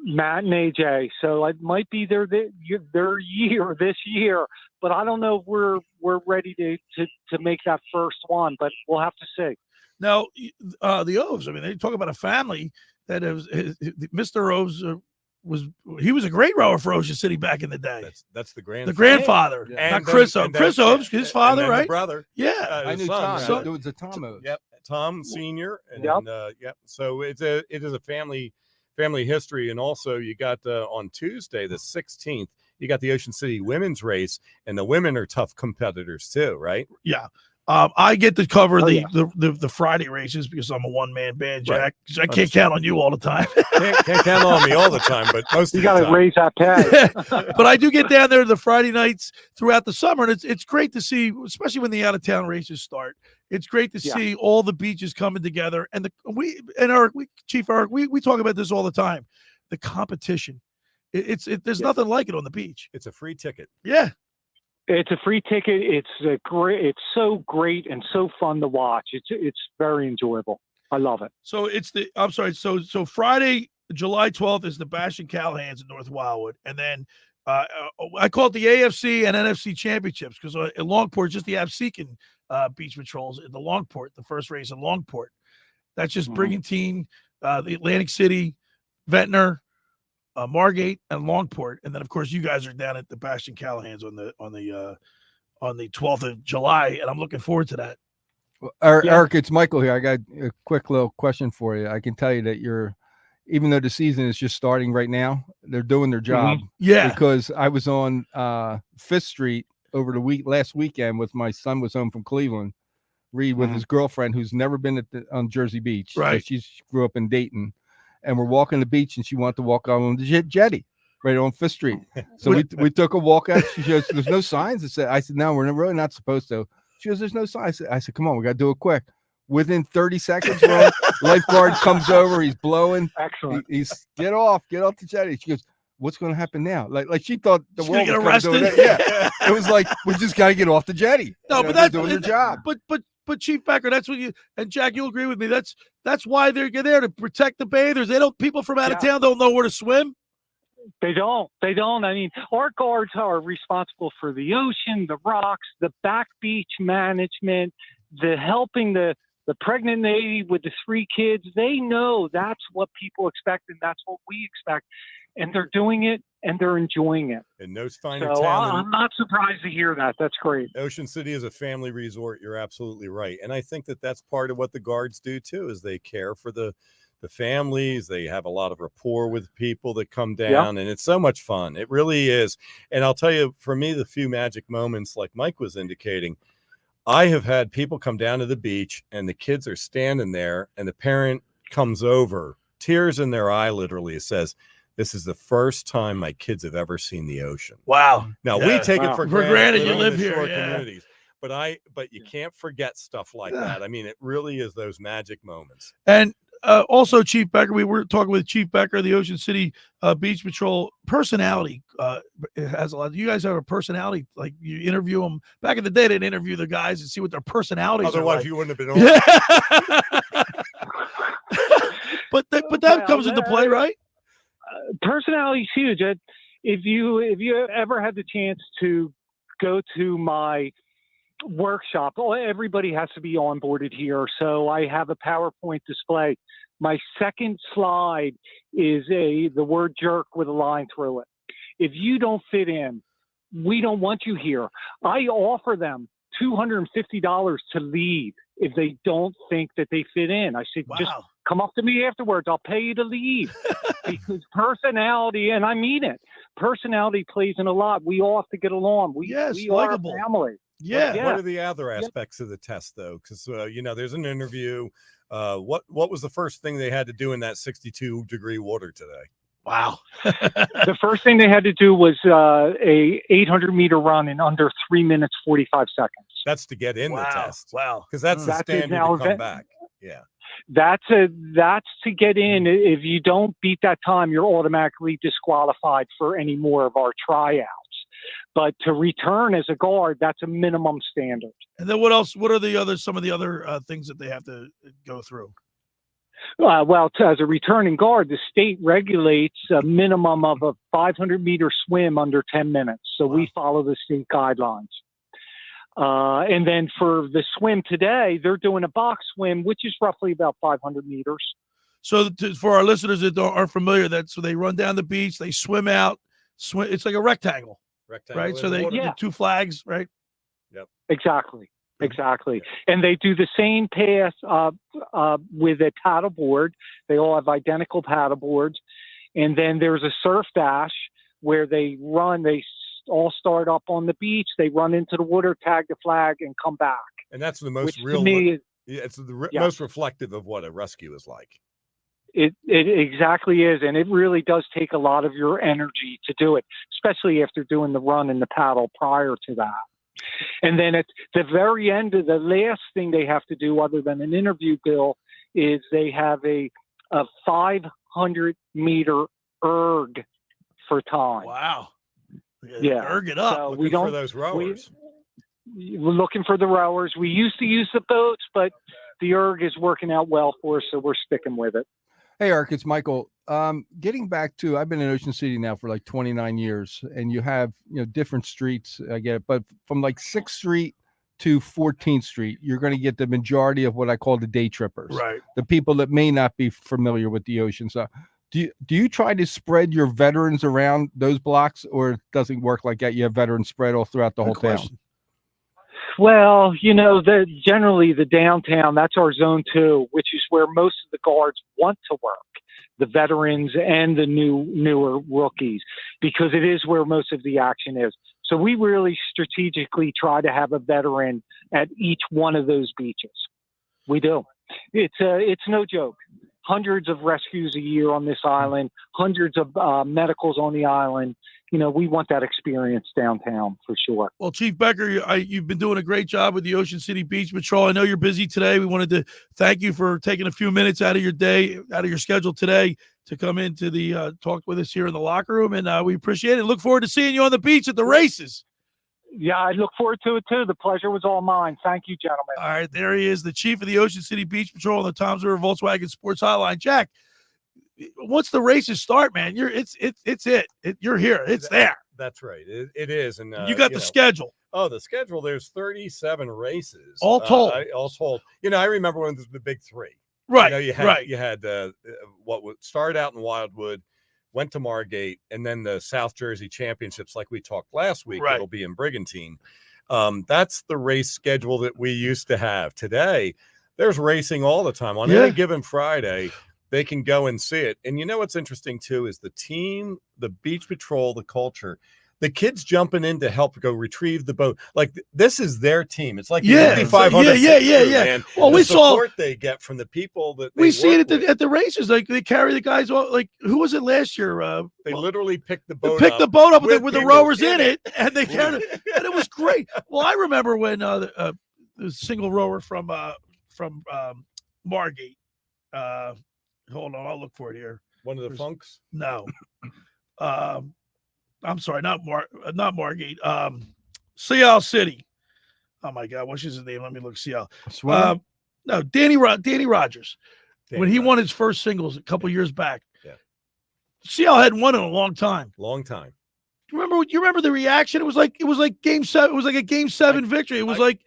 Matt and AJ. So it might be their year this year, but I don't know if we're ready to make that first one, but we'll have to see. Now, the Oves, I mean, they talk about a family that is Mr. Oves he was a great rower for Ocean City back in the day. That's the grandfather. The grandfather, not Chris Oves. Chris Oves, his father, right? The brother. Yeah, I knew son, Tom. It was a Tom Oves. Yep, Tom Senior. And so it is a family history, and also you got on Tuesday the 16th, you got the Ocean City women's race, and the women are tough competitors too, right? Yeah. I get to cover the Friday races because I'm a one-man band, Jack. Right. I can't count on you all the time. can't count on me all the time, but most you of the time. You got to raise that pay. But I do get down there the Friday nights throughout the summer, and it's great to see, especially when the out-of-town races start. It's great to see all the beaches coming together. And Chief Eric, we talk about this all the time. The competition. There's nothing like it on the beach. It's a free ticket. Yeah. It's a free ticket. It's so great and so fun to watch. It's very enjoyable. I love it. So So Friday, July 12th is the Bash and Callahans in North Wildwood, and then I call it the AFC and NFC championships because in Longport, just the Absecon beach patrols in the Longport, the first race in Longport. That's just Brigantine, the Atlantic City, Ventnor, Margate, and Longport, and then of course you guys are down at the Bash and Callahans on the 12th of July, and I'm looking forward to that. Well, Eric, it's Michael here. I got a quick little question for you. I can tell you that even though the season is just starting right now, they're doing their job. Yeah. Because I was on 5th Street over the last weekend with my son was home from Cleveland, Reed with his girlfriend who's never been on Jersey Beach. Right. So she grew up in Dayton, and we're walking the beach, and she wanted to walk on the jetty right on 5th Street. So we took a walk out. She goes, "There's no signs." I said, "No, we're really not supposed to." She goes, "There's no signs." I said, "Come on, we got to do it quick." Within 30 seconds, lifeguard comes over. He's blowing. Excellent. He's get off the jetty. She goes, "What's going to happen now?" Like she thought the She's world gonna was get coming to arrested? an end. Yeah, it was like we just got to get off the jetty. No, You know, but they're that's doing their job. But Chief Becker, that's what you and Jack, you'll agree with me. That's why they're there to protect the bathers. People from out of town don't know where to swim. They don't. I mean, our guards are responsible for the ocean, the rocks, the back beach management, the helping the pregnant lady with the 3 kids. They know that's what people expect, and that's what we expect. And they're doing it, and they're enjoying it. And no finer So town. I'm not surprised to hear that. That's great. Ocean City is a family resort. You're absolutely right. And I think that that's part of what the guards do, too, is they care for the families. They have a lot of rapport with people that come down, and it's so much fun. It really is. And I'll tell you, for me, the few magic moments, like Mike was indicating, I have had people come down to the beach and the kids are standing there and the parent comes over, tears in their eye, literally says, "This is the first time my kids have ever seen the ocean." Wow. Now we take it for granted you living in live the here. shore Yeah. communities. But you can't forget stuff like that. I mean, it really is those magic moments. And also, Chief Becker, we were talking with Chief Becker, the Ocean City Beach Patrol personality. It has a lot. You guys have a personality. Like you interview them. Back in the day, they'd interview the guys and see what their personalities are Otherwise, like. you wouldn't have been on. But that comes into play, right? Personality is huge. If you ever had the chance to go to my workshop, everybody has to be onboarded here. So I have a PowerPoint display. My second slide is the word jerk with a line through it. If you don't fit in, we don't want you here. I offer them $250 to leave if they don't think that they fit in. I said, just come up to me afterwards. I'll pay you to leave. Because personality, and I mean it, personality plays in a lot. We all have to get along. We are a family. Yeah. What are the other aspects of the test, though? Because there's an interview. What was the first thing they had to do in that 62-degree water today? Wow. The first thing they had to do was a 800-meter run in under 3 minutes 45 seconds. That's to get in the test. Wow. Because that's the standard to come back. Yeah. That's to get in. If you don't beat that time, you're automatically disqualified for any more of our tryouts. But to return as a guard, that's a minimum standard. And then what else? What are some of the other things that they have to go through? As a returning guard, the state regulates a minimum of a 500-meter swim under 10 minutes. So we follow the state guidelines. And then for the swim today, they're doing a box swim, which is roughly about 500 meters. So for our listeners that aren't familiar, so they run down the beach, they swim out, it's like a rectangle. Right. So the 2 flags, right? Yep. Exactly. And they do the same pass with a paddle board. They all have identical paddle boards. And then there's a surf dash where they run. They all start up on the beach. They run into the water, tag the flag, and come back. And that's the most real. It's the most reflective of what a rescue is like. It exactly is, and it really does take a lot of your energy to do it, especially after doing the run and the paddle prior to that. And then at the very end of the last thing they have to do, other than an interview, Bill, is they have a 500-meter erg for time. Wow. Yeah. Erg it up. So Looking we don't for those rowers. We're looking for the rowers. We used to use the boats, but the erg is working out well for us, so we're sticking with it. Hey, Eric, it's Michael. Getting back to, I've been in Ocean City now for like 29 years, and you have, different streets. I get it, but from like 6th Street to 14th Street, you're going to get the majority of what I call the day trippers, right? The people that may not be familiar with the ocean. So, do you try to spread your veterans around those blocks, or it doesn't work like that? You have veterans spread all throughout the whole town. Well, generally the downtown, that's our zone 2, which is where most of the guards want to work, the veterans and the newer rookies, because it is where most of the action is. So we really strategically try to have a veteran at each one of those beaches. We do. It's no joke. Hundreds of rescues a year on this island, hundreds of medicals on the island. We want that experience downtown for sure. Well, Chief Becker, you've been doing a great job with the Ocean City Beach Patrol. I know you're busy today. We wanted to thank you for taking a few minutes out of your day, out of your schedule today, to come into the talk with us here in the locker room, and we appreciate it. Look forward to seeing you on the beach at the races. Yeah, I look forward to it too. The pleasure was all mine. Thank you, gentlemen. All right, there he is, the chief of the Ocean City Beach Patrol on the Toms River Volkswagen Sports Hotline. Jack, once the races start, man, you're here. It's there. That's right. It is, and you got the schedule. Oh, the schedule. There's 37 races, all told. All told. I remember when the big 3. Right. You had what would start out in Wildwood, went to Margate, and then the South Jersey Championships, like we talked last week. Right. It'll be in Brigantine. That's the race schedule that we used to have. Today, there's racing all the time on any given Friday. They can go and see it. And what's interesting too is the team, the beach patrol, the culture, the kids jumping in to help go retrieve the boat. Like this is their team. It's like the 500. Yeah. Well, we saw support they get from the people that we see it at the races. Like they carry the guys. Like who was it last year? They literally picked the boat. Up with the rowers in it, and they carried it, and it was great. Well, I remember when the single rower from Margate. Hold on, I'll look for it here. One of the Funks? No. I'm sorry, not Margate. Seal City. Oh my God, what's his name? Let me look. Seal. No, Danny Rogers. When he won his first singles a couple years back. Yeah. Seal hadn't won in a long time. Long time. You remember the reaction? It was like game 7. It was like a game 7 victory. It was like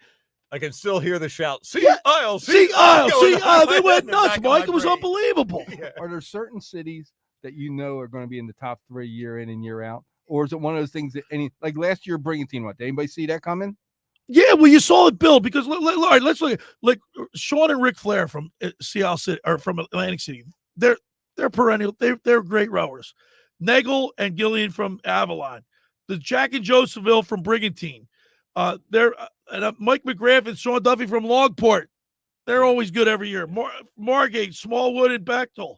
I can still hear the shout. See aisle. They went nuts, Mike. It was unbelievable. Yeah. Are there certain cities that are going to be in the top 3 year in and year out? Or is it one of those things that like last year, Brigantine, did anybody see that coming? Yeah, well, you saw it build because all right, let's look at like Sean and Ric Flair from Seattle City or from Atlantic City. They're perennial. They're great rowers. Nagel and Gillian from Avalon. The Jack and Joe Seville from Brigantine. Mike McGrath and Sean Duffy from Longport. They're always good every year. Margate, Smallwood, and Bechtel.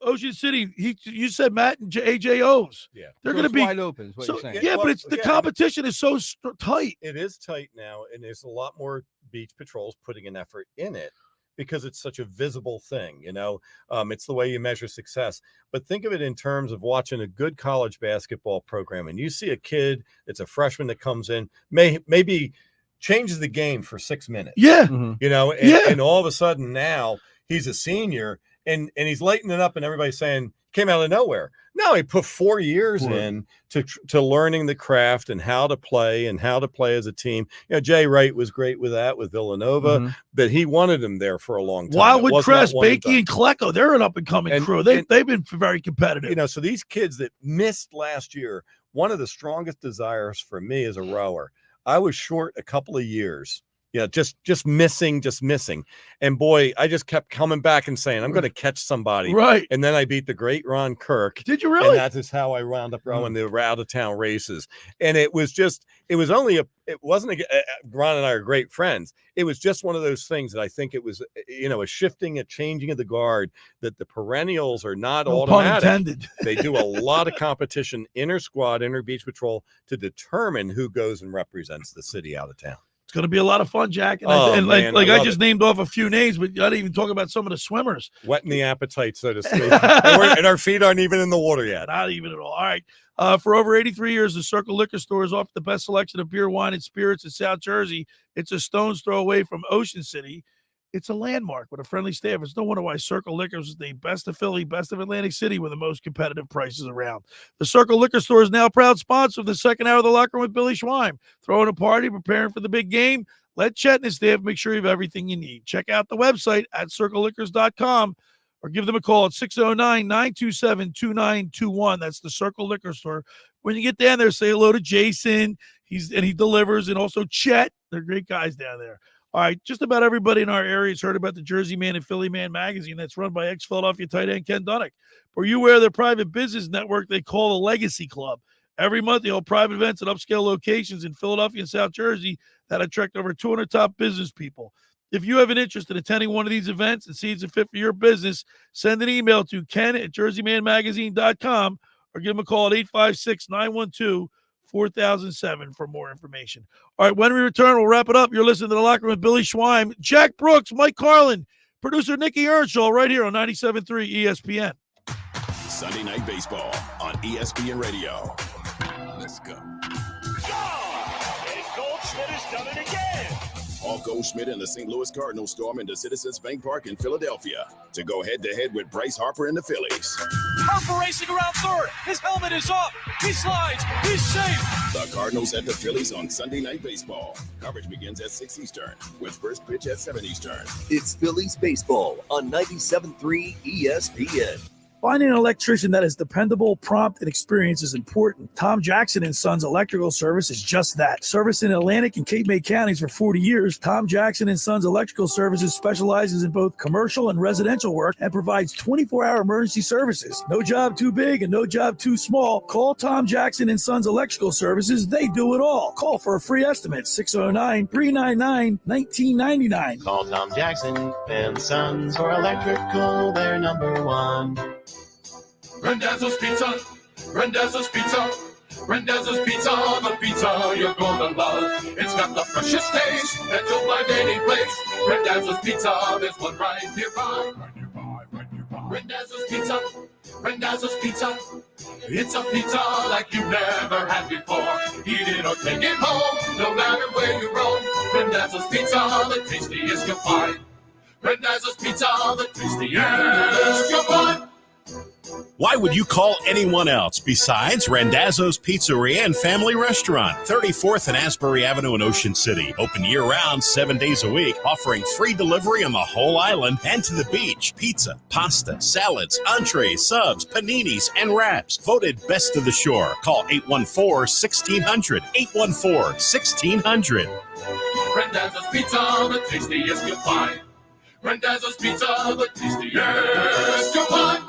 Ocean City. You said Matt and AJOs. Yeah, they're going to be wide open. Is what you're saying. Yeah, but it's the competition is so tight. It is tight now, and there's a lot more beach patrols putting an effort in it because it's such a visible thing. It's the way you measure success. But think of it in terms of watching a good college basketball program, and you see a kid that's a freshman that comes in, maybe changes the game for 6 minutes. Yeah, and all of a sudden now he's a senior. And he's lighting it up, and everybody's saying came out of nowhere. No, he put 4 years in to learning the craft and how to play as a team. Jay Wright was great with that with Villanova, but he wanted him there for a long time. Wildwood Crest, Bakey, and Klecko, they're an up and coming crew. They've been very competitive. So these kids that missed last year, one of the strongest desires for me as a rower, I was short a couple of years. Yeah, just missing. And boy, I just kept coming back and saying, I'm going to catch somebody. Right. And then I beat the great Ron Kirk. Did you really? And that is how I wound up rowing the out-of-town races. And it wasn't Ron and I are great friends. It was just one of those things that I think it was, a shifting, a changing of the guard, that the perennials are not automatic. Pun intended. They do a lot of competition, inter-squad, inter-beach patrol, to determine who goes and represents the city out of town. It's going to be a lot of fun, Jack. And, Man, I just named off a few names, but I didn't even talk about some of the swimmers. Whetting the appetite, so to speak. and our feet aren't even in the water yet. Not even at all. All right. For over 83 years, the Circle Liquor Store has offered the best selection of beer, wine, and spirits in South Jersey. It's a stone's throw away from Ocean City. It's a landmark with a friendly staff. It's no wonder why Circle Liquor is the best of Philly, best of Atlantic City, with the most competitive prices around. The Circle Liquor Store is now proud sponsor of the second hour of the Locker Room with Billy Schweim. Throwing a party, preparing for the big game. Let Chet and his staff make sure you have everything you need. Check out the website at circleliquors.com or give them a call at 609-927-2921. That's the Circle Liquor Store. When you get down there, say hello to Jason. He delivers, and also Chet. They're great guys down there. All right, just about everybody in our area has heard about the Jersey Man and Philly Man magazine that's run by ex-Philadelphia tight end Ken Dunnick. Were you aware of their private business network they call the Legacy Club? Every month, they hold private events at upscale locations in Philadelphia and South Jersey that attract over 200 top business people. If you have an interest in attending one of these events and see it's a fit for your business, send an email to ken@jerseymanmagazine.com or give them a call at 856-912-4007 for more information. All right, when we return, we'll wrap it up. You're listening to The Locker Room with Billy Schweim, Jack Brooks, Mike Carlin, producer Nikki Earnshaw, right here on 97.3 ESPN. Sunday Night Baseball on ESPN Radio. Let's go. And Goldschmidt has done it again. Paul Goldschmidt and the St. Louis Cardinals storm into Citizens Bank Park in Philadelphia to go head-to-head with Bryce Harper and the Phillies. Harper racing around third. His helmet is up. He slides. He's safe. The Cardinals at the Phillies on Sunday Night Baseball. Coverage begins at 6 Eastern with first pitch at 7 Eastern. It's Phillies baseball on 97.3 ESPN. Finding an electrician that is dependable, prompt, and experienced is important. Tom Jackson & Sons Electrical Service is just that. Service in Atlantic and Cape May counties for 40 years, Tom Jackson & Sons Electrical Services specializes in both commercial and residential work and provides 24-hour emergency services. No job too big and no job too small. Call Tom Jackson & Sons Electrical Services. They do it all. Call for a free estimate, 609-399-1999. Call Tom Jackson and Sons for electrical, they're number one. Randazzo's Pizza, Randazzo's Pizza, Randazzo's Pizza, the pizza you're gonna love. It's got the freshest taste that you'll find any place. Randazzo's Pizza, there's one right nearby. Randazzo's Pizza, Randazzo's Pizza. It's a pizza like you've never had before. Eat it or take it home, no matter where you roam. Randazzo's Pizza, the tastiest you'll find. Randazzo's Pizza, the tastiest you'll find. Why would you call anyone else besides Randazzo's Pizzeria and Family Restaurant, 34th and Asbury Avenue in Ocean City. Open year-round, 7 days a week, offering free delivery on the whole island and to the beach. Pizza, pasta, salads, entrees, subs, paninis, and wraps. Voted best of the shore. Call 814-1600. 814-1600. Randazzo's Pizza, the tastiest you'll find. Randazzo's Pizza, the tastiest you'll find.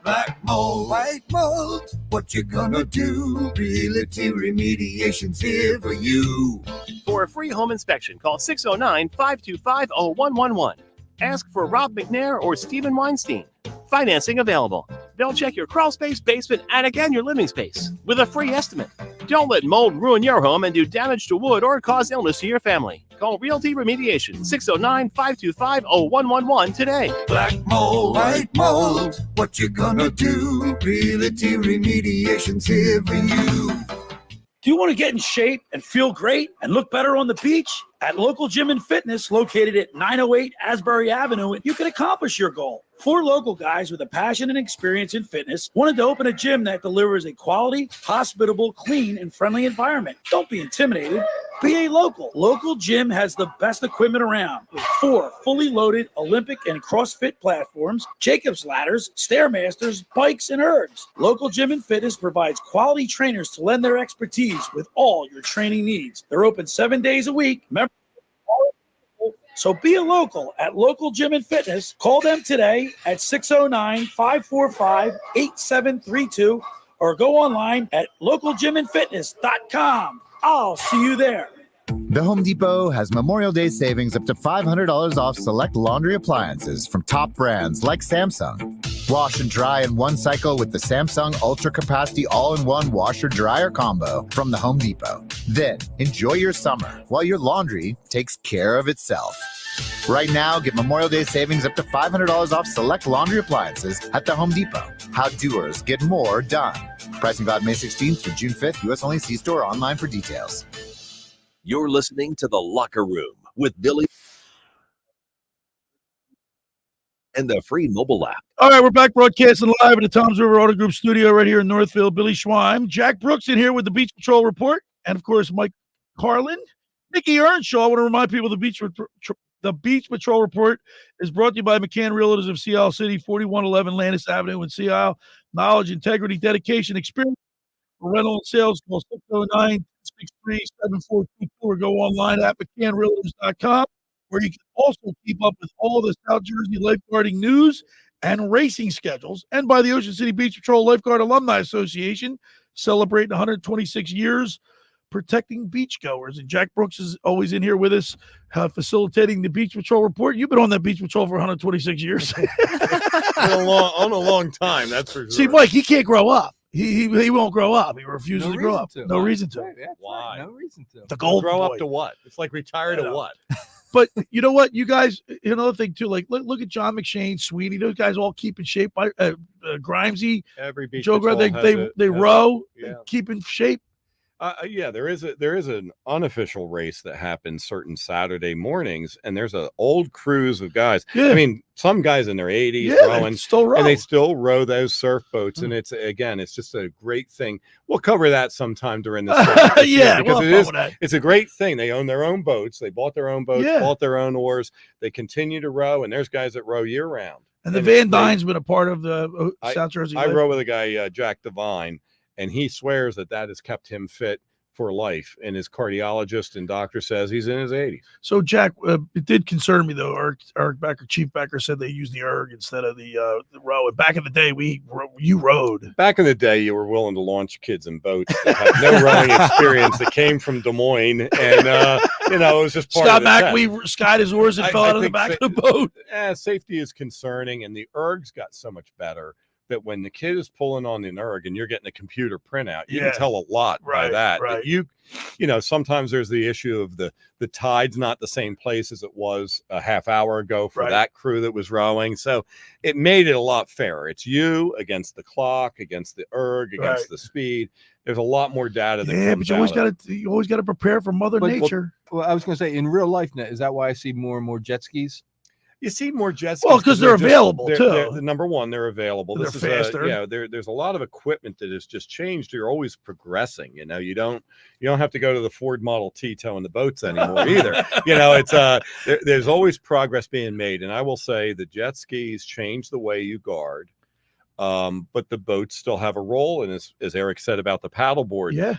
Black mold, white mold, what you gonna do? Realty Remediation's here for you. For a free home inspection, call 609-525-0111. Ask for Rob McNair or Stephen Weinstein. Financing available. They'll check your crawl space, basement, and again your living space with a free estimate. Don't let mold ruin your home and do damage to wood or cause illness to your family. Call Realty Remediation, 609-525-0111 today. Black mold, white mold, what you gonna do? Realty Remediation's here for you. Do you want to get in shape and feel great and look better on the beach? At Local Gym and Fitness, located at 908 Asbury Avenue, you can accomplish your goal. 4 local guys with a passion and experience in fitness wanted to open a gym that delivers a quality, hospitable, clean, and friendly environment. Don't be intimidated. Be a local. Local Gym has the best equipment around with 4 fully loaded Olympic and CrossFit platforms, Jacob's ladders, Stairmasters, bikes, and ergs. Local Gym and Fitness provides quality trainers to lend their expertise with all your training needs. They're open 7 days a week. So be a local at Local Gym and Fitness. Call them today at 609-545-8732 or go online at localgymandfitness.com. I'll see you there. The Home Depot has Memorial Day savings up to $500 off select laundry appliances from top brands like Samsung. Wash and dry in one cycle with the Samsung Ultra Capacity All-in-One Washer Dryer Combo from the Home Depot. Then enjoy your summer while your laundry takes care of itself. Right now, get Memorial Day savings up to $500 off select laundry appliances at the Home Depot. How doers get more done. Pricing valid May 16th through June 5th. U.S. only. See store or online for details. You're listening to The Locker Room with Billy and the free mobile app. All right, we're back broadcasting live at the Toms River Auto Group studio right here in Northfield. Billy Schweim, Jack Brooks in here with the Beach Patrol Report, and, of course, Mike Carlin. Nikki Earnshaw. I want to remind people the Beach Patrol Report is brought to you by McCann Realtors of Sea Isle City, 4111 Landis Avenue in Sea Isle. Knowledge, integrity, dedication, experience. For rental and sales, call 609-663-7422 or go online at McCannRealtors.com, where you can also keep up with all the South Jersey lifeguarding news and racing schedules. And by the Ocean City Beach Patrol Lifeguard Alumni Association, celebrating 126 years protecting beachgoers. And Jack Brooks is always in here with us, facilitating the Beach Patrol Report. You've been on that Beach Patrol for 126 years. a long time, that's for sure. See, Mike, he can't grow up. He won't grow up. He refuses to grow up. No reason to. Why? No reason to. The gold grow boy. up to what? It's like retire to what? But you know what, you guys, another thing too, like look at John McShane, Sweeney, those guys all keep in shape. Grimesy, Every beach Joe Grant, patrol they row, keep in shape. Yeah, there is an unofficial race that happens certain Saturday mornings, and there's an old cruise of guys. Yeah. I mean, some guys in their 80s rowing, still row. and they still row those surf boats, and it's just a great thing. We'll cover that sometime during the summer. Yeah, because it's a great thing. They own their own boats. They bought their own boats, Yeah. bought their own oars. They continue to row, and there's guys that row year round. And the Van Dyne's been a part of the South Jersey. I row with a guy, Jack Devine, and he swears that has kept him fit for life, and his cardiologist and doctor says he's in his 80s. So, Jack, it did concern me, though. Eric Becker, Chief Becker, said they used the erg instead of the row. And back in the day, you rowed. Back in the day, you were willing to launch kids in boats that had no rowing experience that came from Des Moines, and it was just part Scott of the McAwee skied his oars and fell out of the back of the boat. Safety is concerning, and the ergs got so much better that when the kid is pulling on an erg and you're getting a computer printout, you can tell a lot by that. Right. But you know, sometimes there's the issue of the tide's not the same place as it was a half hour ago for that crew that was rowing. So it made it a lot fairer. It's you against the clock, against the erg, against the speed. There's a lot more data that comes but you always got to prepare for Mother Nature. Well, I was going to say, in real life, is that why I see more and more jet skis? You see more jet skis. Well, because they're available too. Number one, they're available. They're faster. There's a lot of equipment that has just changed. You're always progressing. You don't have to go to the Ford Model T towing the boats anymore either. It's there's always progress being made. And I will say the jet skis change the way you guard. But the boats still have a role, and as Eric said about the paddleboard,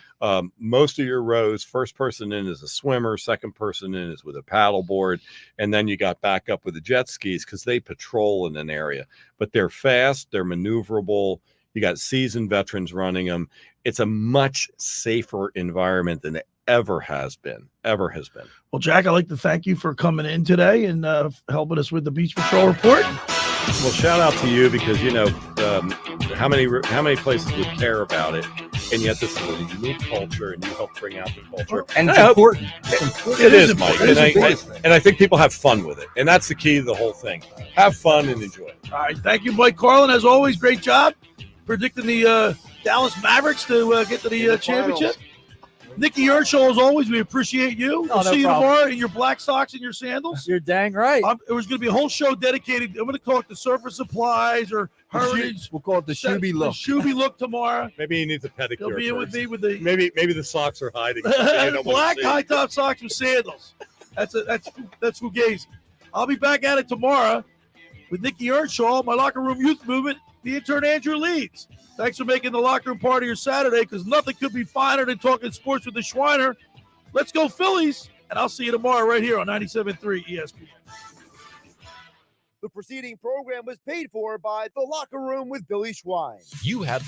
most of your rows, first person in is a swimmer, second person in is with a paddleboard, and then you got back up with the jet skis because they patrol in an area. But they're fast, they're maneuverable. You got seasoned veterans running them. It's a much safer environment than it ever has been. Well, Jack, I'd like to thank you for coming in today and helping us with the Beach Patrol Report. Well, shout out to you because how many places would care about it, and yet this is a unique culture, and you help bring out the culture. And it's important. It is, Mike, and I think people have fun with it, and that's the key to the whole thing. Have fun and enjoy it. All right, thank you, Mike Carlin. As always, great job predicting the Dallas Mavericks to get to the championship. Nikki Earnshaw, as always, we appreciate you. We'll see you tomorrow in your black socks and your sandals. You're dang right. It was going to be a whole show dedicated. I'm going to call it the Surface Supplies or Heritage. We'll call it the Shooby look. The Shooby look tomorrow. Maybe he needs a pedicure. He'll be in with me with the maybe the socks are hiding. black high top socks with sandals. That's fugazi. I'll be back at it tomorrow with Nikki Earnshaw, my locker room youth movement. The intern Andrew leads. Thanks for making the locker room part of your Saturday, because nothing could be finer than talking sports with the Schweiner. Let's go Phillies, and I'll see you tomorrow right here on 97.3 ESPN. The preceding program was paid for by The Locker Room with Billy Schwein. You have